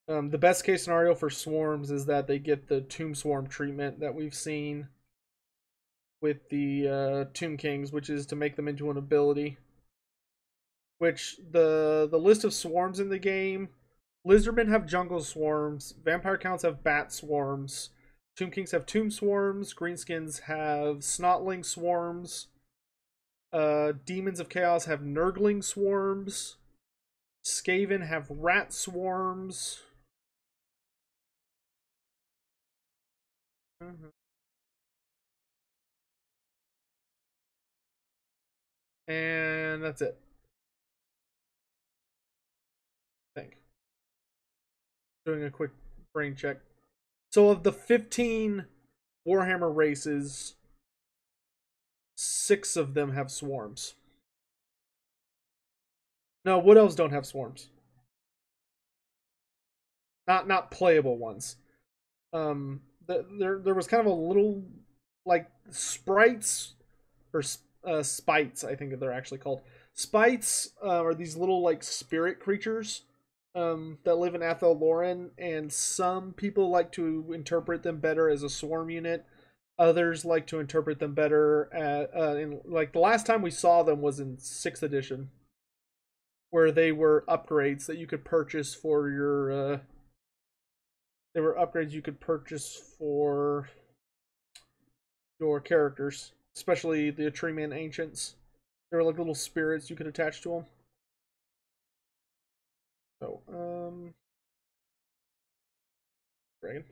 The best case scenario for swarms is that they get the Tomb Swarm treatment that we've seen with the Tomb Kings, which is to make them into an ability. Which the list of swarms in the game, Lizardmen have jungle swarms, Vampire Counts have bat swarms, Tomb Kings have tomb swarms, Greenskins have snotling swarms, Demons of Chaos have nurgling swarms, Skaven have rat swarms. Mm-hmm. And that's it. I think. Doing a quick brain check. So of the 15 Warhammer races, 6 of them have swarms. No, Wood Elves don't have swarms. Not playable ones. There was kind of a little like sprites or spites, I think they're actually called. Spites are these little like spirit creatures that live in Athel Loren, and some people like to interpret them better as a swarm unit. Others like to interpret them better in like the last time we saw them was in 6th edition, where they were upgrades that you could purchase for your. They were upgrades you could purchase for your characters, especially the Treeman Ancients. They were like little spirits you could attach to them. So, Dragon.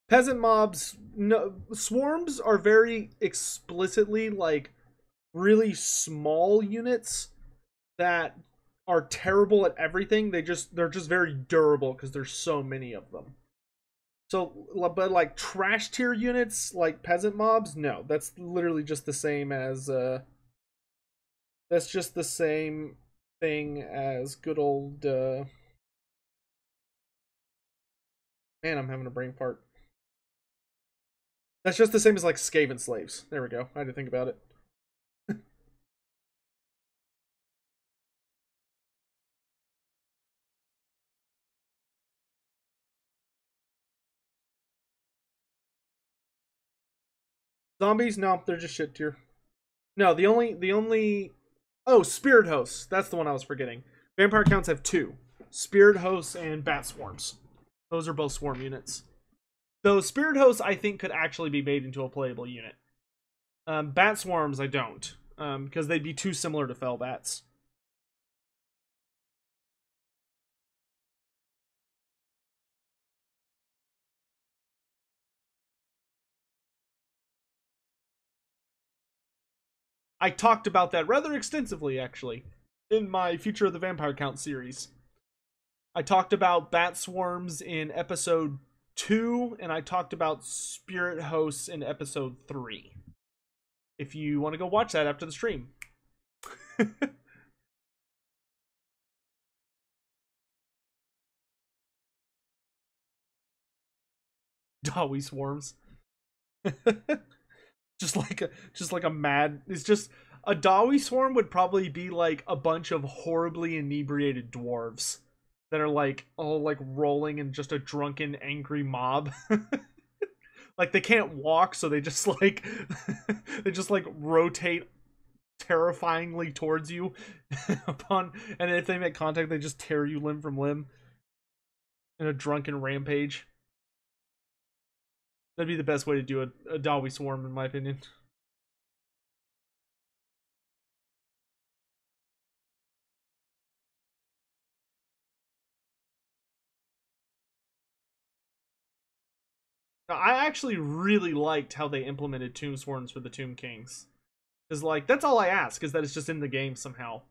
Peasant mobs, no, swarms are very explicitly like really small units that are terrible at everything. They're just very durable because there's so many of them. So, but like trash tier units like peasant mobs, no, that's literally just the same as that's just the same thing as good old man, I'm having a brain fart. That's just the same as like Skaven slaves. There we go. I had to think about it. Zombies, no, they're just shit tier. No, the only Oh, spirit hosts. That's the one I was forgetting. Vampire counts have two: spirit hosts and bat swarms. Those are both swarm units. Though spirit hosts, I think, could actually be made into a playable unit. Bat swarms, I don't, because they'd be too similar to fell bats. I talked about that rather extensively, actually, in my Future of the Vampire Count series. I talked about bat swarms in episode 2, and I talked about spirit hosts in episode 3. If you want to go watch that after the stream. Dawi swarms. just like a mad, it's just a Dawi swarm would probably be like a bunch of horribly inebriated dwarves that are like all like rolling in just a drunken angry mob. Like they can't walk, so they just like they just like rotate terrifyingly towards you and if they make contact they just tear you limb from limb in a drunken rampage. That'd be the best way to do a Dawi swarm, in my opinion. Now, I actually really liked how they implemented Tomb Swarms for the Tomb Kings. Because, like, that's all I ask, is that it's just in the game somehow.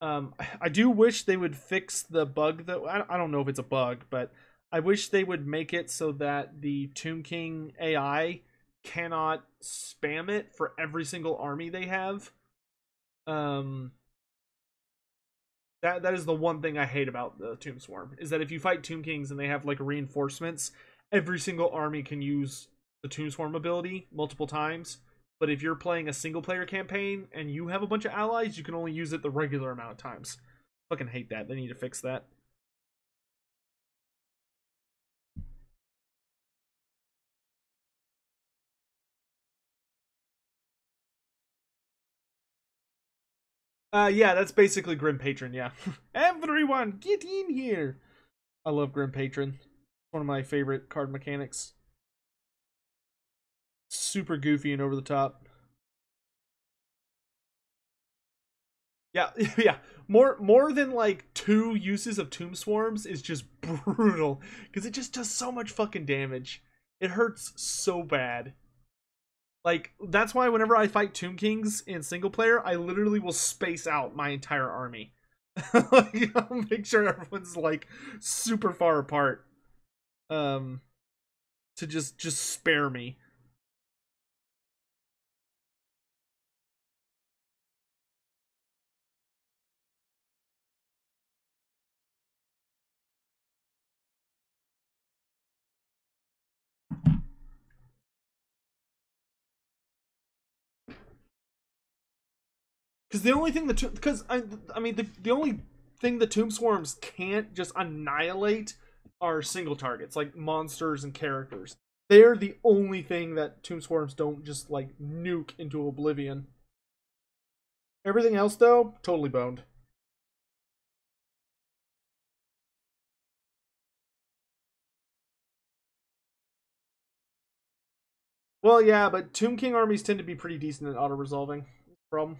I do wish they would fix the bug that... I don't know if it's a bug, but I wish they would make it so that the Tomb King AI cannot spam it for every single army they have. That is the one thing I hate about the Tomb Swarm, is that if you fight Tomb Kings and they have, like, reinforcements, every single army can use the Tomb Swarm ability multiple times. But if you're playing a single player campaign and you have a bunch of allies, you can only use it the regular amount of times. Fucking hate that. They need to fix that. Yeah, that's basically Grim Patron, yeah. Everyone, get in here! I love Grim Patron. One of my favorite card mechanics. Super goofy and over the top. Yeah, yeah. More than like 2 uses of Tomb Swarms is just brutal. Because it just does so much fucking damage. It hurts so bad. Like, that's why whenever I fight Tomb Kings in single player, I literally will space out my entire army. Like, I'll make sure everyone's like super far apart. To just spare me. Because the only thing the only thing the Tomb Swarms can't just annihilate are single targets, like monsters and characters. They're the only thing that Tomb Swarms don't just like nuke into oblivion. Everything else, though, totally boned. Well, yeah, but Tomb King armies tend to be pretty decent at auto-resolving. Problem.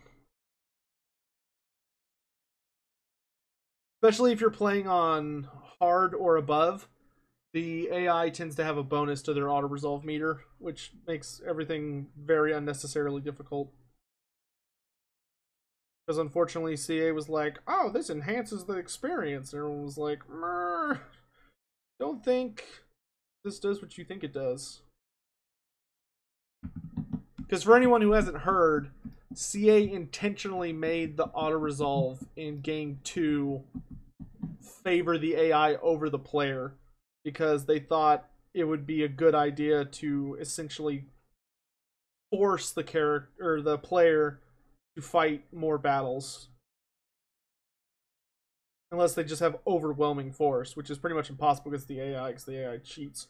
Especially if you're playing on hard or above, the AI tends to have a bonus to their auto-resolve meter, which makes everything very unnecessarily difficult. Because unfortunately, CA was like, oh, this enhances the experience. And everyone was like, don't think this does what you think it does. Because for anyone who hasn't heard, CA intentionally made the auto-resolve in Game 2 favor the AI over the player. Because they thought it would be a good idea to essentially force the character or the player to fight more battles. Unless they just have overwhelming force, which is pretty much impossible against the AI, because the AI cheats.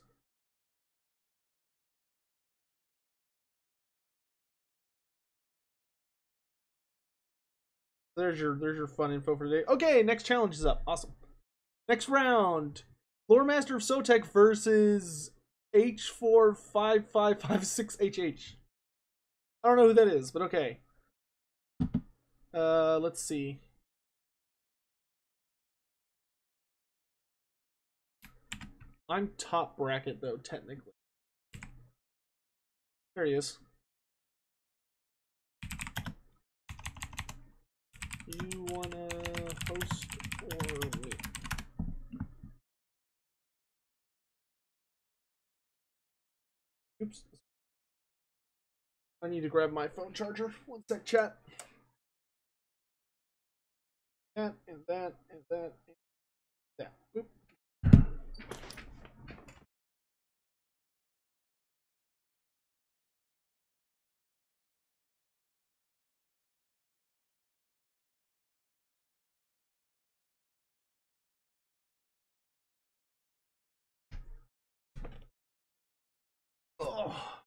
There's your fun info for today. Okay, next challenge is up. Awesome. Next round. Lore Master of Sotek versus H45556HH. I don't know who that is, but okay. Let's see. I'm top bracket though, technically. There he is. You wanna host or me? Oops. I need to grab my phone charger. One sec, chat. That and that and that and that. Oop. Oh.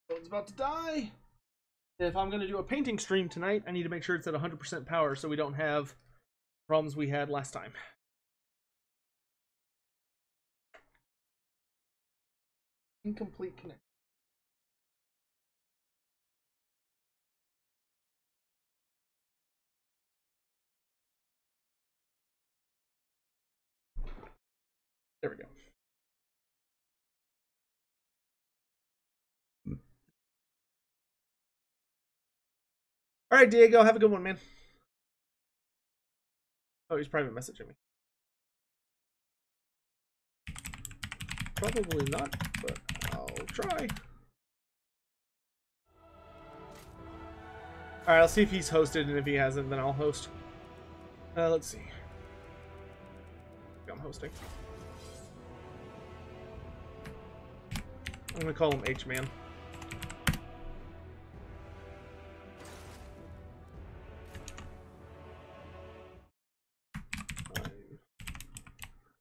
Phone's about to die. If I'm going to do a painting stream tonight, I need to make sure it's at 100% power so we don't have problems we had last time. Incomplete connection. There we go. All right, Diego, have a good one, man. Oh, he's private messaging me. Probably not, but I'll try. All right, I'll see if he's hosted, and if he hasn't, then I'll host. Let's see. I'm hosting. I'm gonna call him H-Man.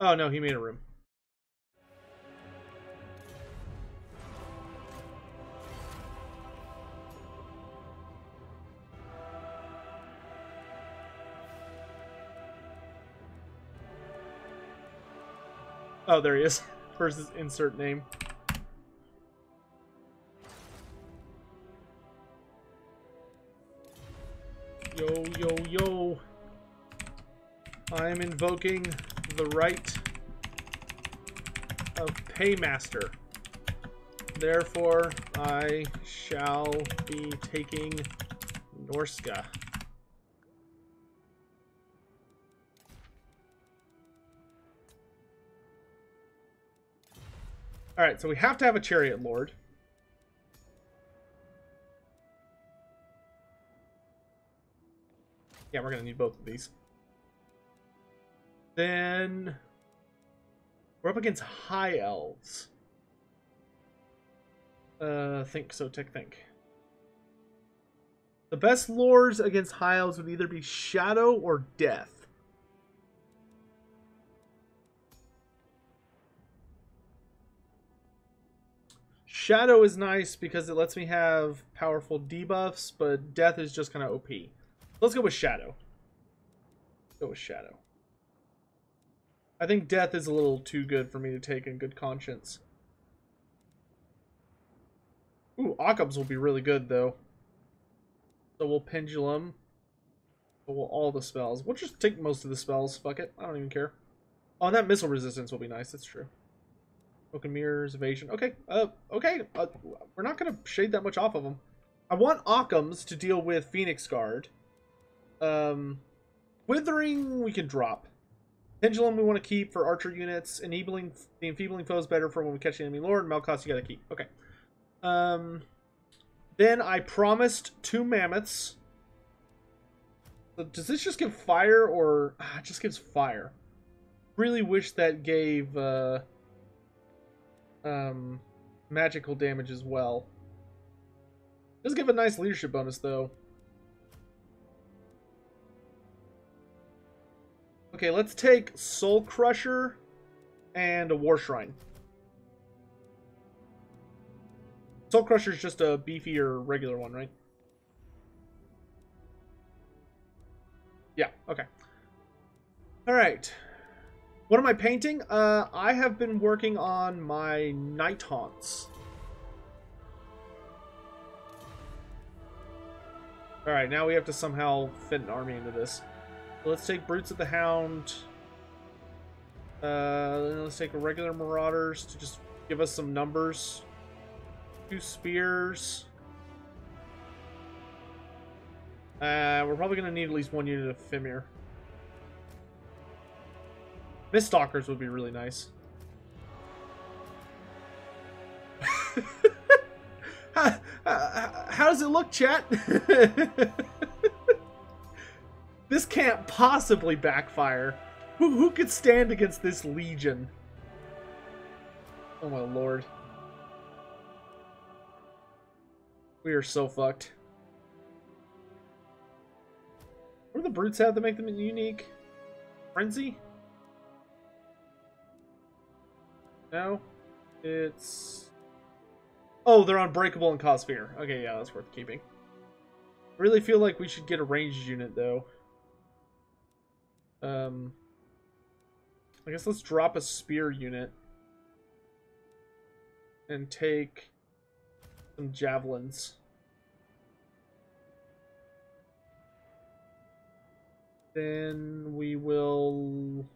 Oh no, he made a room. Oh, there he is. Versus insert name. Yo, yo, yo. I am invoking the right of Paymaster. Therefore, I shall be taking Norsca. Alright, so we have to have a Chariot Lord. Yeah, we're going to need both of these. Then we're up against High Elves. Think, Sotek, think. The best lores against High Elves would either be Shadow or Death. Shadow is nice because it lets me have powerful debuffs, but Death is just kind of OP. Let's go with Shadow. Go with Shadow. I think Death is a little too good for me to take in good conscience. Ooh, Occams will be really good, though. So we'll Pendulum. So we'll all the spells. We'll just take most of the spells. Fuck it. I don't even care. Oh, and that missile resistance will be nice. That's true. Broken Mirrors, Evasion. Okay. Okay. We're not going to shade that much off of them. I want Occams to deal with Phoenix Guard. Withering, we can drop. Pendulum, we want to keep for archer units. The enfeebling foe is better for when we catch the enemy lord. Malcost, you got to keep. Okay. Then I promised 2 mammoths. So does this just give fire or... it just gives fire. Really wish that gave magical damage as well. Does give a nice leadership bonus though. Okay, let's take Soul Crusher and a War Shrine. Soul Crusher is just a beefier regular one, right? All right. What am I painting? I have been working on my night haunts. All right, now we have to somehow fit an army into this. So let's take Brutes of the Hound. Let's take regular Marauders to just give us some numbers. 2 Spears. We're probably going to need at least 1 unit of Fimir. Miststalkers would be really nice. How does it look, chat? This can't possibly backfire. Who could stand against this legion? Oh my lord. We are so fucked. What do the brutes have that make them unique? Frenzy? No? It's... Oh, they're unbreakable and cause fear. Okay, yeah, that's worth keeping. I really feel like we should get a ranged unit, though. I guess let's drop a spear unit. And take some javelins. Then we will...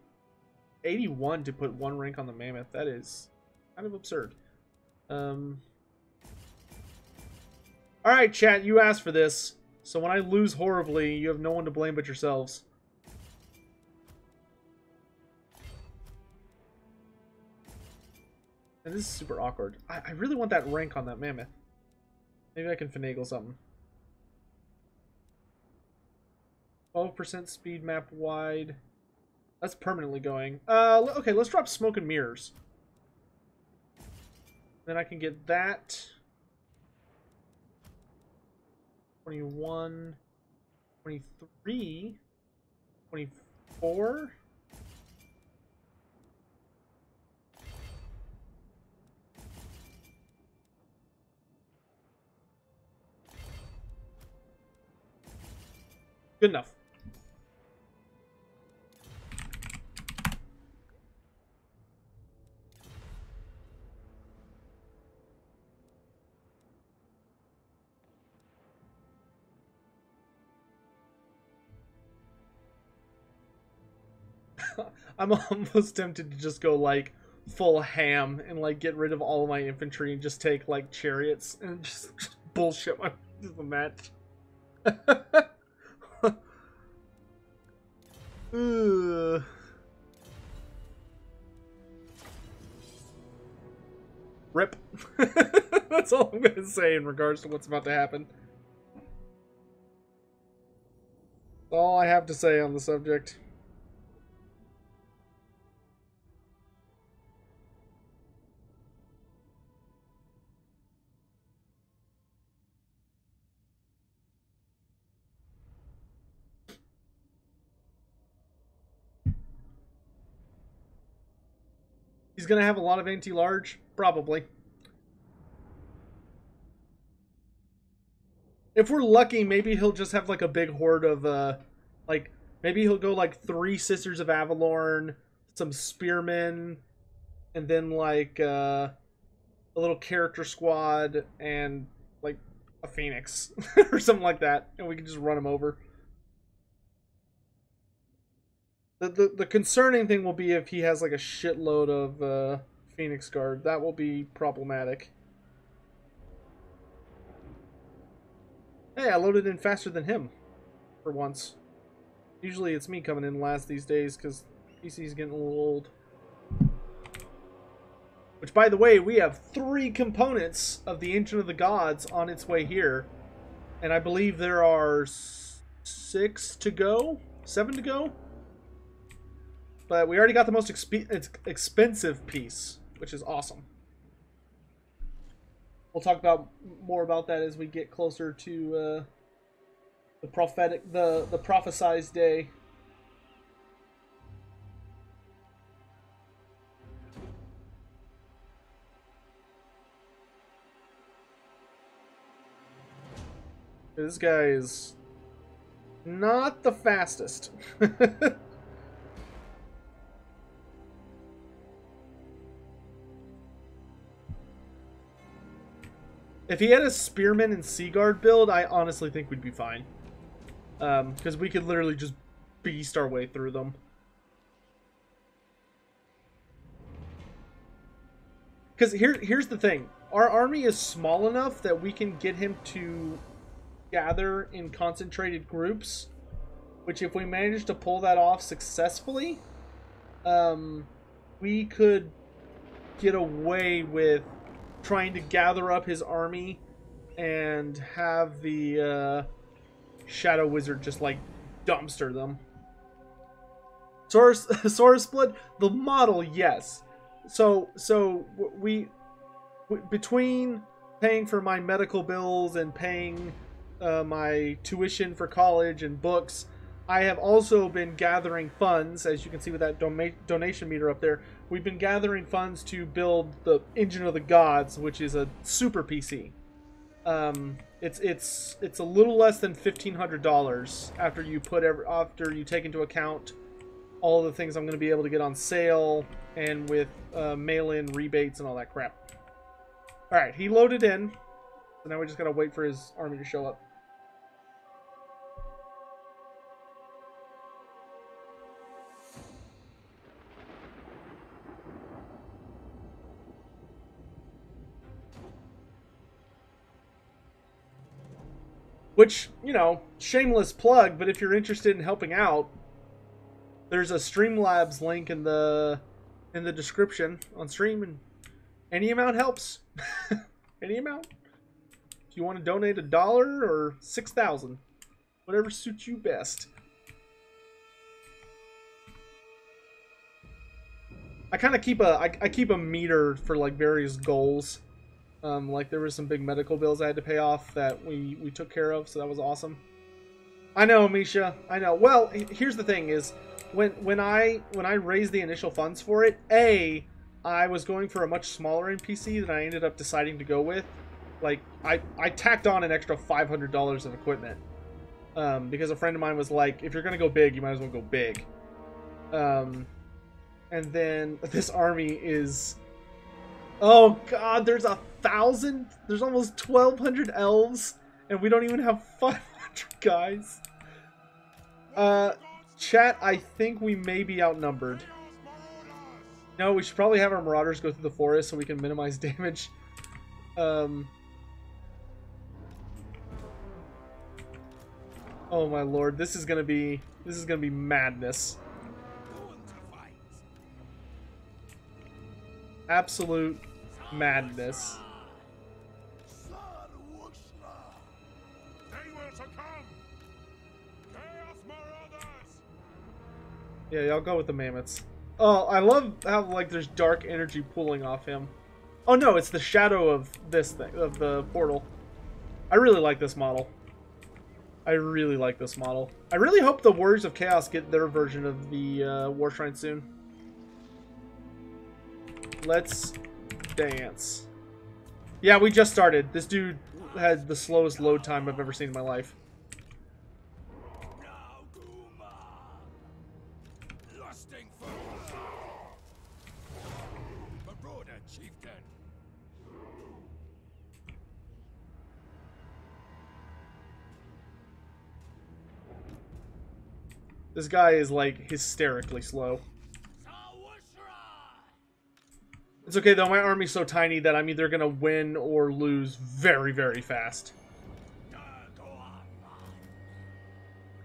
81 to put 1 rank on the mammoth. That is kind of absurd. Alright, chat, you asked for this. So when I lose horribly, you have no one to blame but yourselves. And this is super awkward. I really want that rank on that mammoth. Maybe I can finagle something. 12% speed map wide. That's permanently going. Okay, let's drop smoke and mirrors. Then I can get that. 21, 23, 24. Good enough. I'm almost tempted to just go like full ham and like get rid of all of my infantry and just take like chariots and just bullshit the match. Rip. That's all I'm gonna say in regards to what's about to happen. That's all I have to say on the subject. He's gonna have a lot of anti-large? Probably. If we're lucky, maybe he'll just have like a big horde of like maybe he'll go like 3 Sisters of Avalorn, some spearmen, and then like a little character squad and like a phoenix or something like that, and we can just run him over. The concerning thing will be if he has like a shitload of Phoenix Guard. That will be problematic. Hey, I loaded in faster than him. For once. Usually it's me coming in last these days because PC's getting a little old. Which, by the way, we have 3 components of the Ancient of the Gods on its way here. And I believe there are 6 to go? 7 to go? But we already got the most expensive piece, which is awesome. We'll talk about more about that as we get closer to the prophesized day. This guy is not the fastest. If he had a Spearman and Sea Guard build, I honestly think we'd be fine. Because we could literally just beast our way through them. Because here's the thing. Our army is small enough that we can get him to gather in concentrated groups. Which, if we manage to pull that off successfully, we could get away with trying to gather up his army and have the Shadow Wizard just, like, dumpster them. Source Split, the model, yes. So we between paying for my medical bills and paying my tuition for college and books, I have also been gathering funds, as you can see with that donation meter up there. We've been gathering funds to build the Engine of the Gods, which is a super PC. It's a little less than $1,500 after you take into account all the things I'm going to be able to get on sale and with mail-in rebates and all that crap. All right, he loaded in, so now we just gotta wait for his army to show up. Which, you know, shameless plug, but if you're interested in helping out, there's a Streamlabs link in the description on stream, and any amount helps. Any amount. If you want to donate $1 or 6,000, whatever suits you best. I kind of keep I keep a meter for like various goals. Like there was some big medical bills I had to pay off that we took care of, so that was awesome. I know, Misha. I know. Well, here's the thing: is when I raised the initial funds for it, I was going for a much smaller NPC than I ended up deciding to go with. Like I tacked on an extra $500 of equipment because a friend of mine was like, "If you're gonna go big, you might as well go big." And then this army is, oh god, there's 1,000, there's almost 1,200 elves, and we don't even have 500 guys. Chat, I think we may be outnumbered. No, we should probably have our marauders go through the forest so we can minimize damage. Oh my lord, this is gonna be madness. Absolute madness. Yeah, y'all go with the mammoths. Oh, I love how like there's dark energy pulling off him. Oh no, it's the shadow of this thing, of the portal. I really like this model. I really like this model. I really hope the Warriors of Chaos get their version of the War Shrine soon. Let's dance. Yeah, we just started. This dude had the slowest load time I've ever seen in my life. This guy is like hysterically slow. It's okay though, my army's so tiny that I'm either gonna win or lose very, very fast.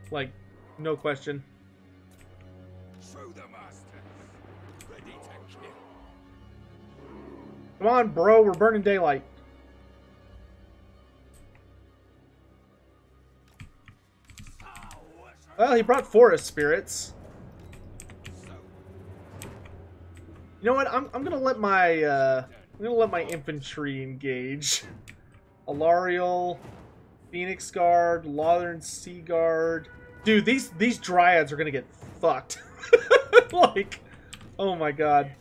Like, no question. Come on, bro, we're burning daylight. Well, he brought forest spirits. You know what? I'm gonna let my infantry engage. Alariel, Phoenix Guard, Northern Sea Guard. Dude, these dryads are gonna get fucked. Like, oh my god.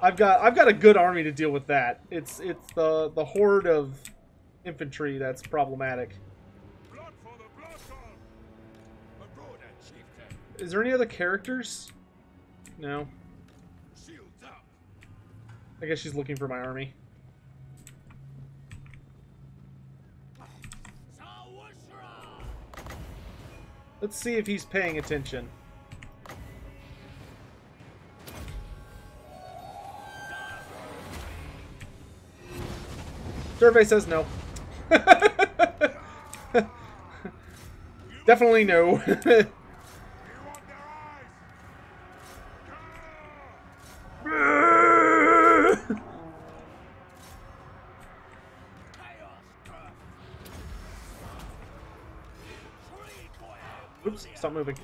I've got a good army to deal with that. It's the horde of infantry that's problematic. Is there any other characters? No. I guess she's looking for my army. Let's see if he's paying attention. Survey says no. Definitely no. Oops, stop moving.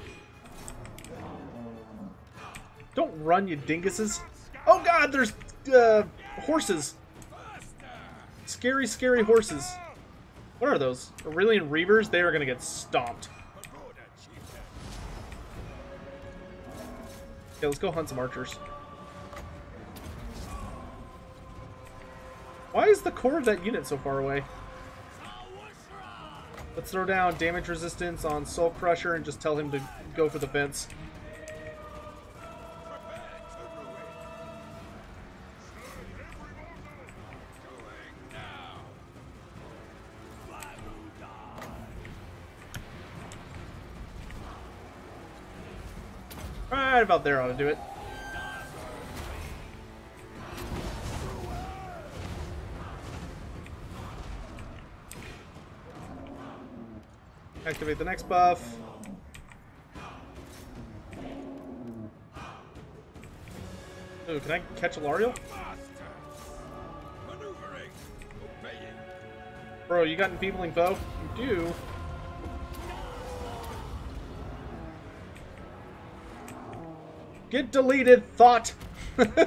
Don't run, you dinguses. Oh god, there's horses. Scary, scary horses. What are those? Aurelian Reavers? They are gonna get stomped. Okay, let's go hunt some archers. Why is the core of that unit so far away? Let's throw down damage resistance on Soul Crusher and just tell him to go for the fence. Right about there ought to do it. Activate the next buff. Ooh, can I catch a Lariel? Bro, you got enfeebling foe? You do. Get deleted, thought! Alright,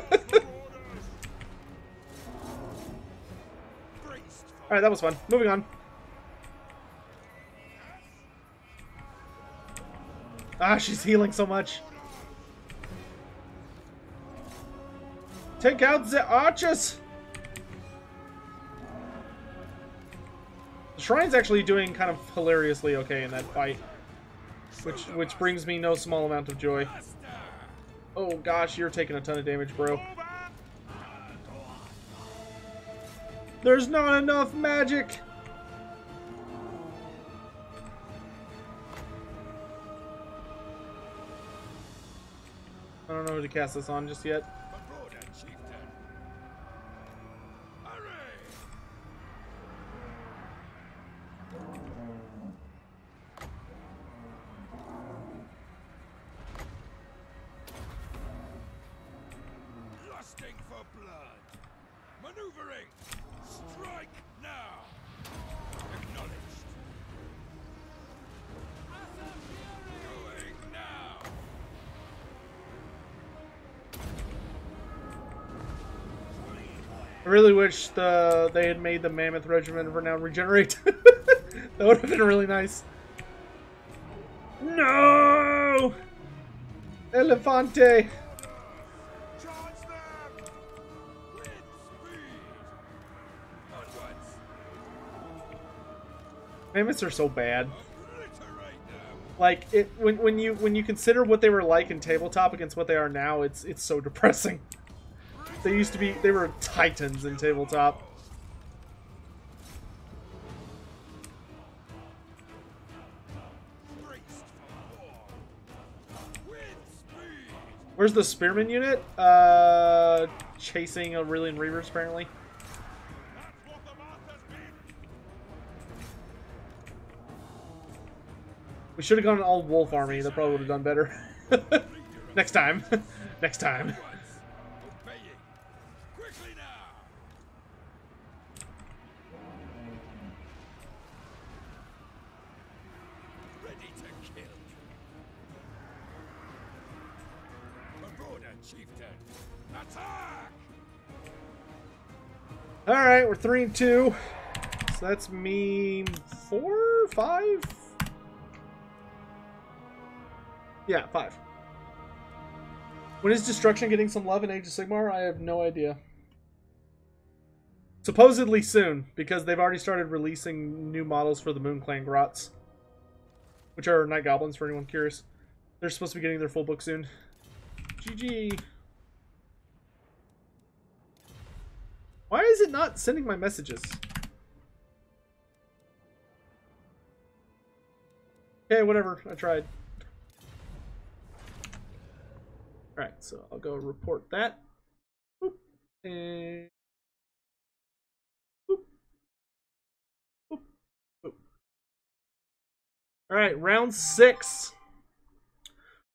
that was fun. Moving on. Ah, she's healing so much. Take out the archers! The Shrine's actually doing kind of hilariously okay in that fight. Which brings me no small amount of joy. Oh gosh, you're taking a ton of damage, bro. There's not enough magic! I don't know who to cast this on just yet. Lusting for blood. Maneuvering. Strike now. Acknowledged. Going now. I really wish they had made the Mammoth Regiment of Renown regenerate. That would have been really nice. No! Elefante! Charge them. With speed. Onwards. Mammoths are so bad. Obliterate them. Like when you consider what they were like in tabletop against what they are now, it's so depressing. They were titans in tabletop. Braced for war. With speed. Where's the spearman unit? Chasing Aurelian Reavers apparently. That's what the master's been. We should have gone an all wolf army. That probably would have done better. Next time. Next time. Obeying. Quickly now. Ready to kill. Pagoda, chieftain. Attack! Alright, we're 3-2. So that's me 4? 5? Yeah, 5. When is Destruction getting some love in Age of Sigmar? I have no idea. Supposedly soon, because they've already started releasing new models for the Moon Clan Grots. Which are Night Goblins, for anyone curious. They're supposed to be getting their full book soon. GG. Why is it not sending my messages? Okay, whatever. I tried. Alright, so I'll go report that. Boop. And boop. Boop. Boop. Alright, round 6.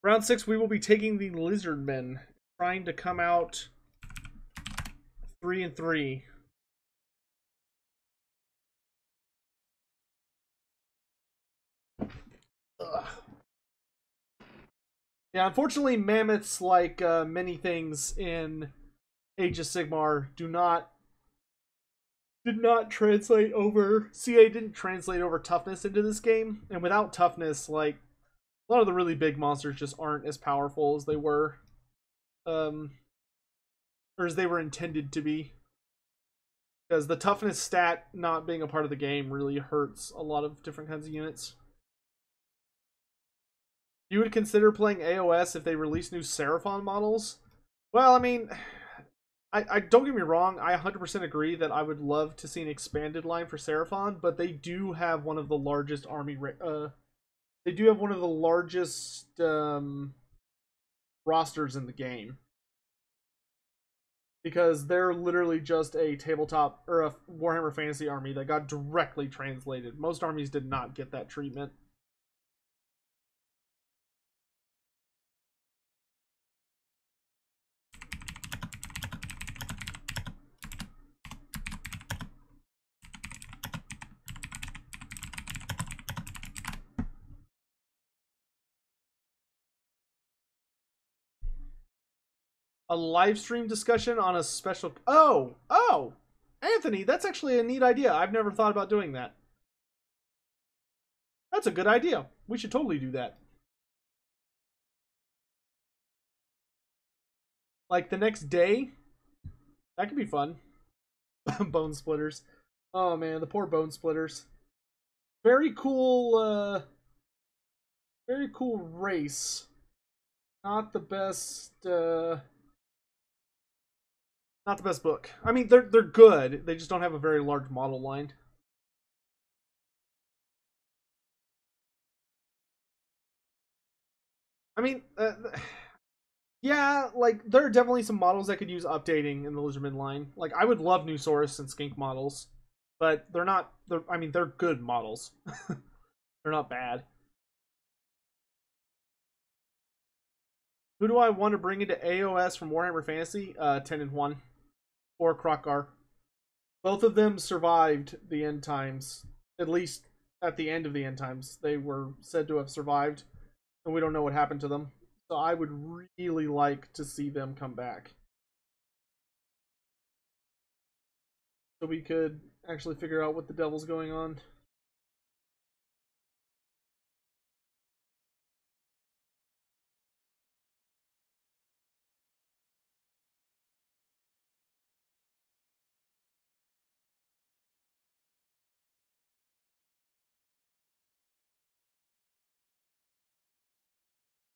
Round 6, we will be taking the Lizardmen, trying to come out 3-3. Ugh. Yeah, unfortunately, mammoths, like many things in Age of Sigmar, did not translate over. CA didn't translate over toughness into this game, and without toughness, like a lot of the really big monsters just aren't as powerful as they were, or as they were intended to be. Because the toughness stat not being a part of the game really hurts a lot of different kinds of units. You would consider playing AOS if they release new Seraphon models? Well, I mean, I don't get me wrong, I 100% agree that I would love to see an expanded line for Seraphon, but they do have one of the largest army they do have one of the largest rosters in the game. Because they're literally just a tabletop or a Warhammer Fantasy army that got directly translated. Most armies did not get that treatment. A live stream discussion on a special... Oh! Anthony, that's actually a neat idea. I've never thought about doing that. That's a good idea. We should totally do that. Like the next day? That could be fun. Bone splitters. Oh man, the poor bone splitters. Very cool race. Not the best not the best book. I mean, they're good. They just don't have a very large model line. I mean, yeah, like there are definitely some models that could use updating in the Lizardman line. Like I would love new Saurus and Skink models, but they're not. I mean, they're good models. They're not bad. Who do I want to bring into AOS from Warhammer Fantasy? 10-1 or Krokgar. Both of them survived the end times. At least at the end of the end times, they were said to have survived, and we don't know what happened to them. So I would really like to see them come back. So we could actually figure out what the devil's going on.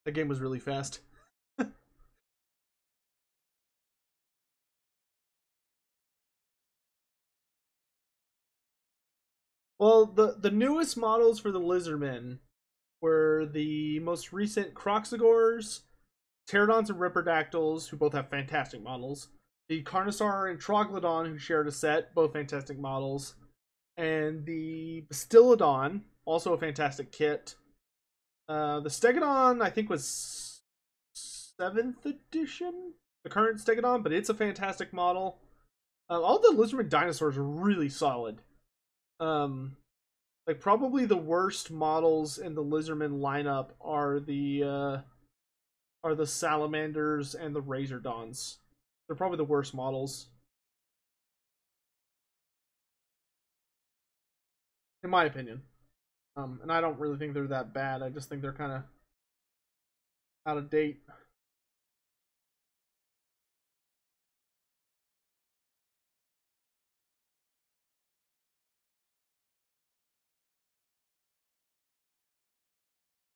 That game was really fast. Well, the newest models for the Lizardmen were the most recent Croxagors, Pterodons and Ripperdactyls, who both have fantastic models. The Carnosaur and Troglodon, who shared a set, both fantastic models. And the Bastillodon, also a fantastic kit. The Stegodon, I think, was 7th edition? The current Stegodon, but it's a fantastic model. All the Lizardman dinosaurs are really solid. Like probably the worst models in the Lizardman lineup are the Salamanders and the Razordons. They're probably the worst models, in my opinion. And I don't really think they're that bad. I just think they're kind of out of date.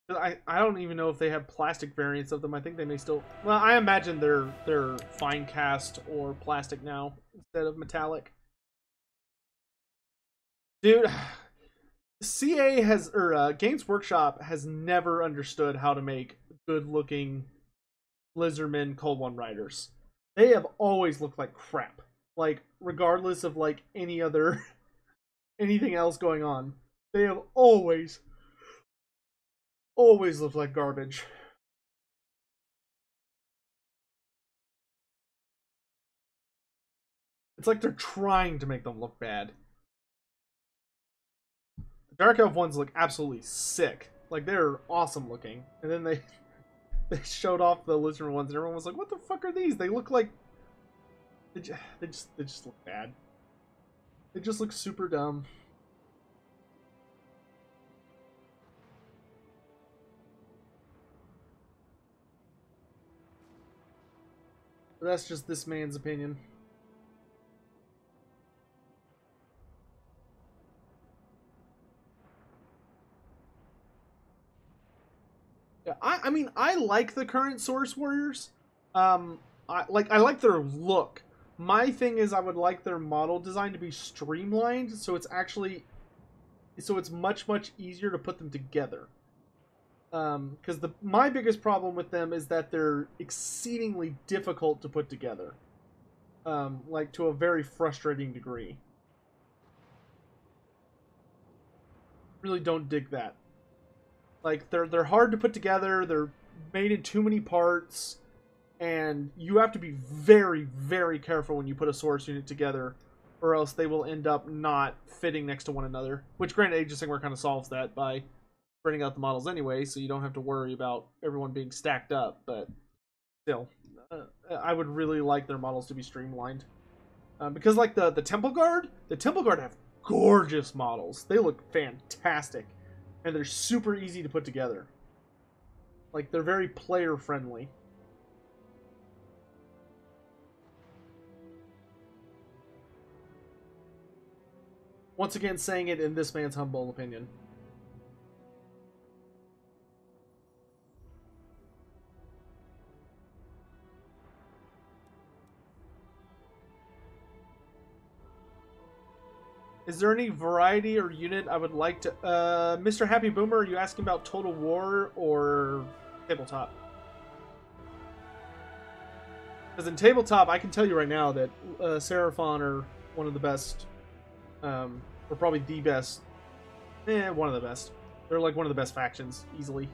I don't even know if they have plastic variants of them. I think they may still... Well, I imagine they're fine cast or plastic now instead of metallic. Dude, CA has, or Games Workshop has never understood how to make good-looking Lizardmen Cold One Riders. They have always looked like crap. Like, regardless of, like, any other, anything else going on. They have always looked like garbage. It's like they're trying to make them look bad. The Dark Elf ones look absolutely sick. Like, they're awesome looking. And then they showed off the lizard ones, and everyone was like, "What the fuck are these? They look like they just look bad. They just look super dumb." But that's just this man's opinion. Yeah, I mean, I like the current Source Warriors. I like their look. My thing is, I would like their model design to be streamlined, so it's much easier to put them together. Because my biggest problem with them is that they're exceedingly difficult to put together. Like to a very frustrating degree. Really don't dig that. Like they're hard to put together. They're made in too many parts, and you have to be very careful when you put a source unit together, or else they will end up not fitting next to one another. Which, granted, Age of Sigmar kind of solves that by spreading out the models anyway, so you don't have to worry about everyone being stacked up. But still, I would really like their models to be streamlined, because like the Temple Guard have gorgeous models. They look fantastic. And they're super easy to put together. Like, they're very player friendly. Once again, saying it in this man's humble opinion. Is there any variety or unit I would like to... Mr. Happy Boomer, are you asking about Total War or Tabletop? Because in Tabletop, I can tell you right now that Seraphon are one of the best, or probably the best, one of the best. They're like one of the best factions, easily.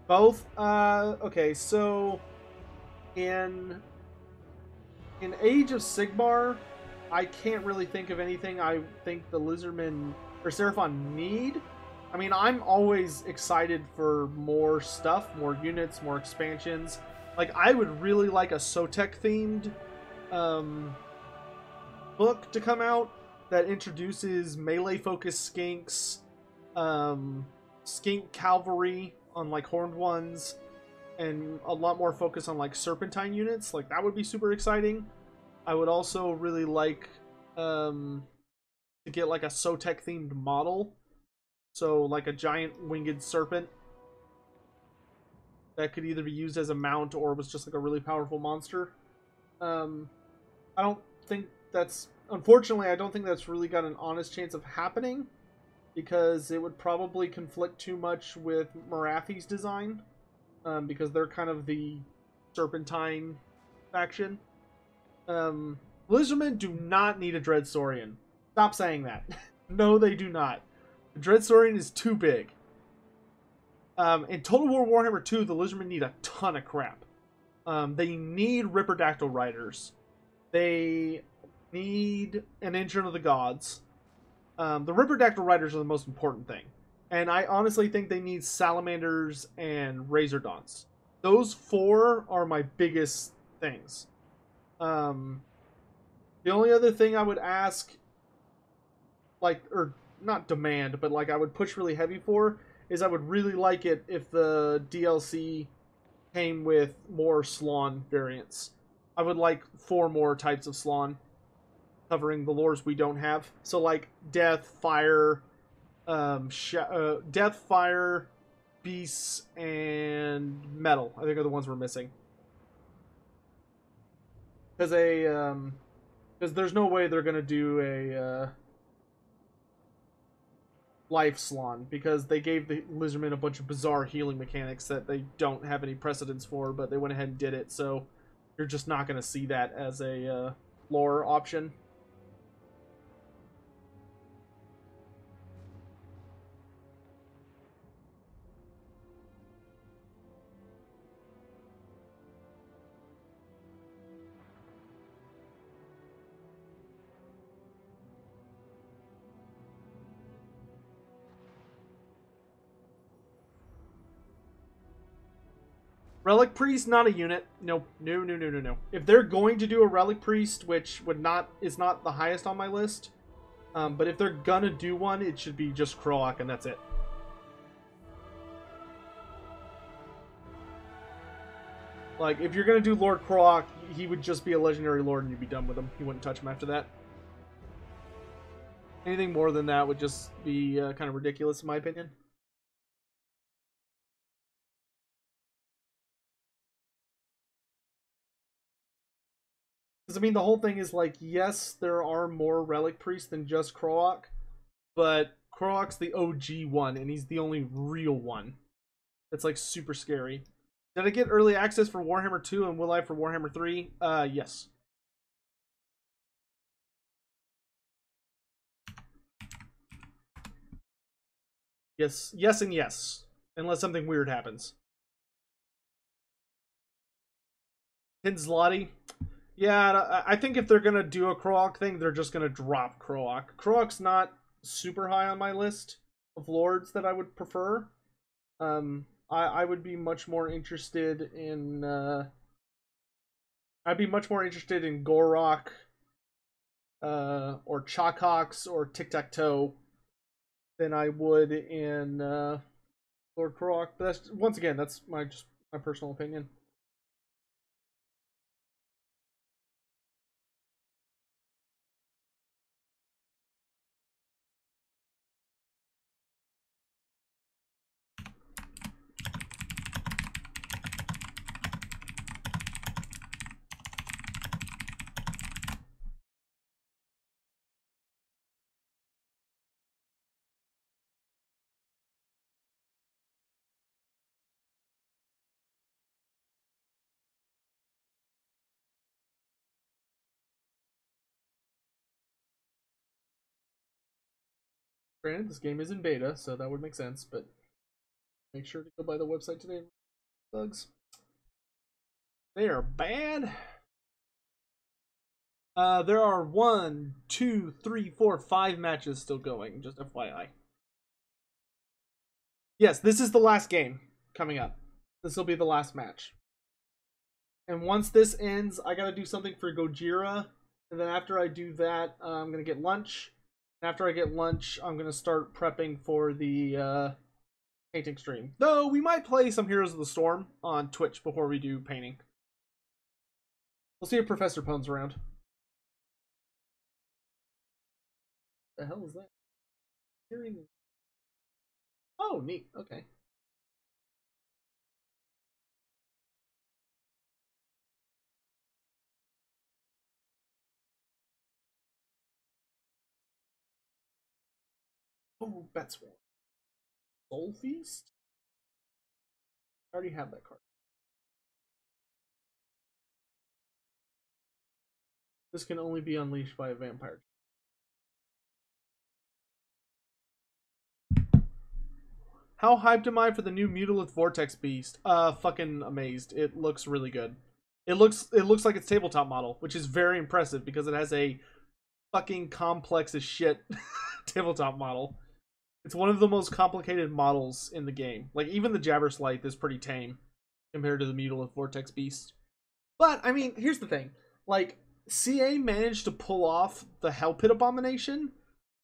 Both? Okay, so in Age of Sigmar, I can't really think of anything I think the Lizardmen or Seraphon need. I mean, I'm always excited for more stuff, more units, more expansions. Like, I would really like a Sotek-themed book to come out that introduces melee-focused skinks, skink cavalry on, like, horned ones, and a lot more focus on like serpentine units. Like, that would be super exciting. I would also really like to get like a Sotek themed model, so like a giant winged serpent that could either be used as a mount or was just like a really powerful monster. I don't think that's, unfortunately, I don't think that's really got an honest chance of happening, because it would probably conflict too much with Marathi's design. Because they're kind of the serpentine faction. Lizardmen do not need a Dreadsaurian. Stop saying that. No, they do not. The Dreadsaurian is too big. In Total War Warhammer 2, the Lizardmen need a ton of crap. They need Ripperdactyl Riders. They need an Engine of the Gods. The Ripperdactyl Riders are the most important thing. And I honestly think they need Salamanders and Razordons. Those four are my biggest things. The only other thing I would ask, like, or not demand, but like I would push really heavy for, is I would really like it if the DLC came with more Slawn variants. I would like 4 more types of Slawn covering the lores we don't have. So like Death, Fire, Death, Fire, Beasts, and Metal, I think, are the ones we're missing. Because Because there's no way they're going to do a life salon, because they gave the lizardmen a bunch of bizarre healing mechanics that they don't have any precedence for, but they went ahead and did it, so you're just not going to see that as a lore option. Relic Priest, not a unit. No. If they're going to do a Relic Priest, which is not the highest on my list, but if they're gonna do one, it should be just Croak, and that's it. Like, if you're gonna do Lord Croak, he would just be a legendary lord and you'd be done with him. You wouldn't touch him after that. Anything more than that would just be kind of ridiculous, in my opinion. Because, I mean, the whole thing is, like, yes, there are more Relic Priests than just Croak, but Croak's the OG one, and he's the only real one. That's, like, super scary. Did I get early access for Warhammer 2 and will I for Warhammer 3? Yes. Yes and yes. Unless something weird happens. Hinslotty. Yeah, I think if they're going to do a Croak thing, they're just going to drop Croak. Croak's not super high on my list of lords that I would prefer. I would be much more interested in... I'd be much more interested in Gorok, or Chalkhawks, or Tic-Tac-Toe than I would in Lord Croak. But that's, once again, that's my personal opinion. Granted, this game is in beta, so that would make sense, but make sure to go by the website today. Bugs. They are bad. There are 1, 2, 3, 4, 5 matches still going, just FYI. Yes, this is the last game coming up. This will be the last match. And once this ends, I gotta do something for Gojira, and then after I do that, I'm gonna get lunch. After I get lunch, I'm going to start prepping for the painting stream. Though, we might play some Heroes of the Storm on Twitch before we do painting. We'll see if Professor Pone's around. The hell is that? Hearing... Oh, neat. Okay. Oh, Bat Swarm. Soul Feast? I already have that card. This can only be unleashed by a vampire. How hyped am I for the new Mutalith Vortex Beast? Fucking amazed. It looks really good. It looks like its tabletop model, which is very impressive because it has a fucking complex as shit tabletop model. It's one of the most complicated models in the game. Like, even the Jabberslith is pretty tame compared to the Mutalith Vortex Beast. But, I mean, here's the thing. Like, CA managed to pull off the Hell Pit Abomination.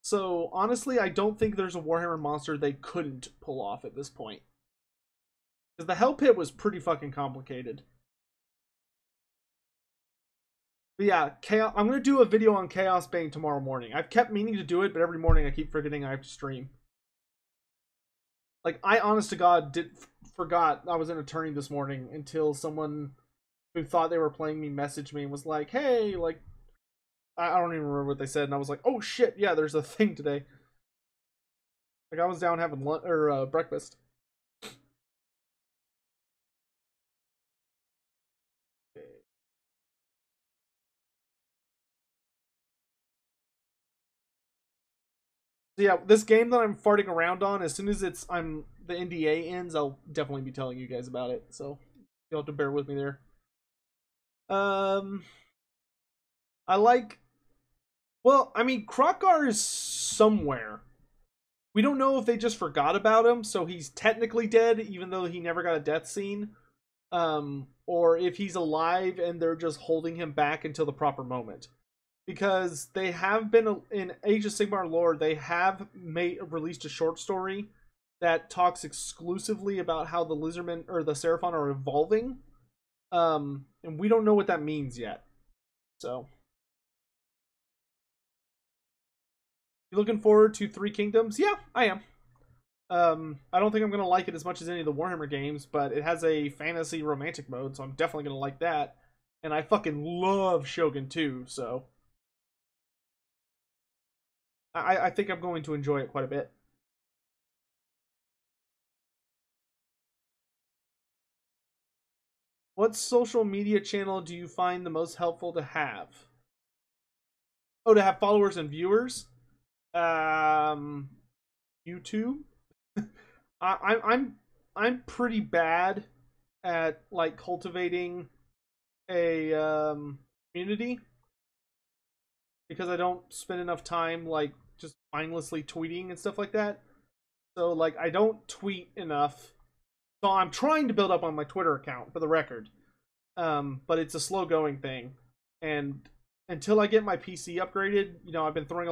So, honestly, I don't think there's a Warhammer monster they couldn't pull off at this point. Because the Hell Pit was pretty fucking complicated. But yeah, Chaos, I'm going to do a video on Chaos Bane tomorrow morning. I've kept meaning to do it, but every morning I keep forgetting I have to stream. Like, I honest to God forgot I was in a tourney this morning until someone who thought they were playing me messaged me and was like, hey, like, I don't even remember what they said, and I was like, oh shit, yeah, there's a thing today. Like I was down having lunch or breakfast. So yeah, this game that I'm farting around on, as soon as the NDA ends, I'll definitely be telling you guys about it. So you'll have to bear with me there. I like. Well, I mean, Krokgar is somewhere. We don't know if they just forgot about him, so he's technically dead, even though he never got a death scene. Or if he's alive and they're just holding him back until the proper moment. Because they have been in Age of Sigmar lore, they have released a short story that talks exclusively about how the Lizardmen or the Seraphon are evolving. And we don't know what that means yet. So, you looking forward to Three Kingdoms? Yeah, I am. I don't think I'm gonna like it as much as any of the Warhammer games, but it has a fantasy romantic mode, so I'm definitely gonna like that. And I fucking love Shogun 2, so I think I'm going to enjoy it quite a bit. What social media channel do you find the most helpful to have? Oh, to have followers and viewers? YouTube. I'm pretty bad at like cultivating a community because I don't spend enough time like just mindlessly tweeting and stuff like that. So like I don't tweet enough. So I'm trying to build up on my Twitter account for the record. But it's a slow going thing. And until I get my PC upgraded, you know, I've been throwing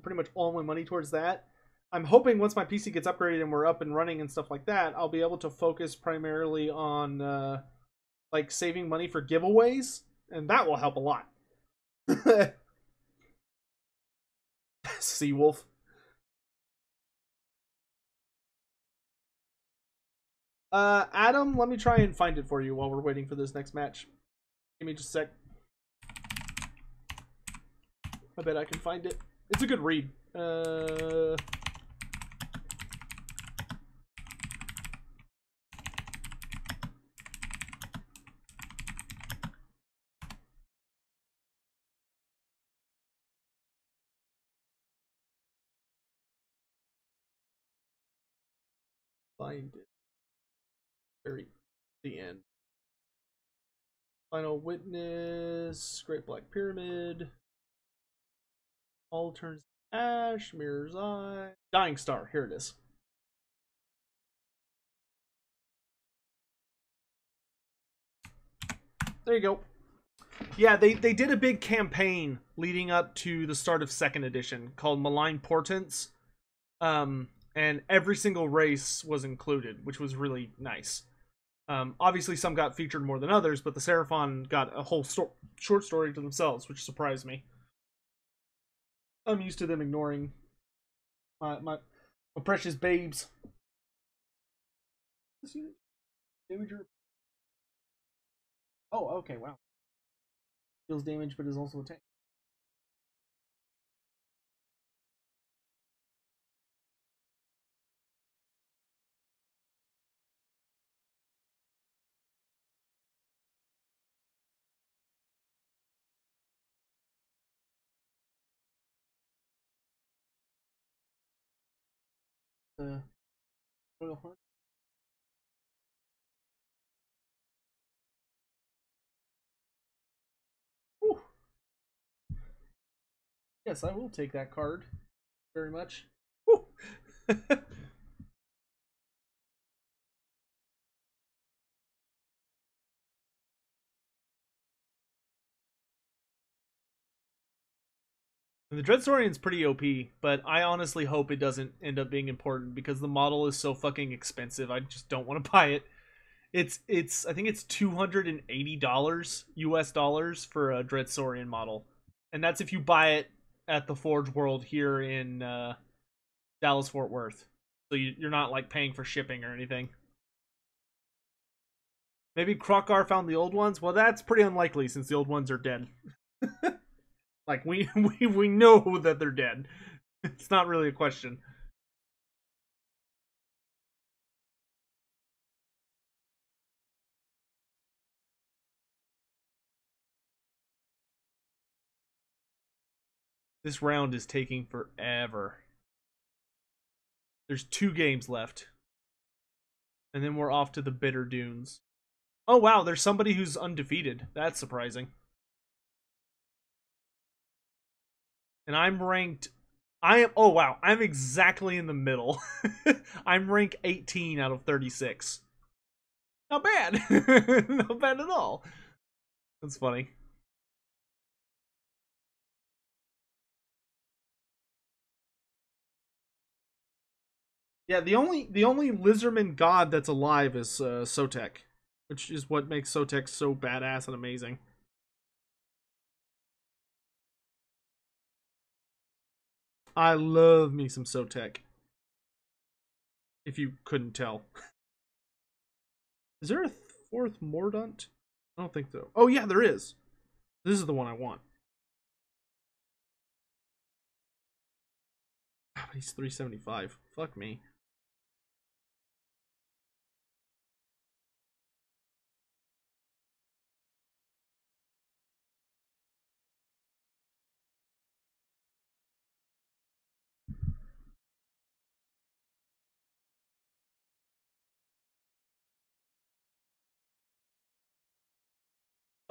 pretty much all my money towards that. I'm hoping once my PC gets upgraded and we're up and running and stuff like that, I'll be able to focus primarily on like saving money for giveaways, and that will help a lot. Seawolf. Adam, let me try and find it for you while we're waiting for this next match. Give me just a sec. I bet I can find it. It's a good read. Find it. Very the end. Final Witness, Great Black Pyramid, All Turns to Ash, Mirror's Eye, Dying Star. Here it is. There you go. Yeah, they did a big campaign leading up to the start of 2nd edition called Malign Portents. And every single race was included, which was really nice. Obviously, some got featured more than others, but the Seraphon got a whole short story to themselves, which surprised me. I'm used to them ignoring my precious babes. Oh, okay, wow. Deals damage, but is also a tank. Royal Hunt. Whew. Yes, I will take that card very much. The Dreadsaurian's pretty OP, but I honestly hope it doesn't end up being important because the model is so fucking expensive. I just don't want to buy it. It's I think it's $280 US dollars for a Dreadsaurian model, and that's if you buy it at the Forge World here in Dallas Fort Worth. So you're not like paying for shipping or anything. Maybe Krokgar found the old ones. Well, that's pretty unlikely since the old ones are dead. Like, we know that they're dead. It's not really a question. This round is taking forever. There's 2 games left. And then we're off to the Bitter Dunes. Oh wow, there's somebody who's undefeated. That's surprising. And I'm ranked... oh wow, I'm exactly in the middle. I'm rank 18 out of 36. Not bad. Not bad at all. That's funny. Yeah, the only lizardman god that's alive is Sotek, which is what makes Sotek so badass and amazing. I love me some Sotek. If you couldn't tell. Is there a 4th Mordaunt? I don't think so. Oh yeah, there is. This is the one I want. Ah, but he's 375. Fuck me.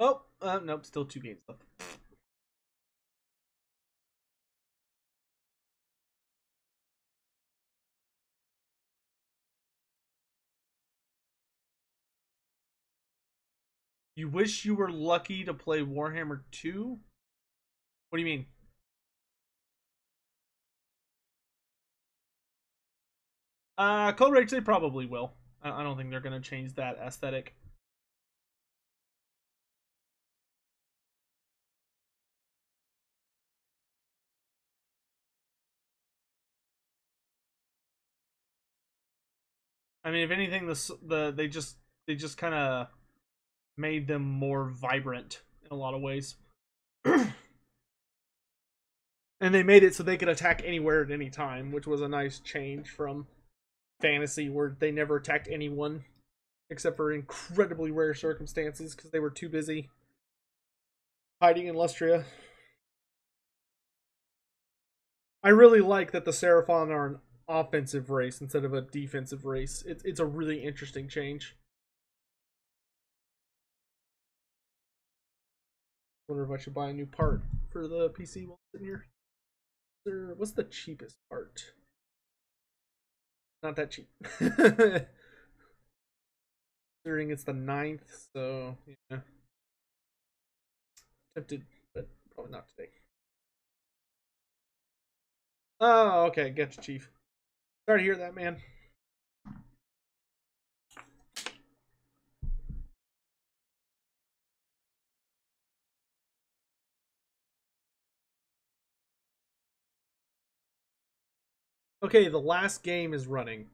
Oh, nope, still 2 games left. You wish you were lucky to play Warhammer 2? What do you mean? Code Rage, they probably will. I don't think they're going to change that aesthetic. I mean, if anything, they just kind of made them more vibrant in a lot of ways. And they made it so they could attack anywhere at any time, which was a nice change from fantasy where they never attacked anyone except for incredibly rare circumstances because they were too busy hiding in Lustria. I really like that the Seraphon are an offensive race instead of a defensive race. It's a really interesting change. Wonder if I should buy a new part for the PC while sitting here. What's the cheapest part? Not that cheap. Considering it's the 9th, so yeah. Tempted, but probably not today. Oh, okay, get you, Chief. Sorry to hear that, man. Okay, the last game is running.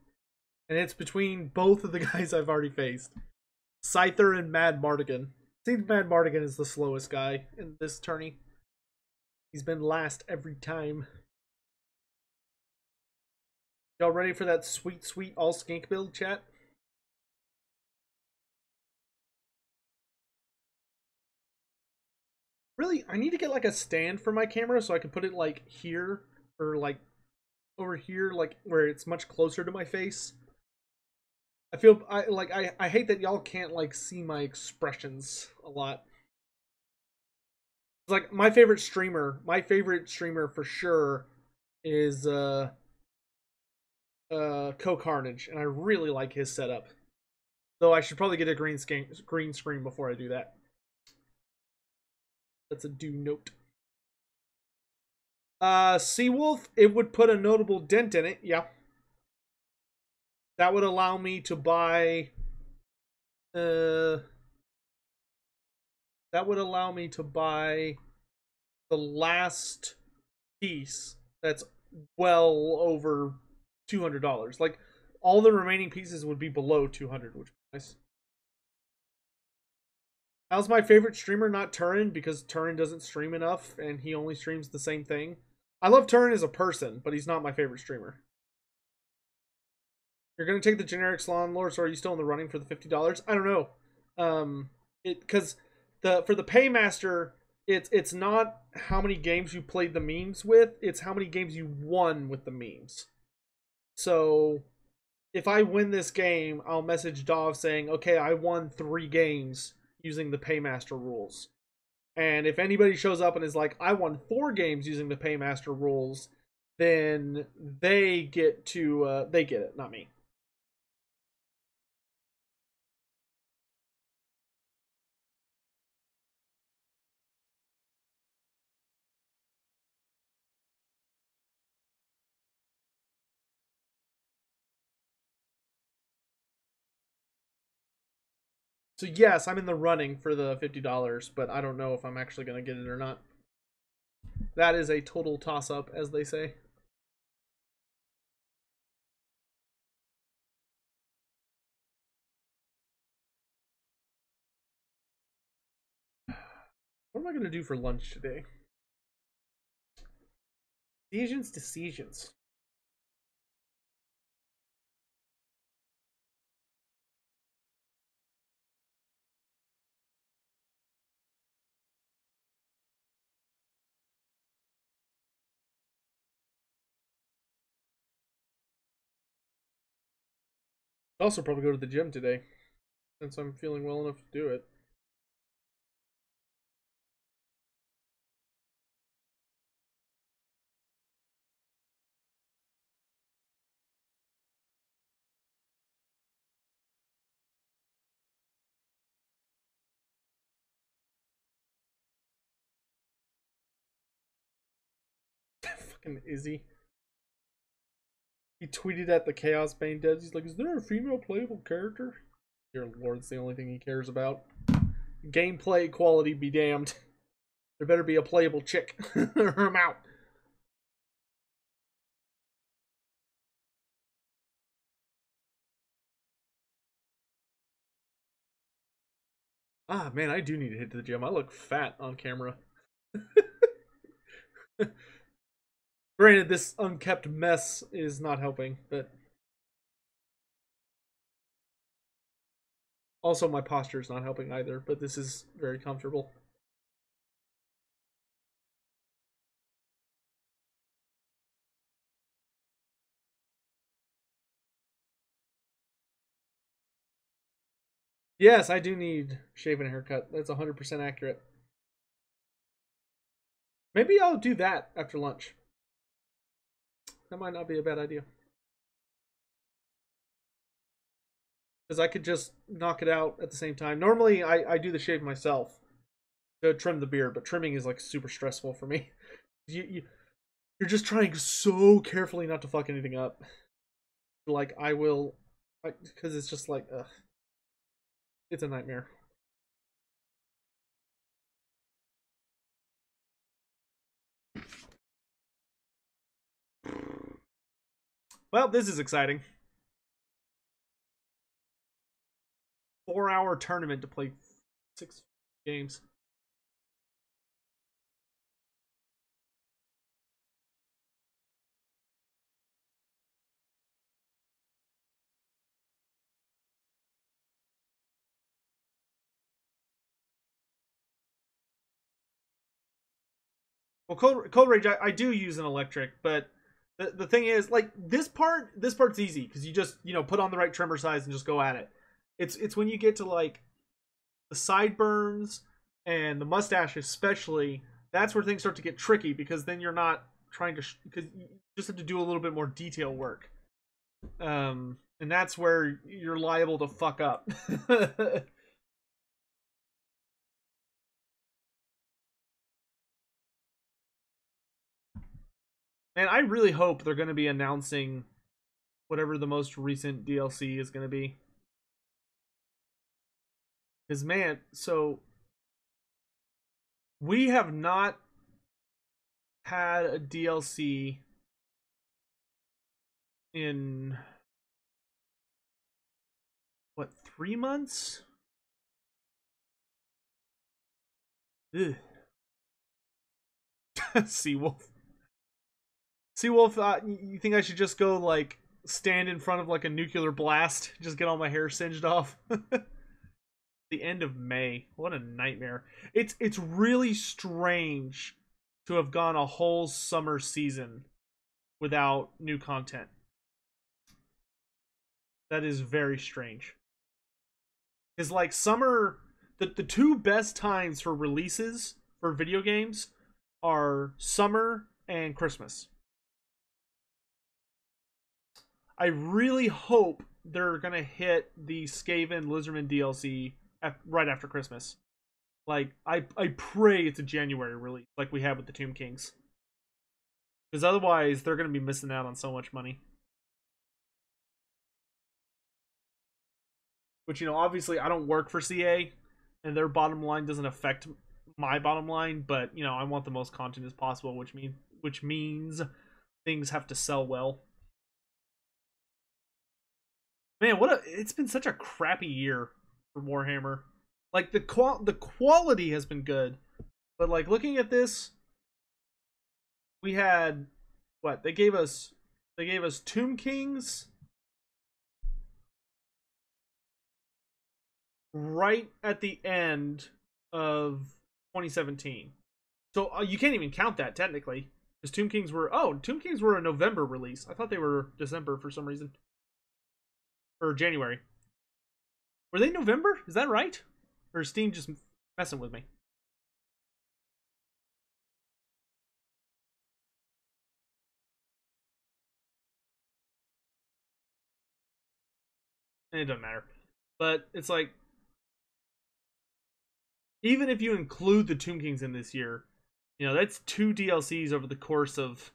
And it's between both of the guys I've already faced. Scyther and Mad Mardigan. Seems Mad Mardigan is the slowest guy in this tourney. He's been last every time. Y'all ready for that sweet, sweet all skink build, chat? Really, I need to get like a stand for my camera so I can put it like here or like over here, like where it's much closer to my face. I hate that y'all can't like see my expressions a lot. It's like my favorite streamer for sure is Co-Carnage, and I really like his setup. Though I should probably get a green screen before I do that. That's a due note. Seawolf, it would put a notable dent in it, yeah. That would allow me to buy the last piece that's well over $200. Like all the remaining pieces would be below 200, which is nice. How's my favorite streamer not Turin? Because Turin doesn't stream enough and he only streams the same thing. I love Turin as a person, but he's not my favorite streamer. You're gonna take the generic Slon Lord, so are you still in the running for the $50? I don't know. Because for the Paymaster, it's not how many games you played the memes with, it's how many games you won with the memes. So if I win this game, I'll message Dov saying, okay, I won 3 games using the Paymaster rules. And if anybody shows up and is like, I won 4 games using the Paymaster rules, then they get it, not me. So yes, I'm in the running for the $50, but I don't know if I'm actually going to get it or not. That is a total toss-up, as they say. What am I going to do for lunch today? Decisions. I'll also probably go to the gym today, since I'm feeling well enough to do it. Fucking Izzy. He tweeted at the Chaos Bane devs. He's like, is there a female playable character? Dear Lord, it's the only thing he cares about. Gameplay quality be damned. There better be a playable chick, or I'm out. Ah, man, I do need to hit the gym. I look fat on camera. Granted, this unkept mess is not helping, but also my posture is not helping either, but this is very comfortable. Yes, I do need shave and haircut. That's 100% accurate. Maybe I'll do that after lunch. That might not be a bad idea. Because I could just knock it out at the same time. Normally, I do the shave myself to trim the beard, but trimming is like super stressful for me. You're just trying so carefully not to fuck anything up. Like, because it's just like, ugh. It's a nightmare. Well, this is exciting. 4-hour tournament to play 6 games. Well, Cold Rage, I do use an electric, but the thing is, like, this part's easy because you just put on the right trimmer size and just go at it. It's when you get to like the sideburns and the mustache especially, that's where things start to get tricky because then you're not trying to because you just have to do a little bit more detail work. And that's where you're liable to fuck up. And I really hope they're going to be announcing whatever the most recent DLC is going to be. Because, man, so we have not had a DLC in, what, 3 months? Ugh. Seawolf. Seawolf, you think I should just go, like, stand in front of, like, a nuclear blast? Just get all my hair singed off? The end of May. What a nightmare. It's really strange to have gone a whole summer season without new content. That is very strange. Because, like, summer... The two best times for releases for video games are summer and Christmas. I really hope they're gonna hit the Skaven Lizardman DLC right after Christmas. Like, I pray it's a January release, like we have with the Tomb Kings. Because otherwise, they're gonna be missing out on so much money. Which, you know, obviously I don't work for CA, and their bottom line doesn't affect my bottom line, but, you know, I want the most content as possible, which means things have to sell well. Man, it's been such a crappy year for Warhammer. Like, the quality has been good, but, like, looking at this, we had what? They gave us Tomb Kings right at the end of 2017. So you can't even count that technically, because Tomb Kings were a November release. I thought they were December for some reason, or January. Were they November? Is that right? Or is Steam just messing with me? It doesn't matter. But it's like, even if you include the Tomb Kings in this year, you know, that's 2 DLCs over the course of,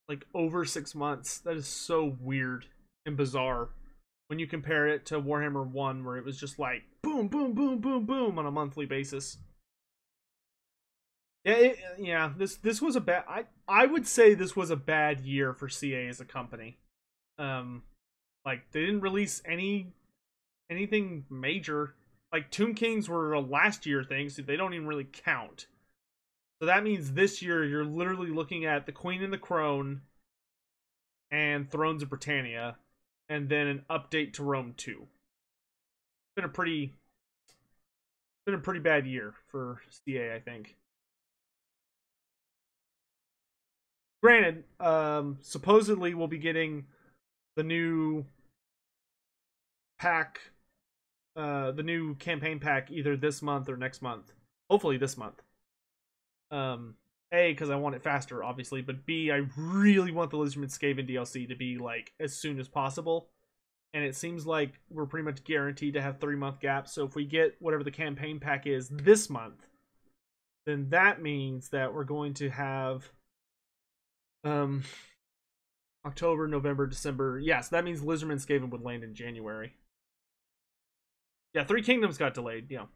like, over 6 months. That is so weird and bizarre when you compare it to Warhammer 1, where it was just like boom, boom, boom, boom, boom on a monthly basis. Yeah, this was a bad... I would say this was a bad year for CA as a company. Like, they didn't release anything major. Like, Tomb Kings were a last year thing, so they don't even really count. So that means this year you're literally looking at The Queen and the Crone and Thrones of Britannia, and then an update to Rome 2. It's been a pretty bad year for CA, I think. Granted, supposedly we'll be getting the new pack, the new campaign pack either this month or next month. Hopefully this month. A, because I want it faster, obviously, but B, I really want the Lizardman Skaven DLC to be, like, as soon as possible. And it seems like we're pretty much guaranteed to have 3-month gaps, so if we get whatever the campaign pack is this month, then that means that we're going to have October, November, December. Yeah, so that means Lizardman Skaven would land in January. Yeah, Three Kingdoms got delayed, yeah.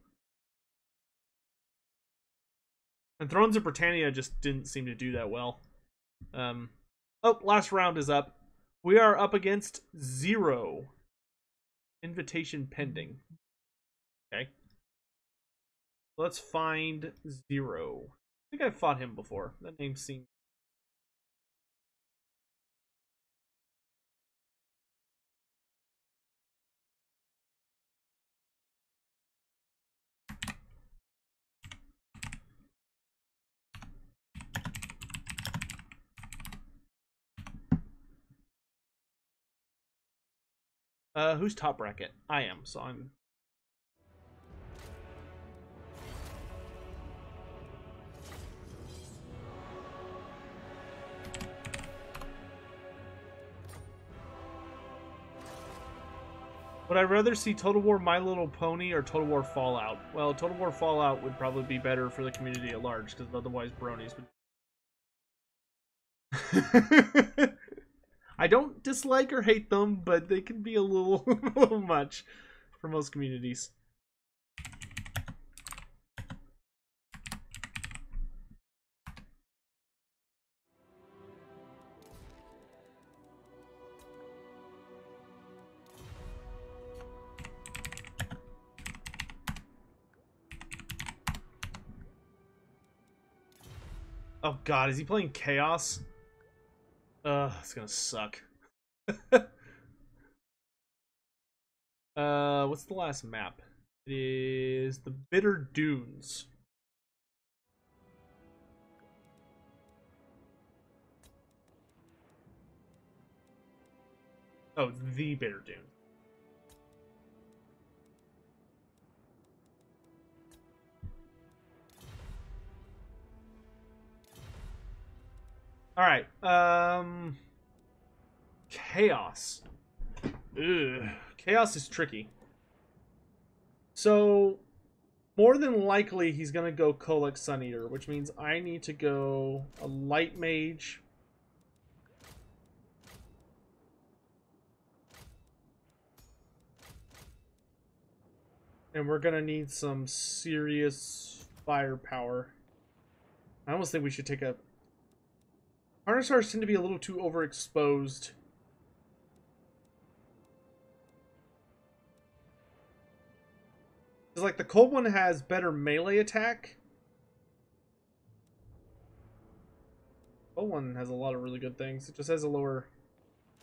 And Thrones of Britannia just didn't seem to do that well. Oh, last round is up. We are up against 0. Invitation pending. Okay. Let's find 0. I think I've fought him before. That name seems... who's top bracket? I am, so I'm... Would I rather see Total War My Little Pony or Total War Fallout? Well, Total War Fallout would probably be better for the community at large, because otherwise bronies would... I don't dislike or hate them, but they can be a little, a little much for most communities. Oh god, is he playing Chaos? It's gonna suck. What's the last map? It is the Bitter Dunes. Oh, the Bitter Dunes. All right. Chaos. Ugh. Chaos is tricky. So, more than likely, he's gonna go Kolek Sun Eater, which means I need to go a light mage. And we're gonna need some serious firepower. I almost think we should take a... Carnosaurs tend to be a little too overexposed. Because, like, the cold one has better melee attack. The cold one has a lot of really good things. It just has a lower...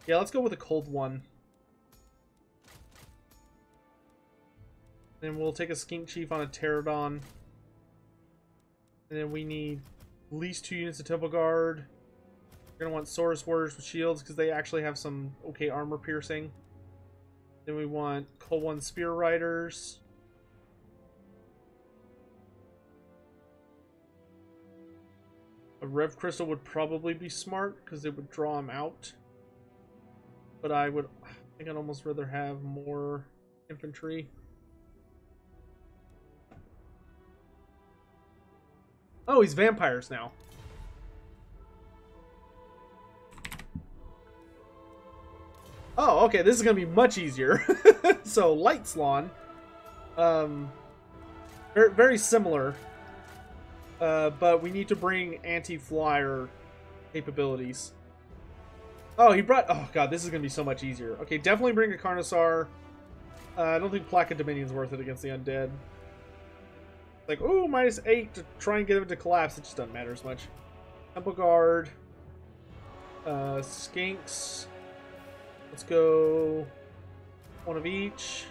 Yeah, let's go with the cold one. Then we'll take a Skink Chief on a Pterodon. And then we need at least 2 units of Temple Guard. We're going to want Saurus Warriors with shields because they actually have some okay armor piercing. Then we want Cold One Spear Riders. A Rev Crystal would probably be smart because it would draw him out. But I think I'd almost rather have more infantry. Oh, he's vampires now. Oh, okay, this is gonna be much easier. So, Light Slan. Very, very similar. But we need to bring anti-flyer capabilities. Oh, he brought... Oh, god, this is gonna be so much easier. Okay, definitely bring a Carnosaur. I don't think Plaque of Dominion's worth it against the undead. Like, ooh, -8 to try and get him to collapse. It just doesn't matter as much. Temple Guard. Skinks. Let's go one of each.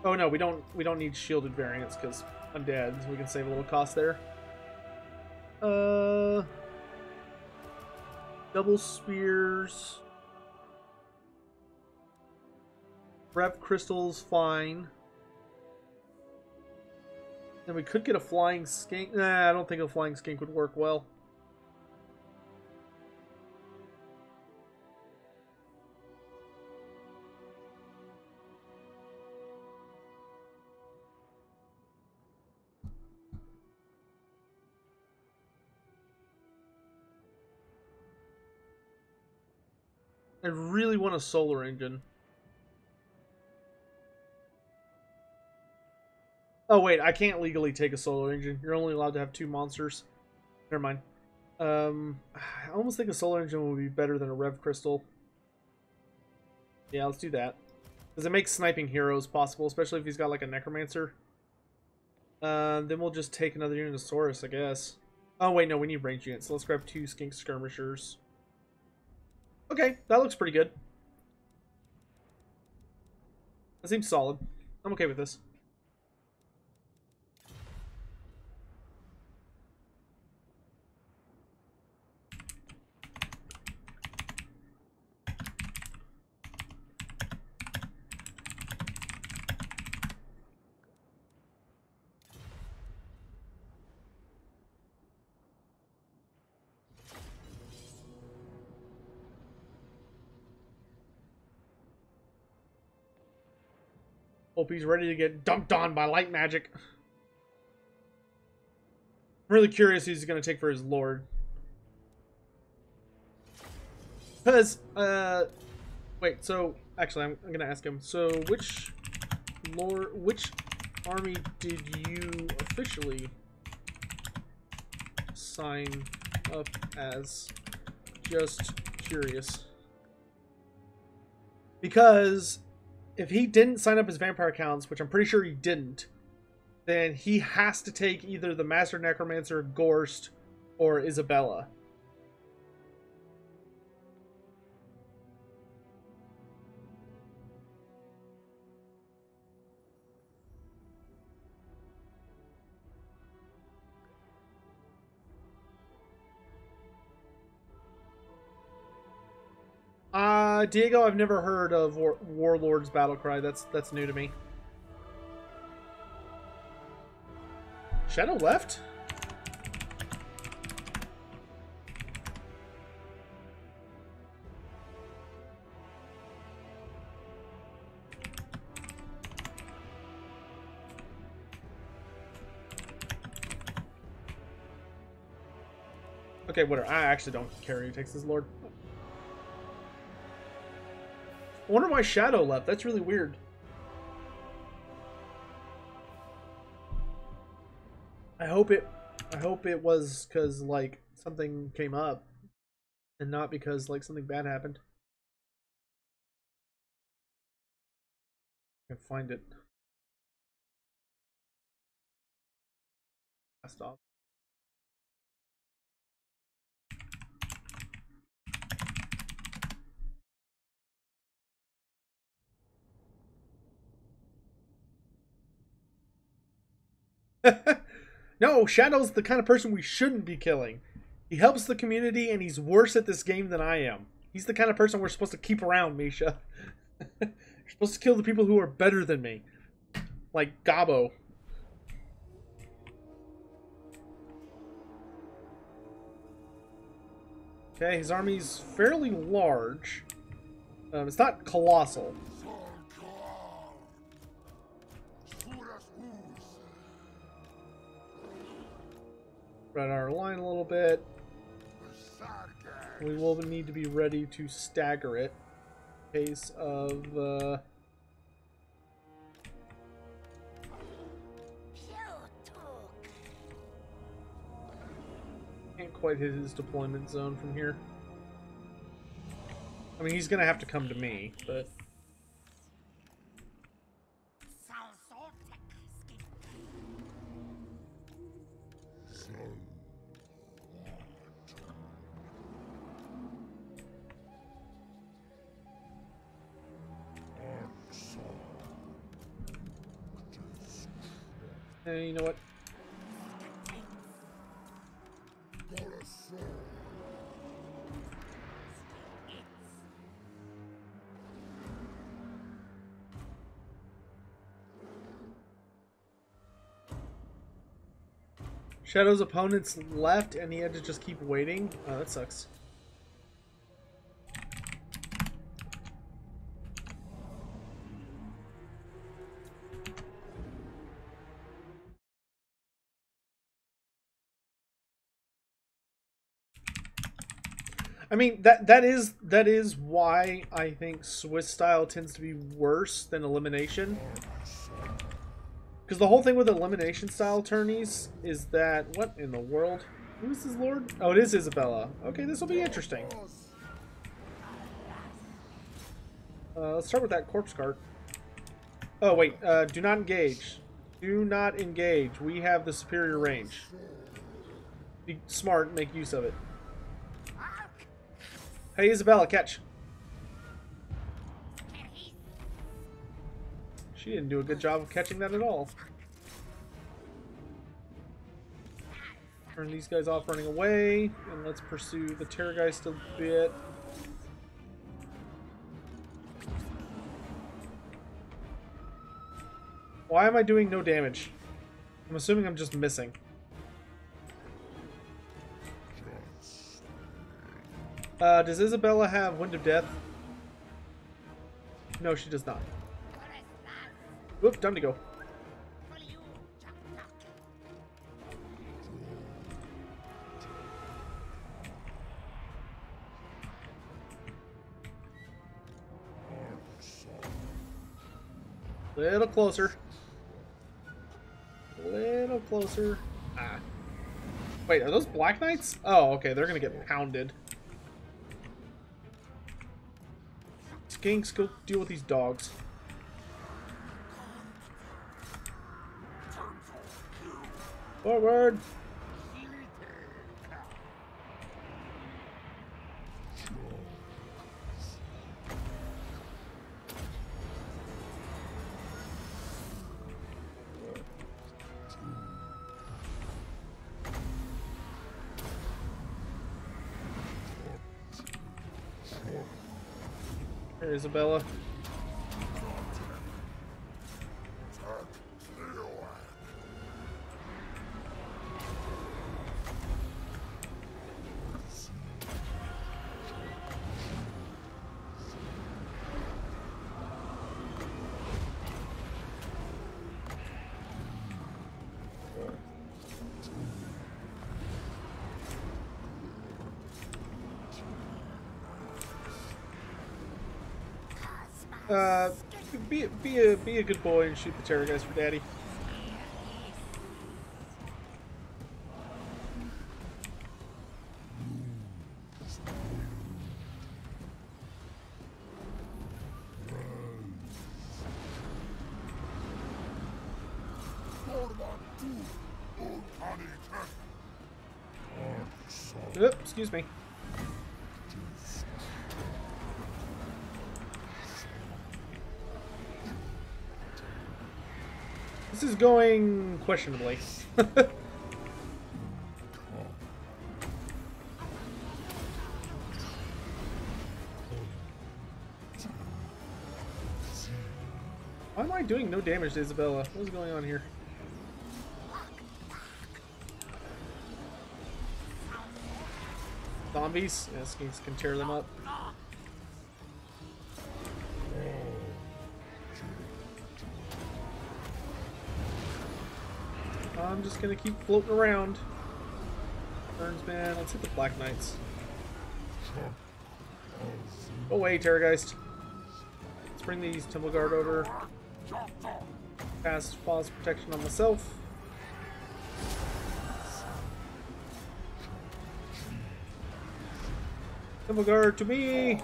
Oh no, we don't need shielded variants because undead, so we can save a little cost there. Double spears. Rev crystals, fine. Then we could get a flying skink. Nah, I don't think a flying skink would work well. I really want a solar engine. Oh wait, I can't legally take a solar engine. You're only allowed to have 2 monsters. Never mind. I almost think a solar engine would be better than a Rev Crystal. Yeah, let's do that. Because it makes sniping heroes possible, especially if he's got like a Necromancer. Then we'll just take another unit of Saurus, I guess. Oh wait, no, we need ranged units. So let's grab 2 Skink Skirmishers. Okay, that looks pretty good. That seems solid. I'm okay with this. Hope he's ready to get dunked on by light magic. I'm really curious who he's going to take for his lord. Because, wait, so, actually, I'm going to ask him. So, which army did you officially sign up as? Just curious. Because... if he didn't sign up his vampire accounts, which I'm pretty sure he didn't, then he has to take either the Master Necromancer, Gorst, or Isabella. Diego, I've never heard of Warlord's Battlecry. That's new to me. Shadow left? Okay, whatever. I actually don't care who takes this Lord. I wonder why Shadow left. That's really weird. I hope it was because like something came up and not because like something bad happened. I can find it. Stop. No, Shadow's the kind of person we shouldn't be killing. He helps the community and he's worse at this game than I am. He's the kind of person we're supposed to keep around, Misha. You're supposed to kill the people who are better than me. Like Gabo. Okay, his army's fairly large. It's not colossal. Run our line a little bit. We will need to be ready to stagger it. Case of can't quite hit his deployment zone from here. I mean, he's gonna have to come to me, but hey, you know what? Shadow's opponents left and he had to just keep waiting. Oh, that sucks. I mean, that is why I think Swiss style tends to be worse than elimination. Because the whole thing with elimination style tourneys is that... What in the world? Who is this lord? Oh, it is Isabella. Okay, this will be interesting. Let's start with that corpse cart. Oh, wait. Do not engage. Do not engage. We have the superior range. Be smart and make use of it. Hey, Isabella, catch. She didn't do a good job of catching that at all. Turn these guys off running away, and let's pursue the Terrorgeist a bit. Why am I doing no damage? I'm assuming I'm just missing. Does Isabella have Wind of Death? No, she does not. Whoop, time to go. Little closer. Little closer. Ah. Wait, are those Black Knights? Oh, okay, they're gonna get pounded. Skinks, go deal with these dogs. Forward. Here, Isabella. Be a good boy and shoot the terror guys for daddy. Oop, excuse me. This is going questionably. Why am I doing no damage to Isabella? What is going on here? Zombies? Yeah, skinks can tear them up. I'm just gonna keep floating around. Burnsman, let's hit the Black Knights. Go away, Terrorgeist. Let's bring these Temple Guard over. Cast Pause Protection on myself. Temple Guard to me!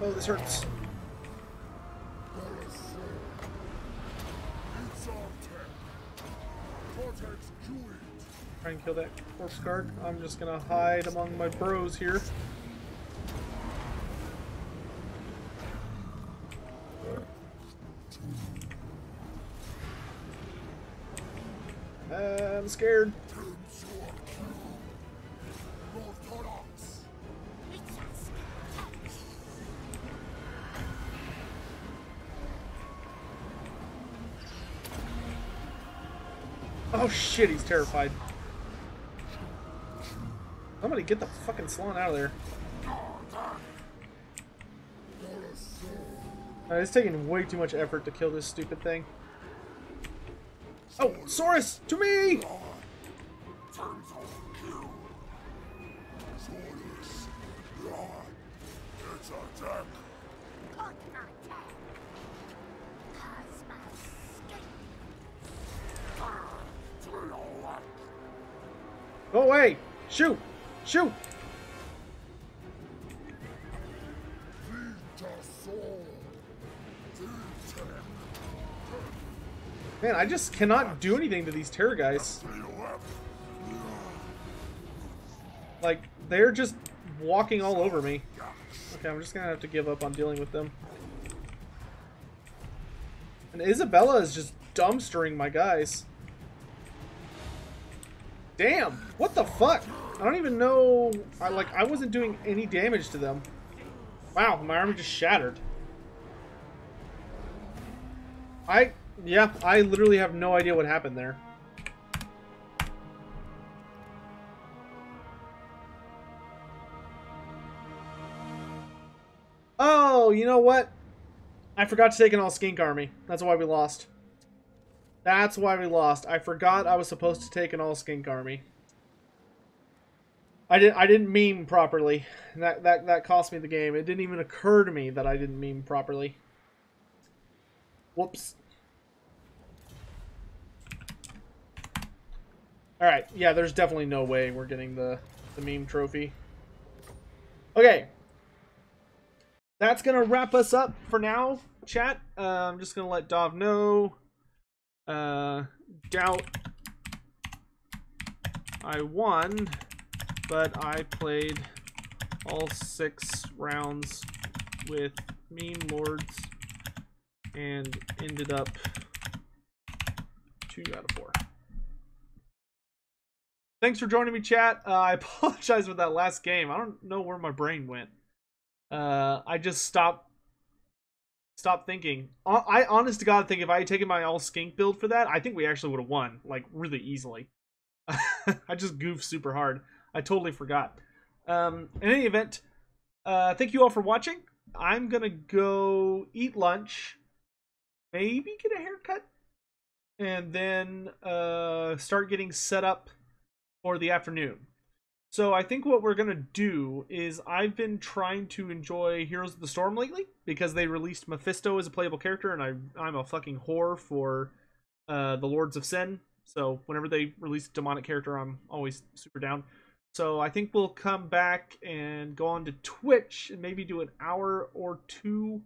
Oh, this hurts. Try and kill that corpse guard. I'm just gonna hide among my bros here. I'm scared. Oh shit, he's terrified. Somebody get the fucking Slan out of there. It's taking way too much effort to kill this stupid thing. Oh, Saurus! To me! Go away! Shoot! Shoot! Man, I just cannot do anything to these terror guys. Like, they're just walking all over me. Okay, I'm just gonna have to give up on dealing with them. And Isabella is just dumpstering my guys. Damn! What the fuck? I don't even know... I wasn't doing any damage to them. Wow, my army just shattered. Yeah, I literally have no idea what happened there. Oh, you know what? I forgot to take an all-skink army. That's why we lost. That's why we lost. I forgot I was supposed to take an all-skink army. I didn't meme properly. That cost me the game. It didn't even occur to me that I didn't meme properly. Whoops. Alright, yeah, there's definitely no way we're getting the meme trophy. Okay. that's gonna wrap us up for now, chat. I'm just gonna let Dov know. Doubt I won, but I played all 6 rounds with meme lords and ended up 2 out of 4. Thanks for joining me, chat. I apologize for that last game. I don't know where my brain went. I just stopped thinking. I honest to God think if I had taken my all skink build for that, I think we actually would have won, like, really easily. I just goofed super hard. I totally forgot. In any event, thank you all for watching. I'm gonna go eat lunch, maybe get a haircut, and then start getting set up for the afternoon. So I think what we're gonna do is I've been trying to enjoy Heroes of the Storm lately because they released Mephisto as a playable character, and I'm a fucking whore for the Lords of Sin. So whenever they release a demonic character, I'm always super down. So I think we'll come back and go on to Twitch and maybe do an hour or 2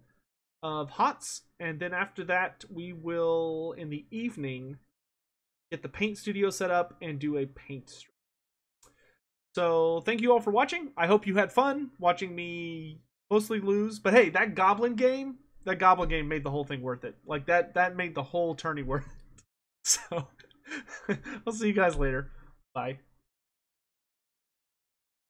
of HOTS, and then after that we will in the evening get the paint studio set up and do a paint stream. So thank you all for watching. I hope you had fun watching me mostly lose, but hey, that goblin game made the whole thing worth it. Like that made the whole tourney worth it. So I'll see you guys later. Bye.